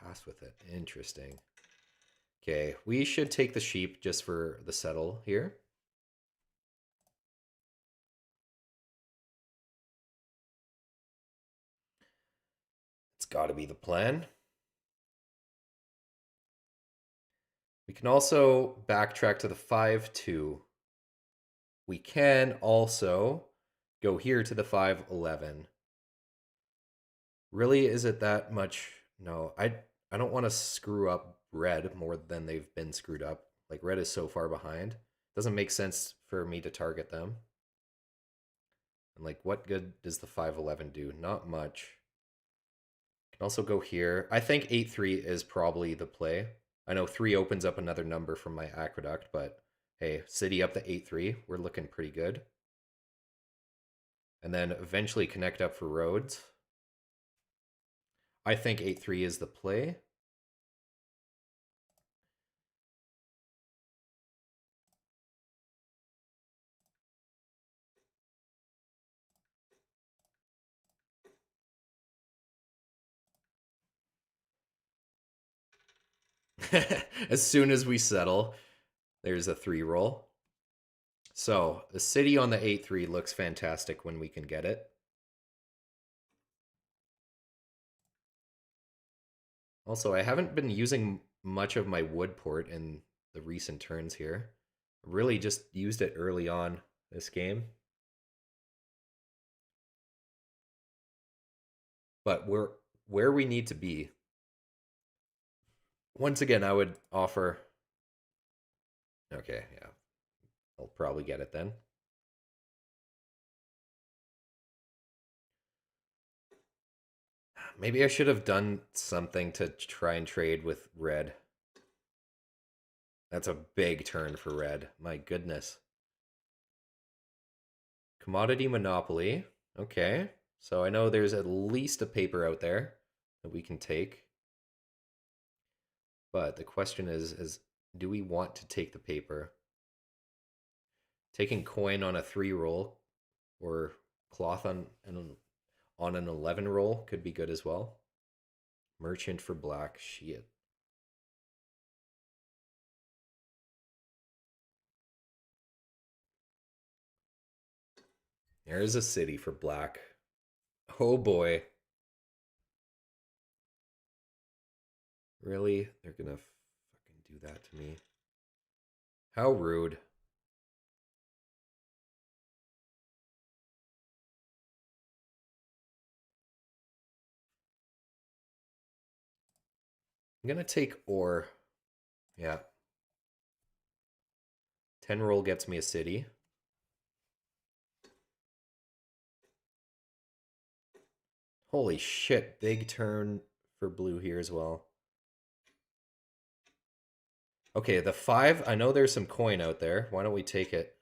Pass with it. Interesting. Okay, we should take the sheep just for the settle here. It's got to be the plan. We can also backtrack to the 5-2. We can also go here to the 5-11. Really, is it that much? No, I don't want to screw up red more than they've been screwed up. Like red is so far behind. Doesn't make sense for me to target them. And like what good does the 5-11 do? Not much. Can also go here. I think 8-3 is probably the play. I know 3 opens up another number from my aqueduct, but hey, city up to 8-3. We're looking pretty good. And then eventually connect up for roads. I think 8-3 is the play. As soon as we settle, there's a 3 roll. So the city on the 8-3 looks fantastic when we can get it. Also, I haven't been using much of my wood port in the recent turns here. Really just used it early on this game. But we're where we need to be. Once again, I would offer. Okay, yeah, I'll probably get it then. Maybe I should have done something to try and trade with red. That's a big turn for red. My goodness. Commodity monopoly. Okay. So I know there's at least a paper out there that we can take. But the question is do we want to take the paper? Taking coin on a 3 roll or cloth on an 11 roll could be good as well. Merchant for black. Shit. There's a city for black. Oh boy. Really? They're gonna fucking do that to me. How rude. I'm gonna take ore. Yeah. 10 roll gets me a city. Holy shit, big turn for blue here as well. Okay, the 5, I know there's some coin out there. Why don't we take it?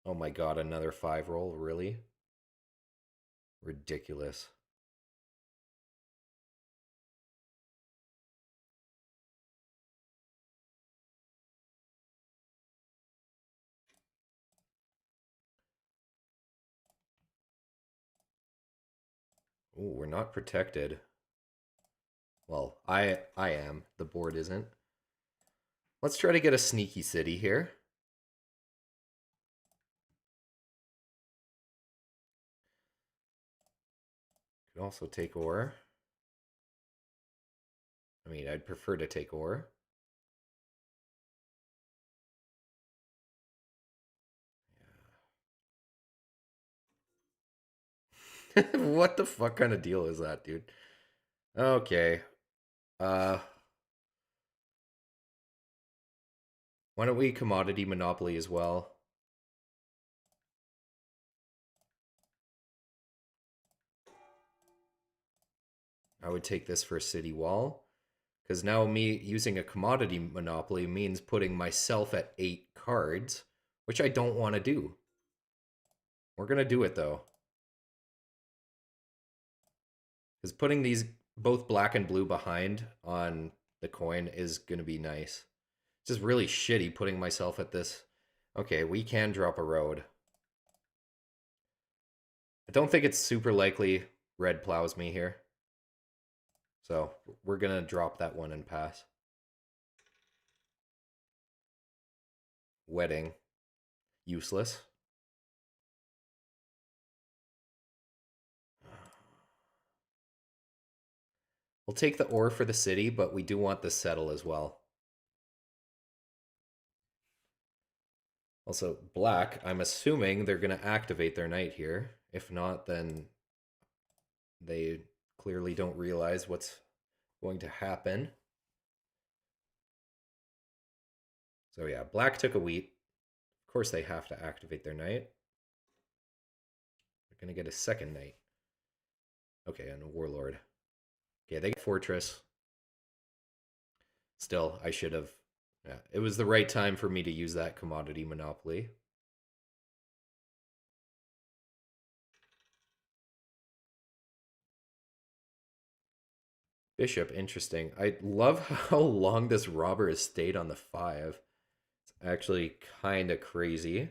Oh my god, another 5 roll, really? Ridiculous. Ooh, we're not protected. Well, I am. The board isn't. Let's try to get a sneaky city here. Could also take ore. I mean, I'd prefer to take ore. What the fuck kind of deal is that, dude? Okay. Uh, why don't we commodity monopoly as well? I would take this for a city wall. Because now me using a commodity monopoly means putting myself at 8 cards, which I don't want to do. We're going to do it though. Because putting these both black and blue behind on the coin is going to be nice. It's just really shitty putting myself at this. Okay, we can drop a road. I don't think it's super likely red plows me here. So we're going to drop that one and pass. Wedding. Useless. We'll take the ore for the city, but we do want the settle as well. Also, black, I'm assuming they're going to activate their knight here. If not, then they clearly don't realize what's going to happen. So yeah, black took a wheat. Of course they have to activate their knight. They're going to get a second knight. Okay, and a warlord. Okay, they get fortress. Still, I should have... Yeah, it was the right time for me to use that commodity monopoly. Bishop, interesting. I love how long this robber has stayed on the 5. It's actually kind of crazy.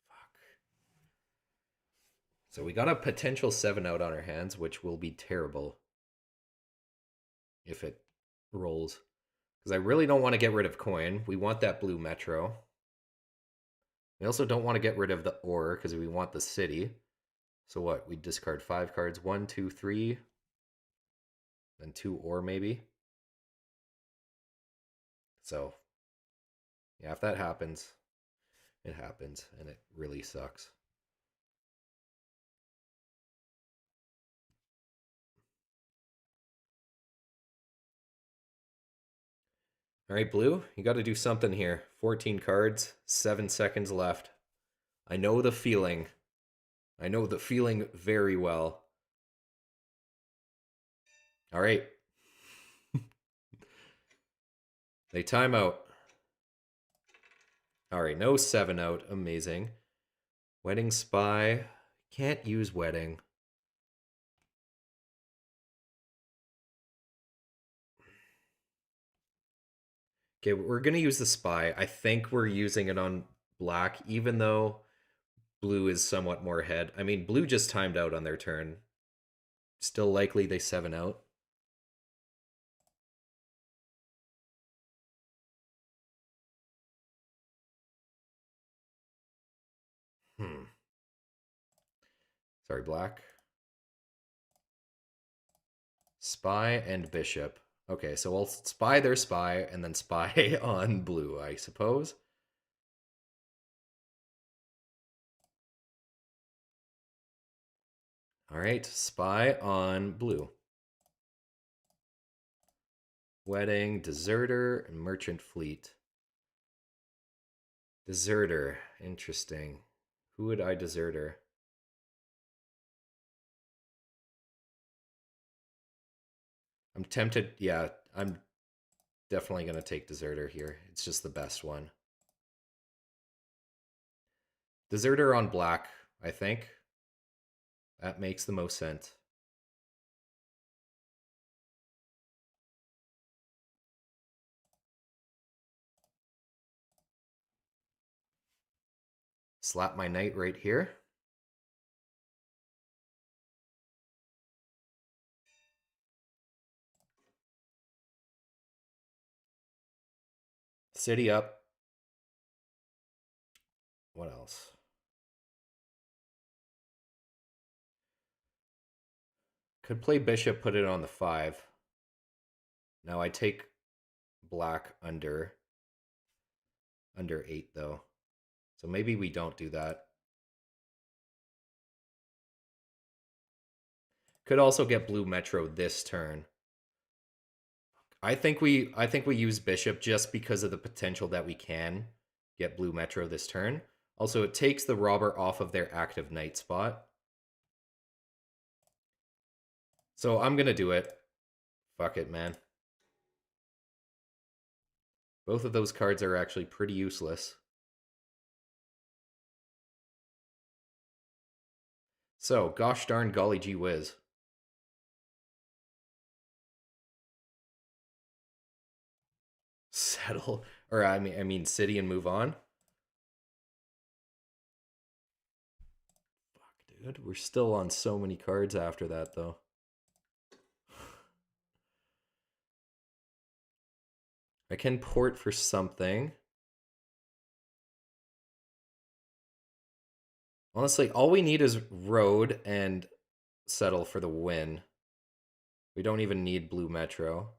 Fuck. So we got a potential 7 out on our hands, which will be terrible if it rolls. Because I really don't want to get rid of coin. We want that blue metro. We also don't want to get rid of the ore because we want the city. So what? We discard 5 cards. 1, 2, 3. Then 2 ore maybe. So yeah, if that happens, it happens. And it really sucks. All right, blue, you got to do something here. 14 cards, 7 seconds left. I know the feeling. I know the feeling very well. All right. They time out. All right, no 7 out. Amazing. Wedding spy. Can't use wedding. Okay, we're going to use the spy. I think we're using it on black, even though blue is somewhat more ahead. I mean, blue just timed out on their turn. Still likely they 7 out. Hmm. Sorry, black. Spy and bishop. Okay, so we'll spy their spy and then spy on blue, I suppose. All right, spy on blue. Wedding, deserter, and merchant fleet. Deserter, interesting. Who would I deserter? I'm tempted. Yeah, I'm definitely going to take deserter here. It's just the best one. Deserter on black, I think. That makes the most sense. Slap my knight right here. City up. What else? Could play bishop, put it on the 5. Now I take black under 8 though. So maybe we don't do that. Could also get blue metro this turn. I think we use bishop just because of the potential that we can get blue metro this turn. Also, it takes the robber off of their active knight spot. So I'm gonna do it. Fuck it, man. Both of those cards are actually pretty useless. So, gosh darn golly gee whiz. Settle, or I mean city and move on. Fuck, dude, we're still on so many cards after that though. I can port for something. Honestly, all we need is road and settle for the win. We don't even need blue metro.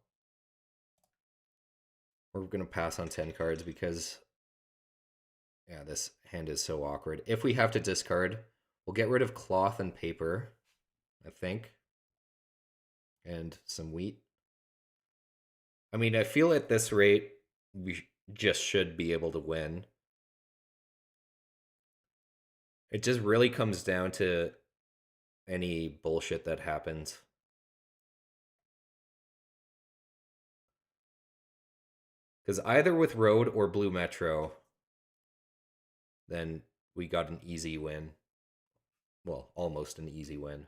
We're going to pass on 10 cards because, yeah, this hand is so awkward. If we have to discard, we'll get rid of cloth and paper, I think, and some wheat. I mean, I feel at this rate, we just should be able to win. It just really comes down to any bullshit that happens. Because either with road or blue metro, then we got an easy win. Well, almost an easy win.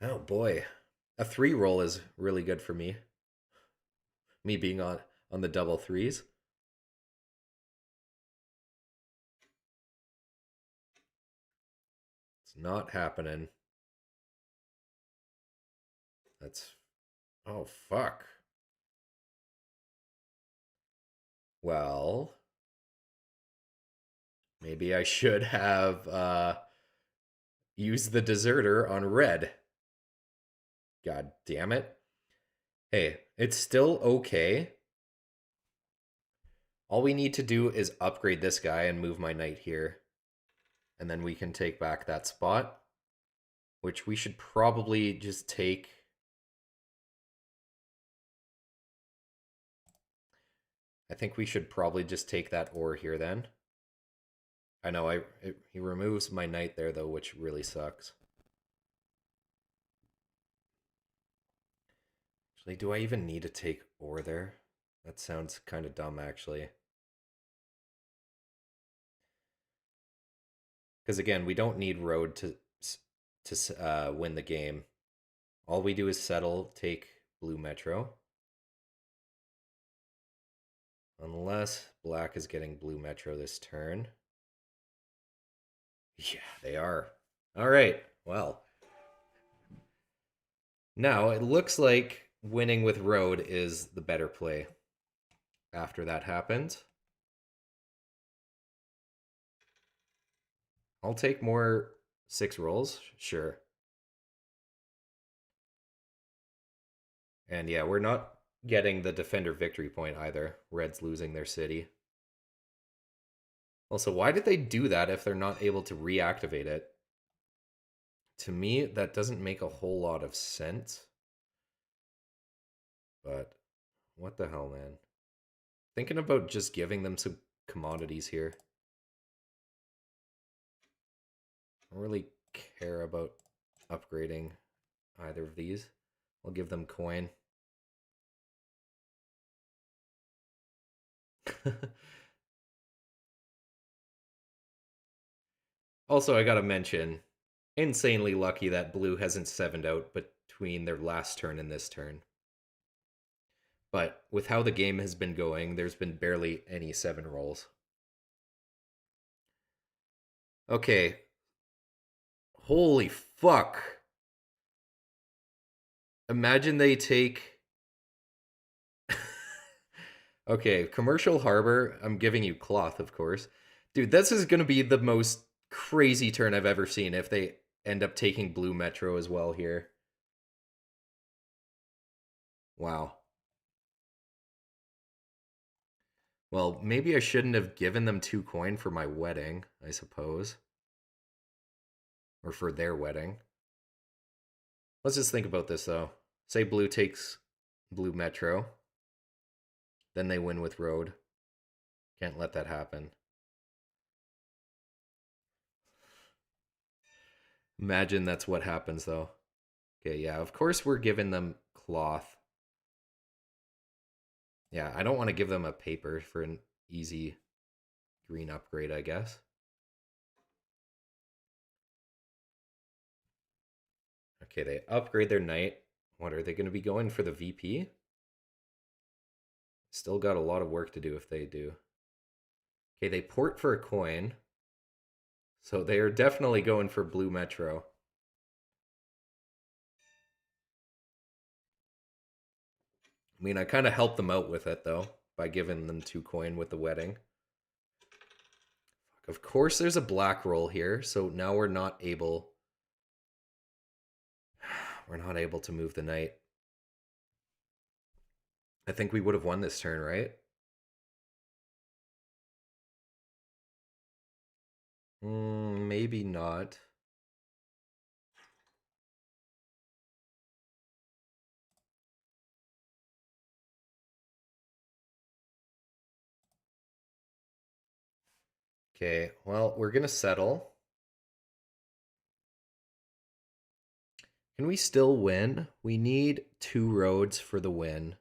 Oh boy. A 3 roll is really good for me. Me being on the double threes. It's not happening. That's, oh fuck. Well, maybe I should have used the deserter on red. God damn it. Hey, it's still okay. All we need to do is upgrade this guy and move my knight here. And then we can take back that spot, which we should probably just take. I think we should probably just take that ore here then. I know he removes my knight there though, which really sucks. Actually, do I even need to take ore there? That sounds kind of dumb actually. Because again, we don't need road to win the game. All we do is settle, take blue metro. Unless black is getting blue metro this turn. Yeah, they are. All right, well. Now, it looks like winning with road is the better play after that happens. I'll take more 6 rolls, sure. And yeah, we're not getting the defender victory point either. Red's losing their city. Also, why did they do that if they're not able to reactivate it? To me, that doesn't make a whole lot of sense. But what the hell, man? Thinking about just giving them some commodities here. I don't really care about upgrading either of these. I'll give them coin. Also, I gotta mention, insanely lucky that blue hasn't 7'd out between their last turn and this turn. But with how the game has been going, there's been barely any 7 rolls. Okay. Holy fuck. Imagine they take... Okay, Commercial Harbor. I'm giving you cloth, of course. Dude, this is going to be the most crazy turn I've ever seen if they end up taking Blue Metro as well here. Wow. Well, maybe I shouldn't have given them 2 coin for my wedding, I suppose. Or for their wedding. Let's just think about this, though. Say Blue takes Blue Metro. Then they win with Road. Can't let that happen. Imagine that's what happens, though. Okay, yeah, of course we're giving them cloth. Yeah, I don't want to give them a paper for an easy green upgrade, I guess. Okay, they upgrade their knight. What, are they going to be going for the VP? Still got a lot of work to do if they do. Okay, they port for a coin. So they are definitely going for Blue Metro. I mean, I kind of helped them out with it, though, by giving them 2 coin with the wedding. Of course, there's a black roll here, so now we're not able... We're not able to move the knight. I think we would have won this turn, right? Maybe not. Okay, well, we're going to settle. Can we still win? We need 2 roads for the win.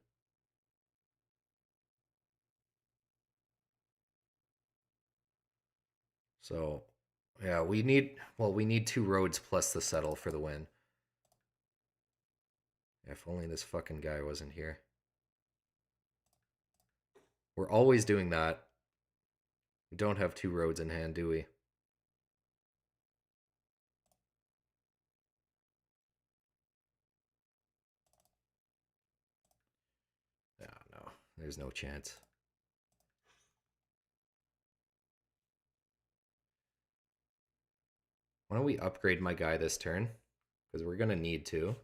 So, yeah, we need 2 roads plus the settle for the win. If only this fucking guy wasn't here. We're always doing that. We don't have 2 roads in hand, do we? Yeah, no. There's no chance. Why don't we upgrade my guy this turn? Because we're going to need to.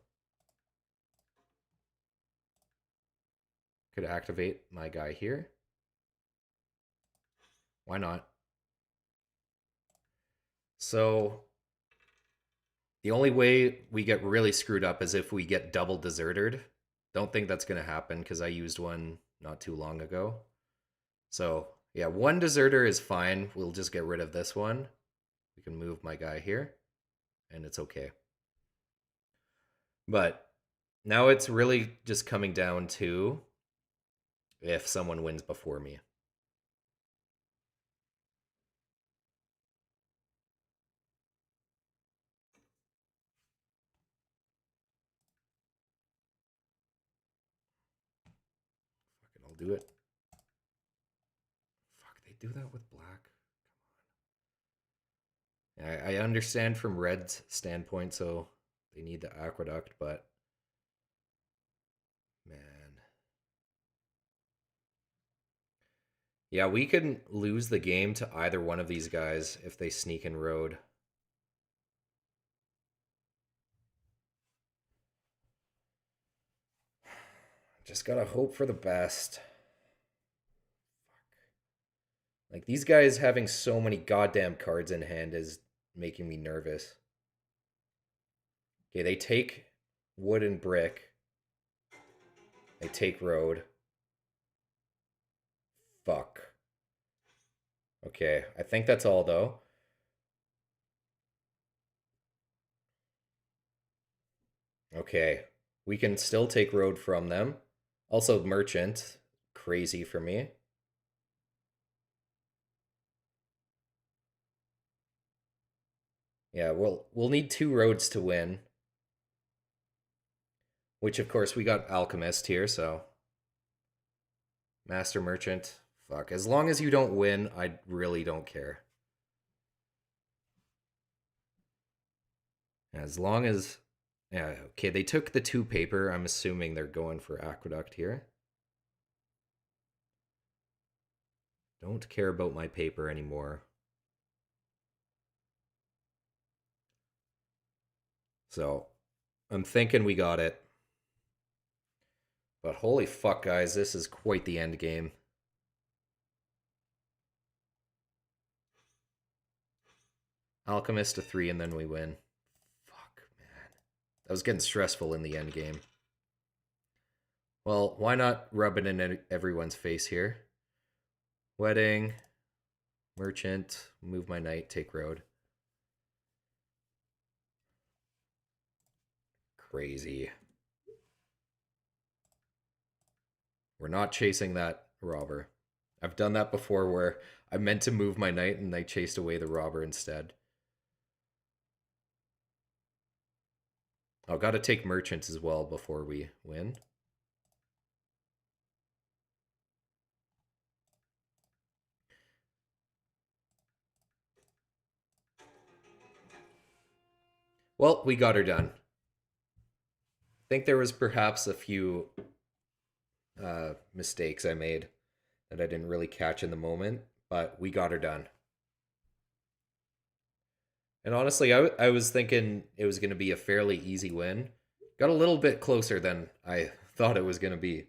Could activate my guy here. Why not? So the only way we get really screwed up is if we get double deserted. Don't think that's going to happen because I used one not too long ago. So yeah, 1 deserter is fine. We'll just get rid of this one. We can move my guy here and it's okay. But now it's really just coming down to if someone wins before me. Fucking I'll do it. Fuck, they do that with black. Come on. I understand from Red's standpoint, so they need the aqueduct, but man. Yeah, we can lose the game to either one of these guys if they sneak in road. Just gotta hope for the best. Like, these guys having so many goddamn cards in hand is making me nervous. Okay, they take wood and brick. They take road. Fuck. Okay, I think that's all, though. Okay, we can still take road from them. Also, merchant. Crazy for me. Yeah, we'll need 2 roads to win. Which, of course, we got Alchemist here, so... Master Merchant. Fuck. As long as you don't win, I really don't care. As long as, yeah, okay, they took the two paper. I'm assuming they're going for aqueduct here. Don't care about my paper anymore. So I'm thinking we got it. But holy fuck, guys, this is quite the end game. Alchemist to 3, and then we win. Fuck, man. That was getting stressful in the end game. Well, why not rub it in everyone's face here? Wedding, merchant, move my knight, take road. Crazy. We're not chasing that robber. I've done that before where I meant to move my knight and they chased away the robber instead. Oh, gotta take merchants as well before we win. Well, we got her done. I think there was perhaps a few mistakes I made that I didn't really catch in the moment, but we got her done. And honestly, I was thinking it was going to be a fairly easy win. Got a little bit closer than I thought it was going to be.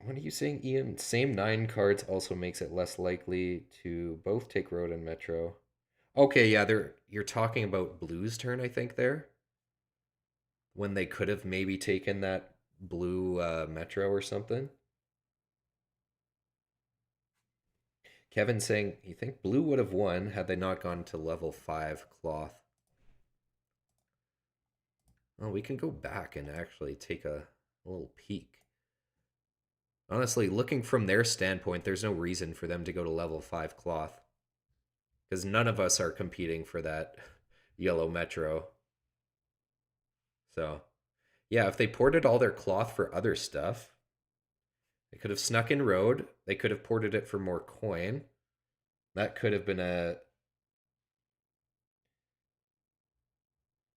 What are you saying, Ian? Same 9 cards also makes it less likely to both take road and metro. Okay, yeah, you're talking about blue's turn, I think, there. When they could have maybe taken that blue metro or something. Kevin saying you think blue would have won had they not gone to level 5 cloth. Well, we can go back and actually take a little peek. Honestly, looking from their standpoint, there's no reason for them to go to level 5 cloth. Because none of us are competing for that yellow metro. So, yeah, if they ported all their cloth for other stuff, they could have snuck in road. They could have ported it for more coin. That could have been a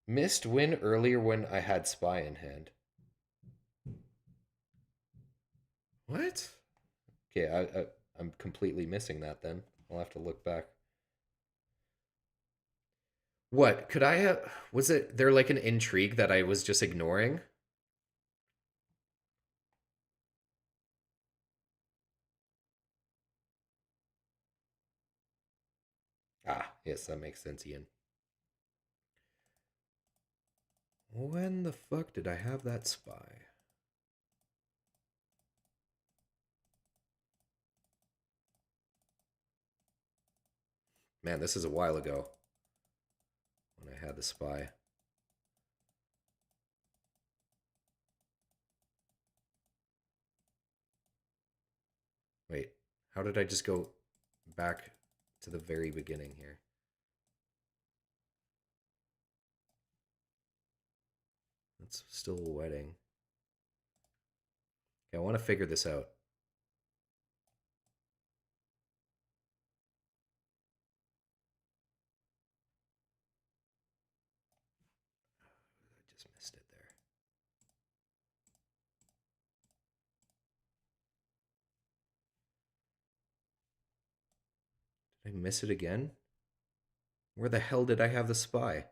missed win earlier when I had spy in hand. What? Okay, I'm completely missing that then. I'll have to look back. What? Could I have was it there like an intrigue that I was just ignoring? Ah, yes, that makes sense, Ian. When the fuck did I have that spy? Man, this is a while ago when I had the spy. Wait, how did I just go back to the very beginning here? It's still a wedding. Okay, I want to figure this out. I just missed it there. Did I miss it again? Where the hell did I have the spy?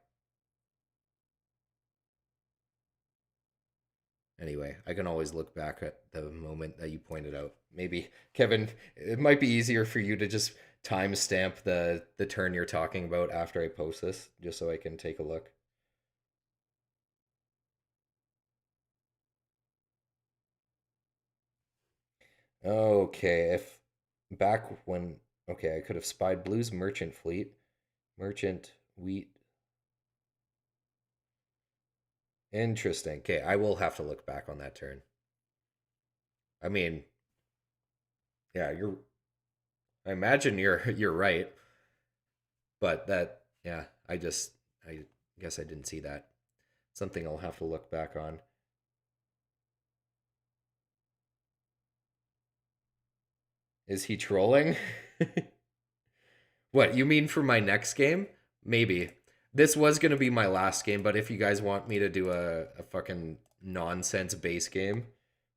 Anyway, I can always look back at the moment that you pointed out. Maybe, Kevin, it might be easier for you to just timestamp the turn you're talking about after I post this, just so I can take a look. Okay, if back when okay, I could have spied Blue's merchant fleet, merchant wheat. Interesting. Okay, I will have to look back on that turn. I mean, yeah, I imagine you're you're right, but that yeah, I Guess I didn't see that. Something I'll have to look back on. Is he trolling? What, you mean for my next game? Maybe. This was going to be my last game, but if you guys want me to do a fucking nonsense base game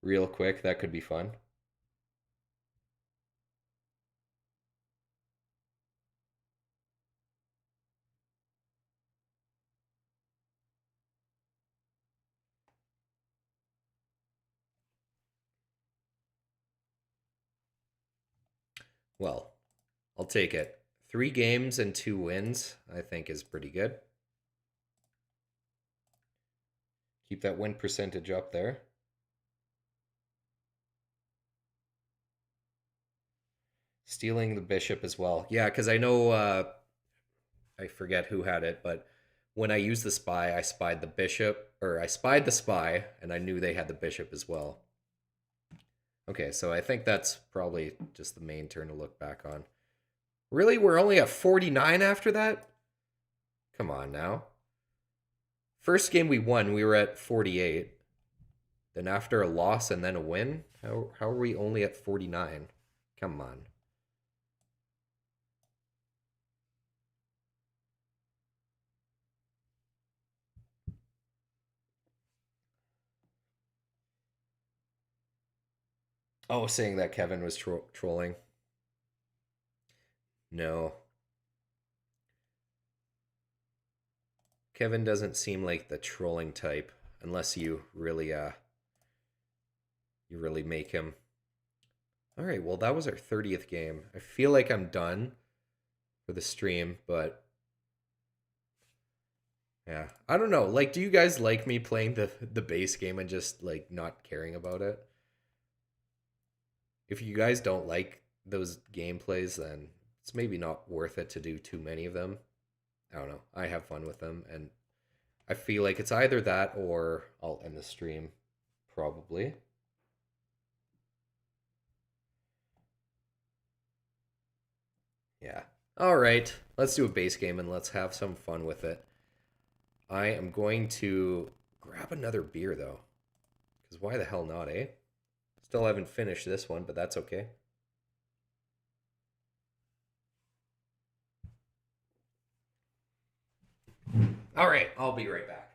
real quick, that could be fun. Well, I'll take it. 3 games and 2 wins, I think, is pretty good. Keep that win percentage up there. Stealing the bishop as well. Yeah, because I know I forget who had it, but when I used the spy, I spied the bishop, or I spied the spy, and I knew they had the bishop as well. Okay, so I think that's probably just the main turn to look back on. Really? We're only at 49 after that? Come on now. First game we won, we were at 48. Then after a loss and then a win, how are we only at 49? Come on. Oh, saying that Kevin was trolling. No. Kevin doesn't seem like the trolling type unless you really make him. All right, well that was our 30th game. I feel like I'm done for the stream, but yeah. I don't know. Like do you guys like me playing the base game and just like not caring about it? If you guys don't like those gameplays, then it's maybe not worth it to do too many of them. I don't know. I have fun with them, and I feel like it's either that or I'll end the stream, probably. Yeah. All right. Let's do a base game and let's have some fun with it. I am going to grab another beer, though. Because why the hell not, eh? Still haven't finished this one, but that's okay. All right. I'll be right back.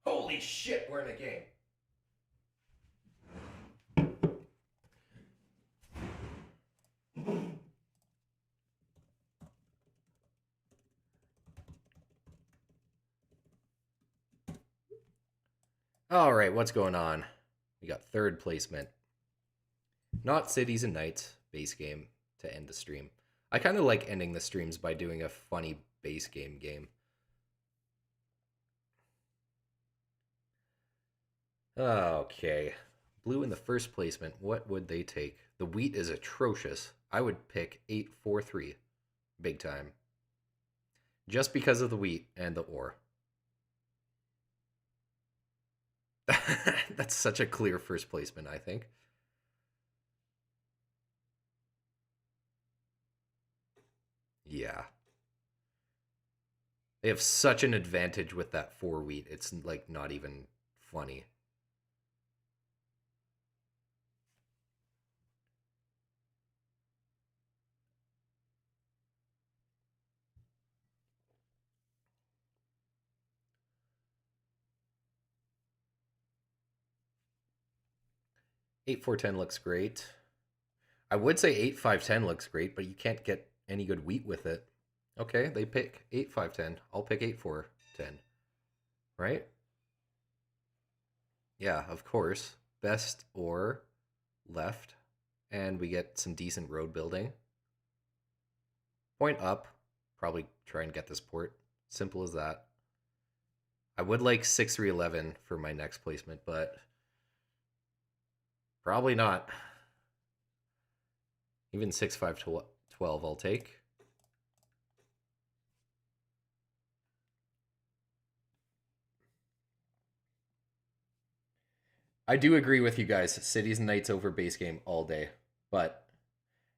Holy shit, we're in a game. All right, what's going on? We got third placement. Not Cities and Knights, base game to end the stream. I kind of like ending the streams by doing a funny base game. Okay. Blue in the first placement. What would they take? The wheat is atrocious. I would pick 843. Big time. Just because of the wheat and the ore. That's such a clear first placement, I think. Yeah. They have such an advantage with that 4 wheat. It's like not even funny. 8-4-10 looks great. I would say 8-5-10 looks great, but you can't get any good wheat with it. Okay, they pick 8-5-10. I'll pick 8-4-10. Right? Yeah, of course. Best or left. And we get some decent road building. Point up. Probably try and get this port. Simple as that. I would like 6-3-11 for my next placement, but probably not. Even 6-5-12 I'll take. I do agree with you guys. Cities and Knights over base game all day. But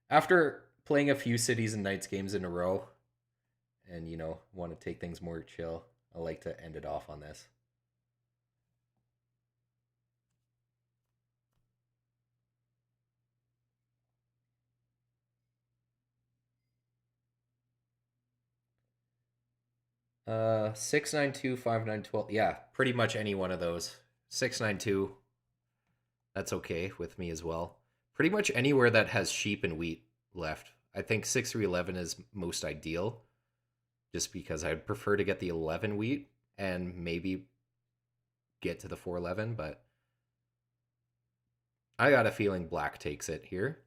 after playing a few Cities and Knights games in a row and, want to take things more chill, I like to end it off on this. Uh, 6-9-2, 5-9-12. Yeah, pretty much any one of those. 6-9-2, that's okay with me as well. Pretty much anywhere that has sheep and wheat left. I think 6-3-11 is most ideal, just because I'd prefer to get the 11 wheat and maybe get to the 4-11, but I got a feeling black takes it here.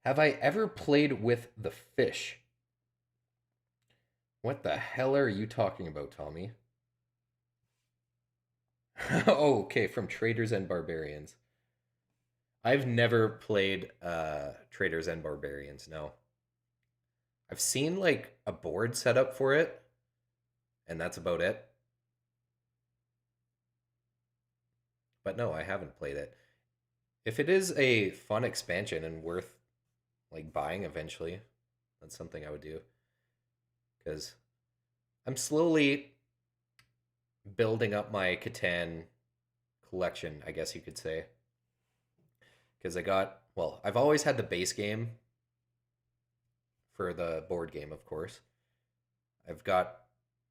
Have I ever played with the fish? What the hell are you talking about, Tommy? Oh, okay, from Traders and Barbarians. I've never played Traders and Barbarians, no. I've seen like a board set up for it, and that's about it. But no, I haven't played it. If it is a fun expansion and worth like buying eventually, that's something I would do. Because I'm slowly building up my Catan collection, I guess you could say. Because I've always had the base game for the board game, of course. I've got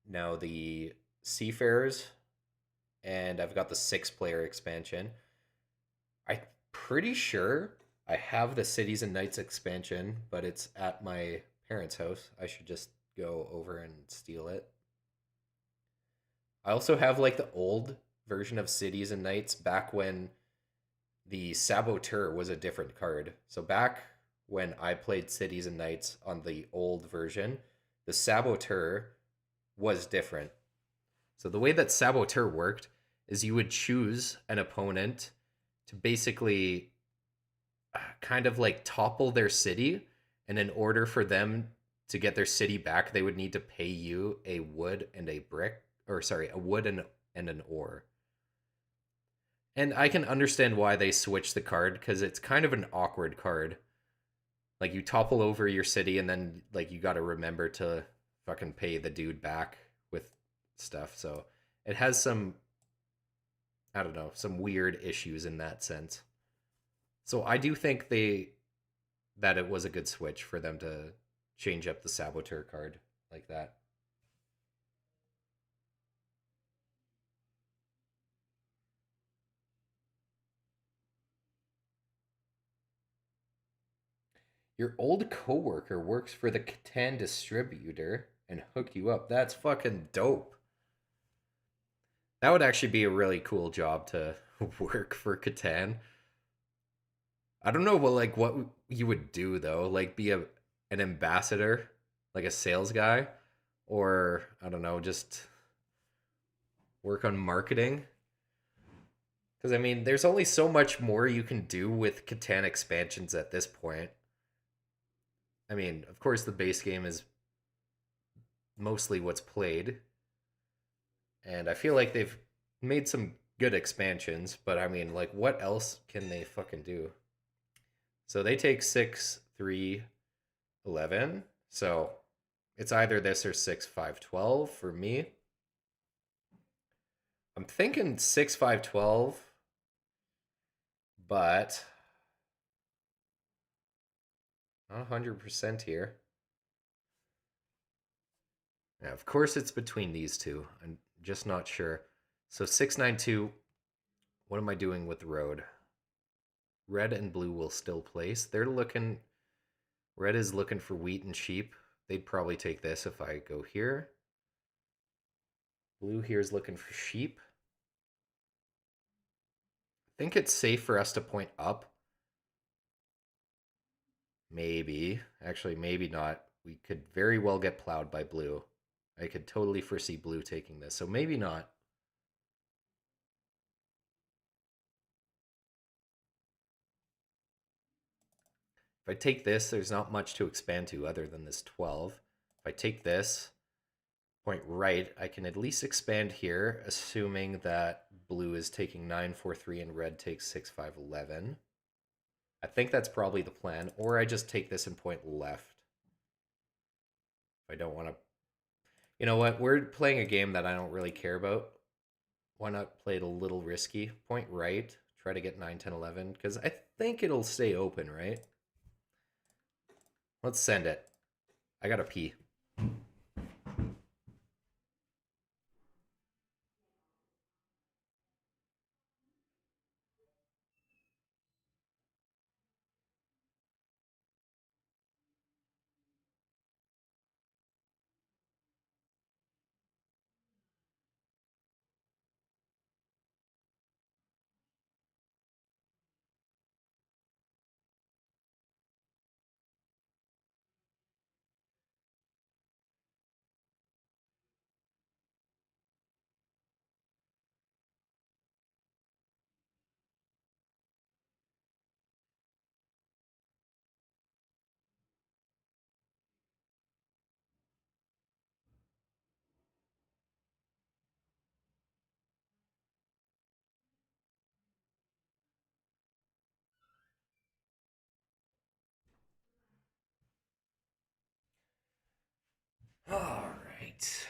now the Seafarers, and I've got the 6-player expansion. I'm pretty sure I have the Cities and Knights expansion, but it's at my parents' house. I should just go over and steal it. I also have like the old version of Cities and Knights back when the Saboteur was a different card. So back when I played Cities and Knights on the old version, the Saboteur was different. So the way that Saboteur worked is you would choose an opponent to basically kind of like topple their city, and in order for them to get their city back, they would need to pay you a wood and a brick, or sorry, a wood and an ore. And I can understand why they switched the card, because it's kind of an awkward card. Like you topple over your city, and then like you got to remember to fucking pay the dude back with stuff. So it has some, I don't know, some weird issues in that sense. So I do think that it was a good switch for them to change up the Saboteur card like that. Your old coworker works for the Catan distributor and hook you up. That's fucking dope. That would actually be a really cool job to work for Catan. I don't know what you would do though, like be an ambassador, like a sales guy, or I don't know, just work on marketing. Because I mean, there's only so much more you can do with Catan expansions at this point. I mean, of course, the base game is mostly what's played, and I feel like they've made some good expansions, but I mean, like, what else can they fucking do? So they take 6-3-11. So it's either this or 6-5-12 for me. I'm thinking 6-5-12, but not 100% here. Yeah, of course, it's between these two. I'm just not sure. So 6-9-2. What am I doing with the road? Red and blue will still place. They're looking... Red is looking for wheat and sheep. They'd probably take this if I go here. Blue here is looking for sheep. I think it's safe for us to point up. Maybe. Actually, maybe not. We could very well get plowed by blue. I could totally foresee blue taking this, so maybe not. If I take this, there's not much to expand to other than this 12. If I take this, point right, I can at least expand here, assuming that blue is taking 9, 4, 3, and red takes 6, 5, 11. I think that's probably the plan, or I just take this and point left. If I don't want to... You know what? We're playing a game that I don't really care about. Why not play it a little risky? Point right, try to get 9, 10, 11, because I think it'll stay open, right? Let's send it. I gotta pee. All right.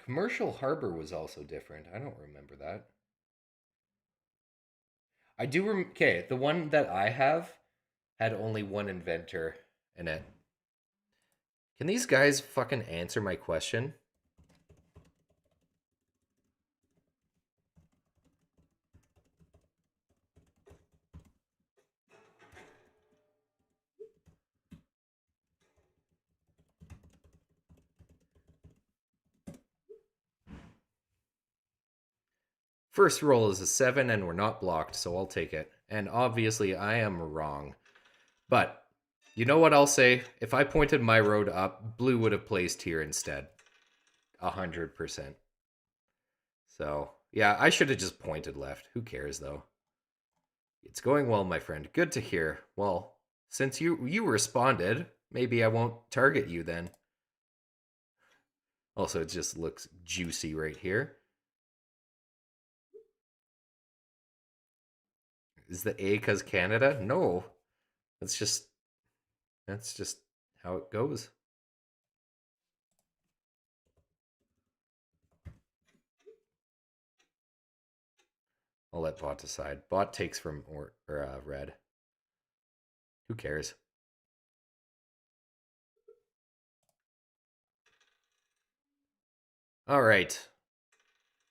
Commercial Harbor was also different. I don't remember that. I do okay, the one that I have had only one inventor in it. Can these guys fucking answer my question? First roll is a 7 and we're not blocked, so I'll take it. And obviously I am wrong. But you know what I'll say? If I pointed my road up, blue would have placed here instead. 100%. So, yeah, I should have just pointed left. Who cares, though? It's going well, my friend. Good to hear. Well, since you responded, maybe I won't target you then. Also, it just looks juicy right here. Is the A because Canada? No. That's just how it goes. I'll let bot decide. Bot takes from red. Who cares? All right.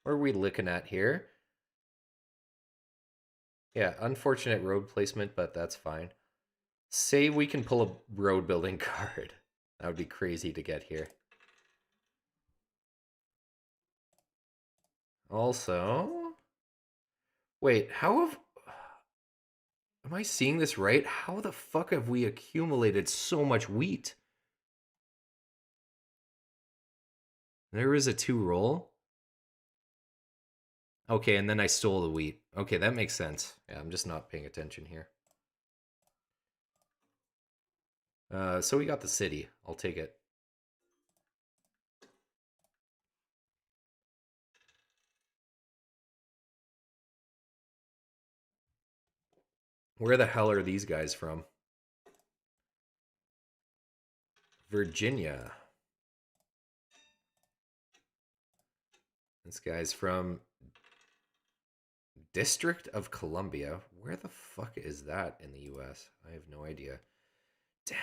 What are we looking at here? Yeah, unfortunate road placement, but that's fine. Say we can pull a road building card. That would be crazy to get here. Also, wait, how have... Am I seeing this right? How the fuck have we accumulated so much wheat? There is a 2 roll. Okay, and then I stole the wheat. Okay, that makes sense. Yeah, I'm just not paying attention here. So we got the city. I'll take it. Where the hell are these guys from? Virginia. This guy's from District of Columbia. Where the fuck is that in the US? I have no idea. Damn.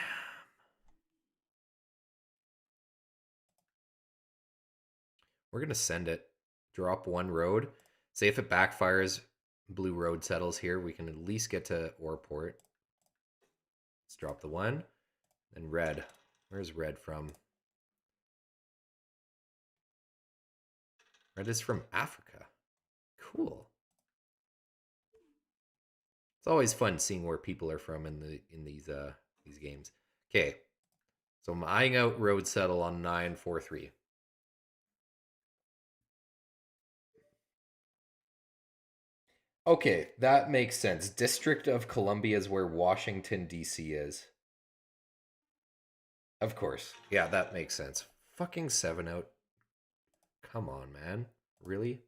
We're going to send it. Drop one road. Say if it backfires, blue road settles here. We can at least get to Orport. Let's drop the one. And red. Where's red from? Red is from Africa. Cool. It's always fun seeing where people are from in these games. Okay. So I'm eyeing out road settle on 943. Okay, that makes sense. District of Columbia is where Washington, D.C. is. Of course. Yeah, that makes sense. Fucking 7 out. Come on, man. Really?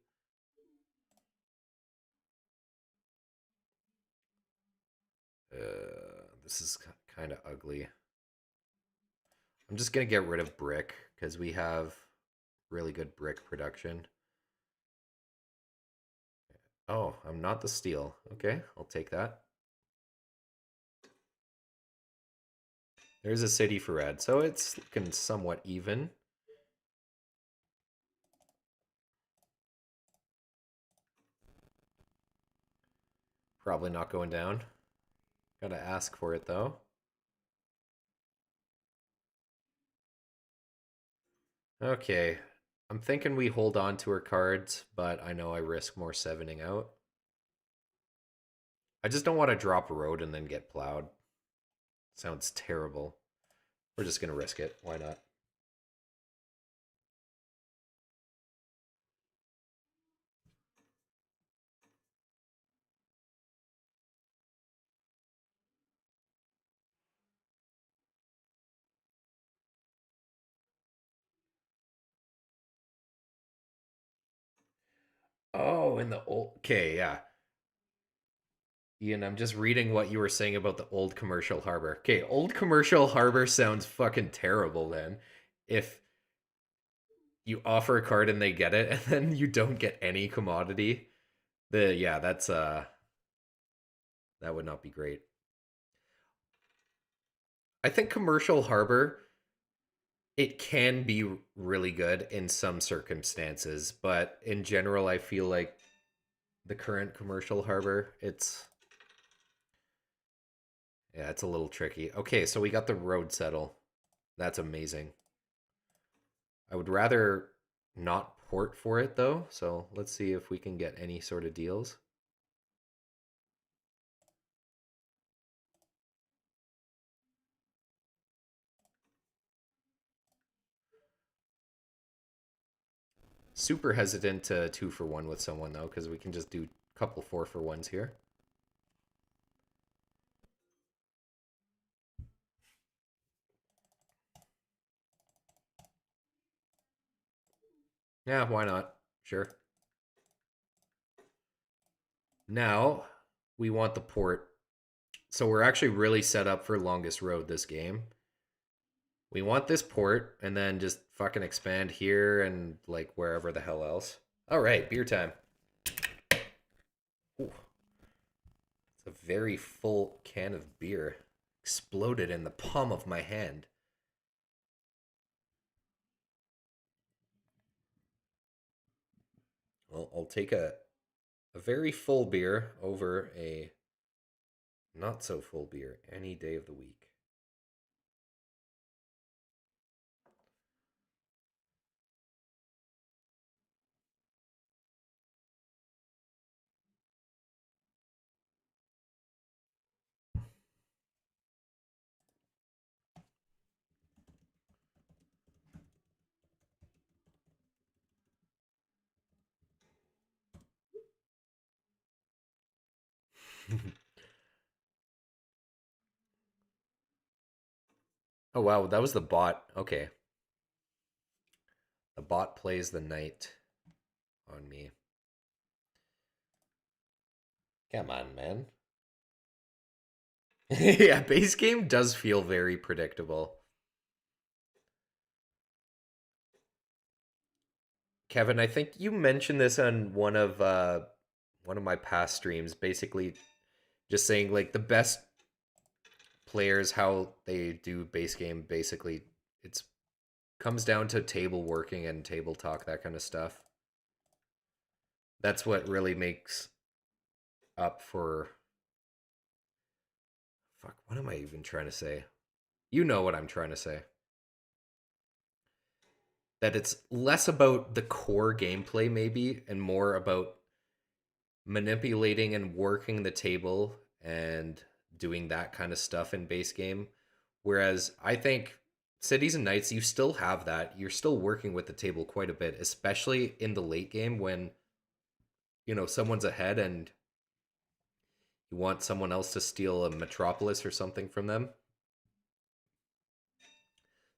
This is kind of ugly. I'm just going to get rid of brick because we have really good brick production. Oh, I'm not the steel. Okay, I'll take that. There's a city for red, so it's looking somewhat even. Probably not going down. Gotta ask for it, though. Okay. I'm thinking we hold on to our cards, but I know I risk more 7ing out. I just don't want to drop a road and then get plowed. Sounds terrible. We're just going to risk it. Why not? Oh, in the old... Okay, yeah. Ian, I'm just reading what you were saying about the old commercial harbor. Okay, old commercial harbor sounds fucking terrible then. If you offer a card and they get it and then you don't get any commodity, yeah, that would not be great. I think commercial harbor it can be really good in some circumstances, but in general I feel like the current commercial harbor, it's a little tricky. Okay, so we got the road settle. That's amazing. I would rather not port for it though, so let's see if we can get any sort of deals. Super hesitant to 2-for-1 with someone though, because we can just do a couple 4-for-1s here. Yeah, why not? Sure. Now we want the port. So we're actually really set up for longest road this game. We want this port and then just fucking expand here and like wherever the hell else. All right, beer time. Ooh, it's a very full can of beer. Exploded in the palm of my hand. Well, I'll take a very full beer over a not so full beer any day of the week. Oh wow, that was the bot. Okay. The bot plays the knight on me. Come on, man. Yeah, base game does feel very predictable. Kevin, I think you mentioned this on one of my past streams, basically just saying like the best players, how they do base game. Basically, it's comes down to table working and table talk, that kind of stuff. That's what really makes up for. Fuck, what am I even trying to say? You know what I'm trying to say. That it's less about the core gameplay, maybe, and more about manipulating and working the table and doing that kind of stuff in base game. Whereas I think Cities and Knights, you still have that. You're still working with the table quite a bit, especially in the late game when, someone's ahead and you want someone else to steal a metropolis or something from them.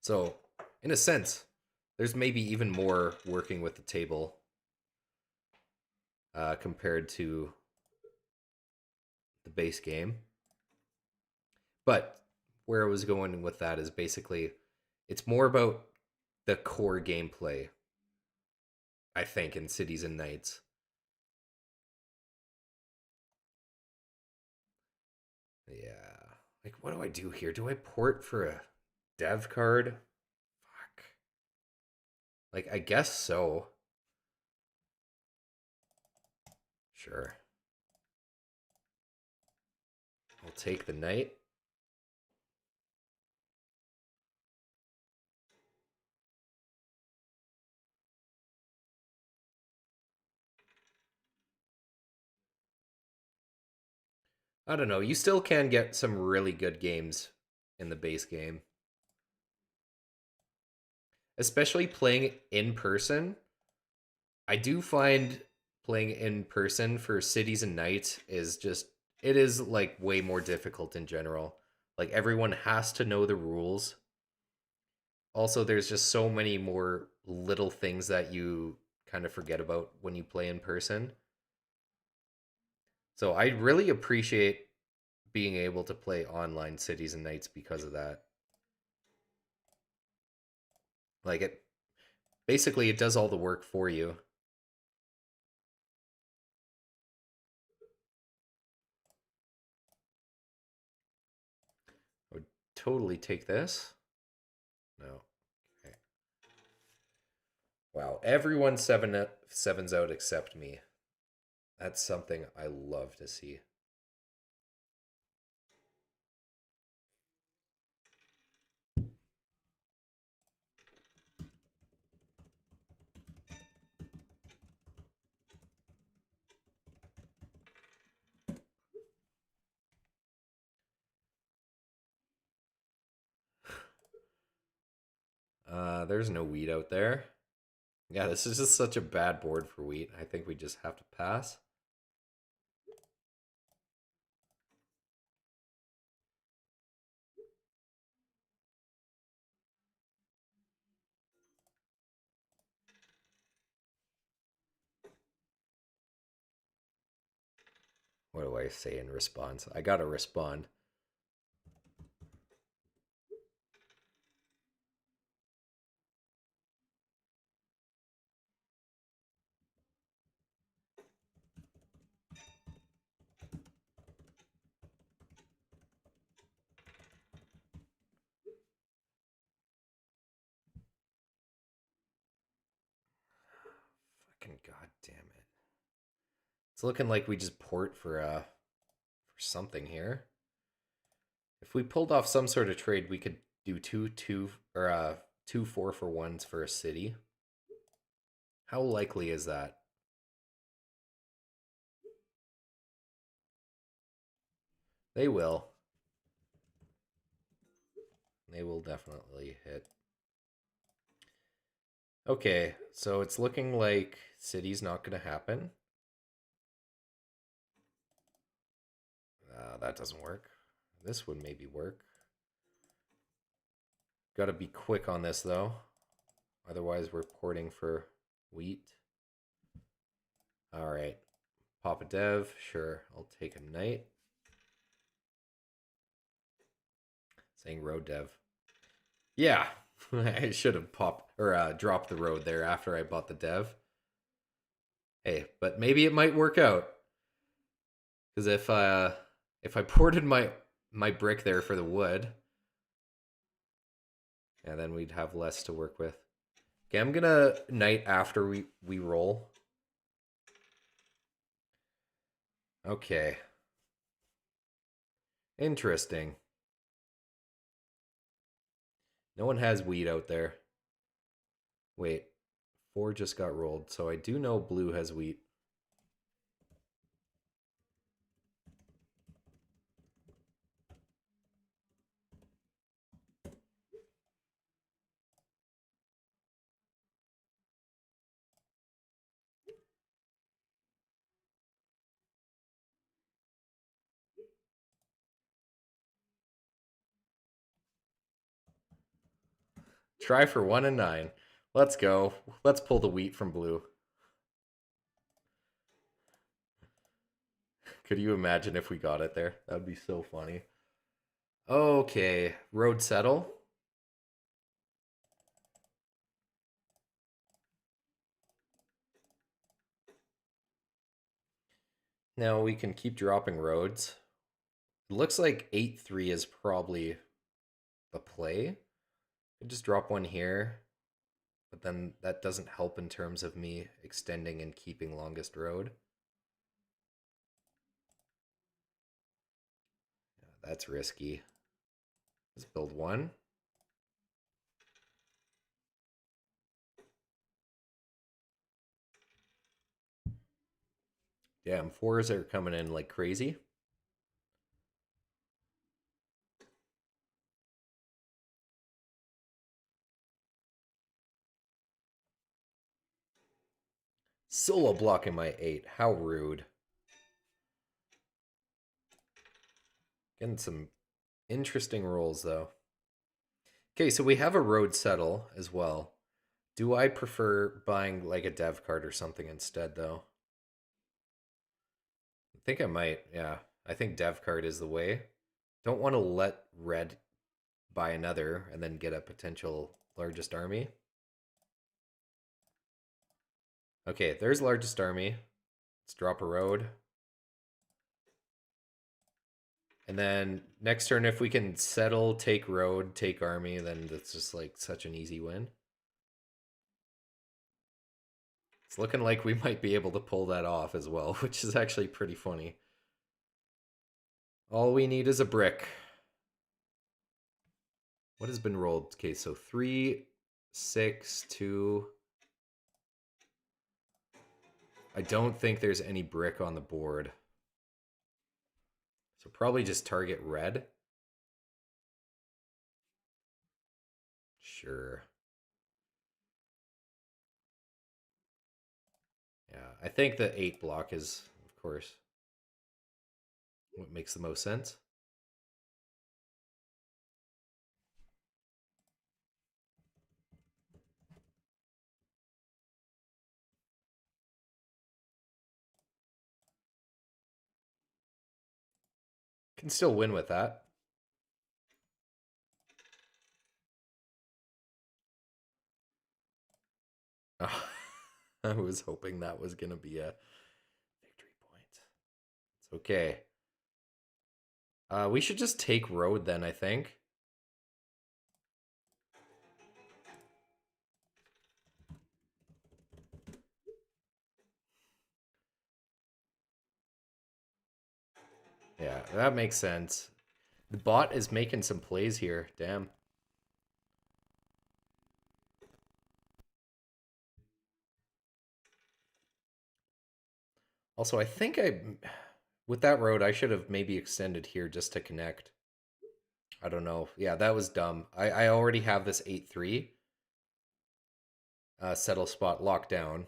So, in a sense, there's maybe even more working with the table compared to the base game. But where I was going with that is basically it's more about the core gameplay, I think, in Cities and Knights. Yeah. Like, what do I do here? Do I port for a dev card? Fuck. Like, I guess so. Sure. I'll take the knight. I don't know. You still can get some really good games in the base game. Especially playing in person. I do find playing in person for Cities and Knights is just it is like way more difficult in general. Like everyone has to know the rules. Also, there's just so many more little things that you kind of forget about when you play in person. So I really appreciate being able to play online Cities and Knights because of that. Like it basically it does all the work for you. I would totally take this. No. Okay. Wow, everyone sevens out except me. That's something I love to see. There's no wheat out there. Yeah, this is just such a bad board for wheat. I think we just have to pass. What do I say in response? I gotta respond. Fucking goddamn it! It's looking like we just port for something here. If we pulled off some sort of trade, we could do two 4-for-1s for a city. How likely is that? They will. They will definitely hit. Okay, so it's looking like city's not going to happen. That doesn't work. This would maybe work. Got to be quick on this, though. Otherwise, we're porting for wheat. All right. Pop a dev. Sure, I'll take a knight. Saying road dev. Yeah, I should have popped or dropped the road there after I bought the dev. Hey, but maybe it might work out. Because if I ported my brick there for the wood, yeah, then we'd have less to work with. Okay, I'm gonna knight after we roll. Okay. Interesting. No one has wheat out there. Wait, 4 just got rolled, so I do know blue has wheat. Try for 1 and 9. Let's go. Let's pull the wheat from blue. Could you imagine if we got it there? That would be so funny. Okay, road settle. Now we can keep dropping roads. It looks like 8-3 is probably the play. I just drop one here, but then that doesn't help in terms of me extending and keeping longest road. Yeah, that's risky. Let's build one. Damn, 4s are coming in like crazy. Solo blocking my 8. How rude. Getting some interesting rolls, though. Okay, so we have a road settle as well. Do I prefer buying like a dev card or something instead, though? I think I might, yeah. I think dev card is the way. Don't want to let red buy another and then get a potential largest army. Okay, there's largest army. Let's drop a road. And then next turn, if we can settle, take road, take army, then that's just like such an easy win. It's looking like we might be able to pull that off as well, which is actually pretty funny. All we need is a brick. What has been rolled? Okay, so 3, 6, 2. I don't think there's any brick on the board. So probably just target red. Sure. Yeah, I think the 8 block is, of course, what makes the most sense. Can still win with that. Oh, I was hoping that was going to be a victory point. It's okay. We should just take road then, I think. Yeah, that makes sense. The bot is making some plays here. Damn. Also, I think with that road, I should have maybe extended here just to connect. I don't know. Yeah, that was dumb. I already have this 8-3 settle spot locked down.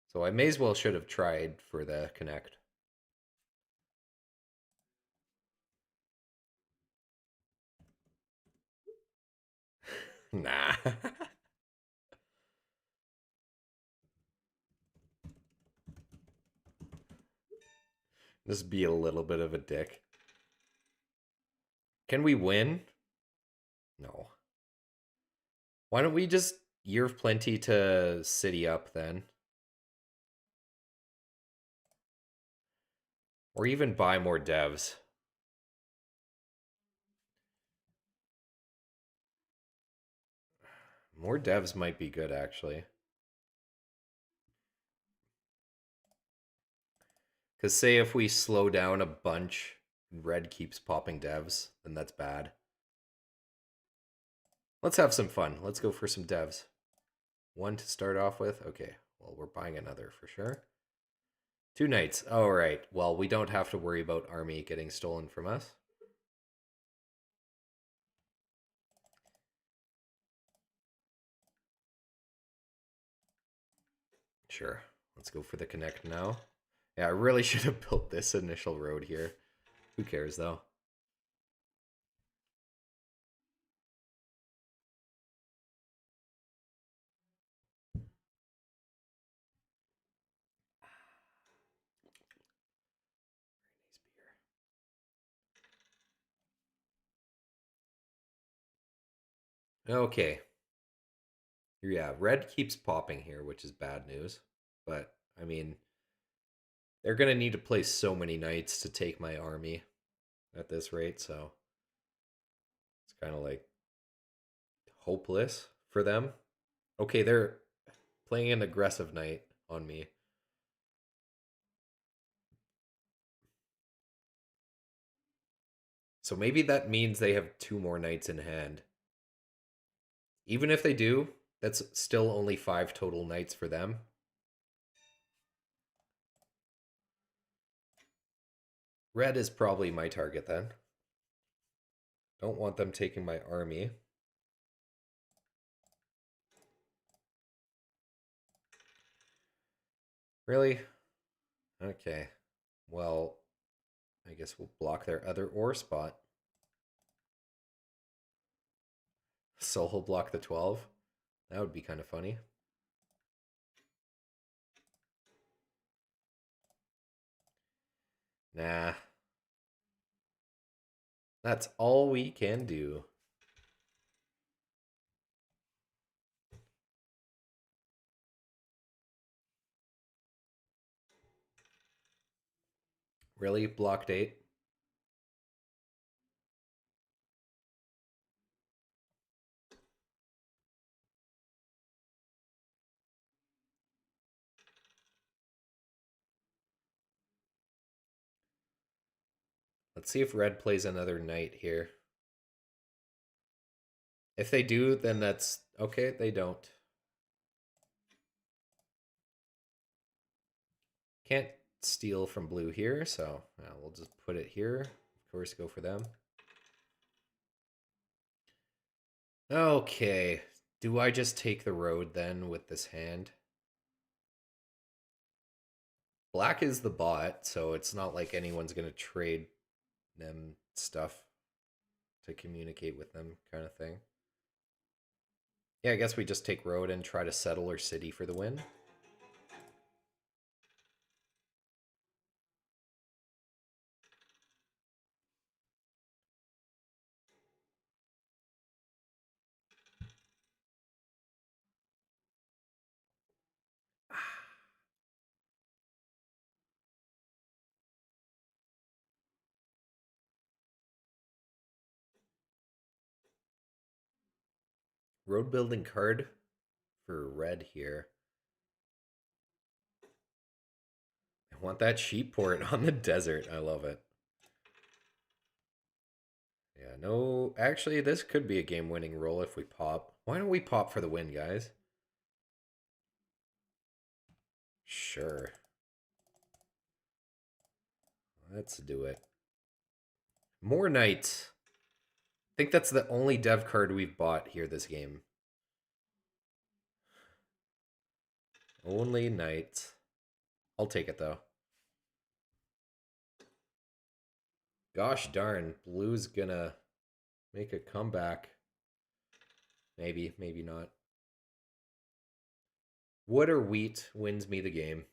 So I may as well should have tried for the connect. Nah. Just be a little bit of a dick. Can we win? No. Why don't we just Year of Plenty to City up then? Or even buy more devs. More devs might be good, actually. Because say if we slow down a bunch, red keeps popping devs, then that's bad. Let's have some fun. Let's go for some devs. One to start off with. Okay, well, we're buying another for sure. 2 knights. All right. Well, we don't have to worry about army getting stolen from us. Sure. Let's go for the connect now. Yeah, I really should have built this initial road here. Who cares, though? Okay. Yeah, red keeps popping here, which is bad news. But, I mean, they're going to need to play so many knights to take my army at this rate, so it's kind of like hopeless for them. Okay, they're playing an aggressive knight on me. So maybe that means they have 2 more knights in hand. Even if they do, that's still only 5 total knights for them. Red is probably my target then. Don't want them taking my army. Really? Okay. Well, I guess we'll block their other ore spot. So he'll block the 12. That would be kind of funny. Nah. That's all we can do. Really? Blocked 8? Let's see if red plays another knight here. If they do, then that's okay. They don't. Can't steal from blue here, so we'll just put it here. Of course, go for them. Okay. Do I just take the road then with this hand? Black is the bot, so it's not like anyone's going to trade them stuff to communicate with them kind of thing. Yeah, I guess we just take road and try to settle our city for the win. Road building card for red here. I want that sheep port on the desert. I love it. Yeah, no, actually, this could be a game-winning roll if we pop. Why don't we pop for the win, guys? Sure. Let's do it. More knights. I think that's the only dev card we've bought here this game. Only knights. I'll take it, though. Gosh darn, blue's gonna make a comeback. Maybe, maybe not. Wood or wheat wins me the game.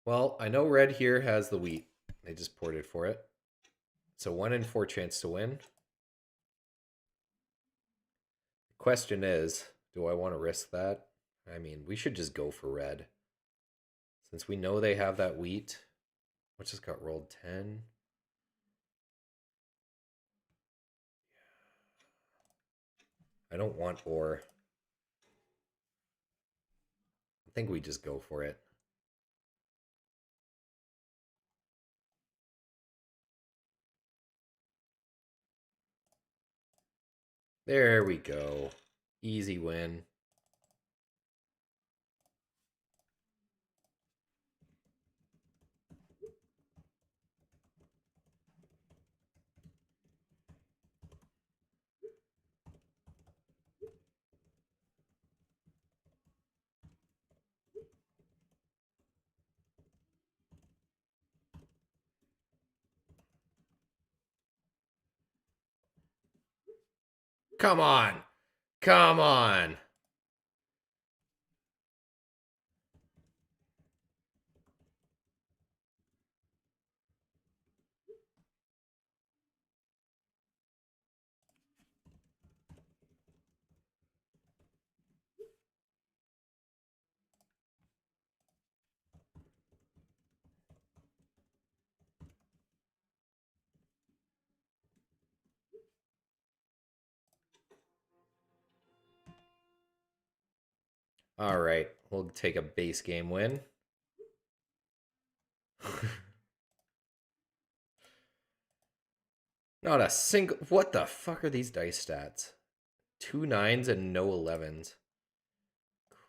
Well, I know red here has the wheat. They just ported for it. So 1 in 4 chance to win. Question is, do I want to risk that? I mean, we should just go for red. Since we know they have that wheat, which just got rolled 10. I don't want ore. I think we just go for it. There we go. Easy win. Come on. Come on. All right. We'll take a base game win. Not a single. What the fuck are these dice stats? 2 9s and no 11s.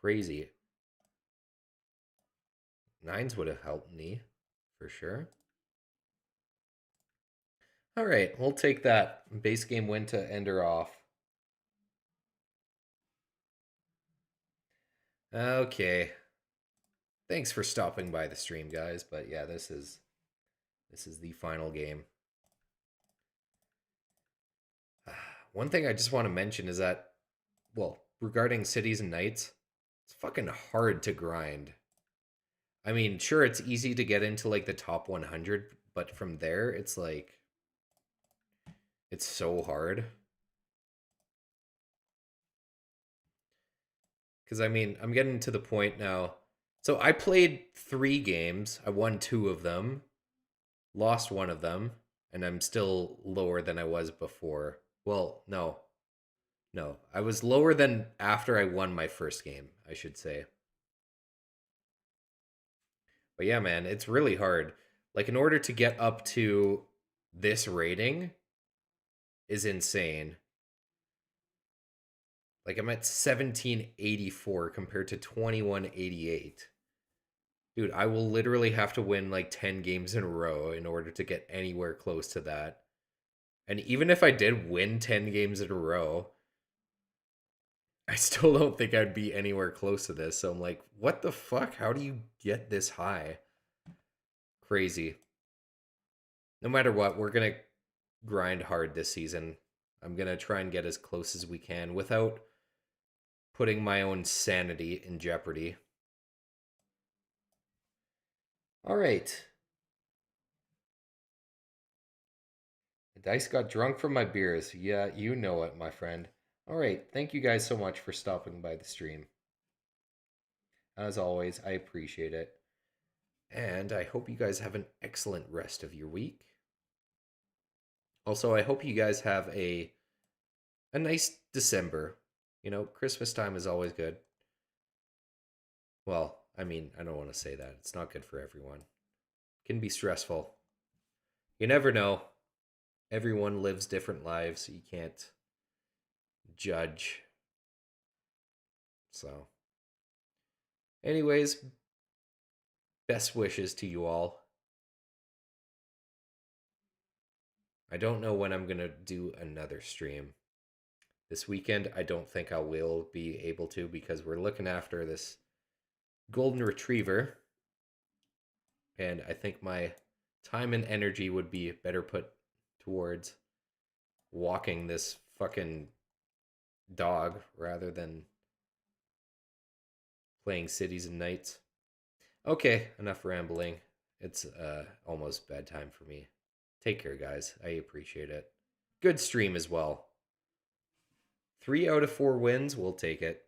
Crazy. 9s would have helped me for sure. All right, we'll take that base game win to end her off. Okay. Thanks for stopping by the stream, guys. But yeah, this is the final game. One thing I just want to mention is that, well, regarding Cities and Knights, it's fucking hard to grind. I mean, sure, it's easy to get into like the top 100, but from there, it's like, it's so hard. Because I mean, I'm getting to the point now. So I played 3 games, I won 2 of them, lost 1 of them, and I'm still lower than I was before. Well, no. No, I was lower than after I won my first game, I should say. But yeah, man, it's really hard. Like, in order to get up to this rating is insane. Like, I'm at 1784 compared to 2188. Dude, I will literally have to win like 10 games in a row in order to get anywhere close to that. And even if I did win 10 games in a row, I still don't think I'd be anywhere close to this. So I'm like, what the fuck? How do you get this high? Crazy. No matter what, we're going to grind hard this season. I'm going to try and get as close as we can without putting my own sanity in jeopardy. All right. The dice got drunk from my beers. Yeah, you know it, my friend. All right. Thank you guys so much for stopping by the stream. As always, I appreciate it. And I hope you guys have an excellent rest of your week. Also, I hope you guys have a nice December. You know, Christmas time is always good. Well, I mean, I don't want to say that. It's not good for everyone. It can be stressful. You never know. Everyone lives different lives. You can't judge. So, anyways, best wishes to you all. I don't know when I'm going to do another stream. This weekend, I don't think I will be able to because we're looking after this golden retriever. And I think my time and energy would be better put towards walking this fucking dog rather than playing Cities and Knights. Okay, enough rambling. It's almost bedtime for me. Take care, guys. I appreciate it. Good stream as well. 3 out of 4 wins, we'll take it.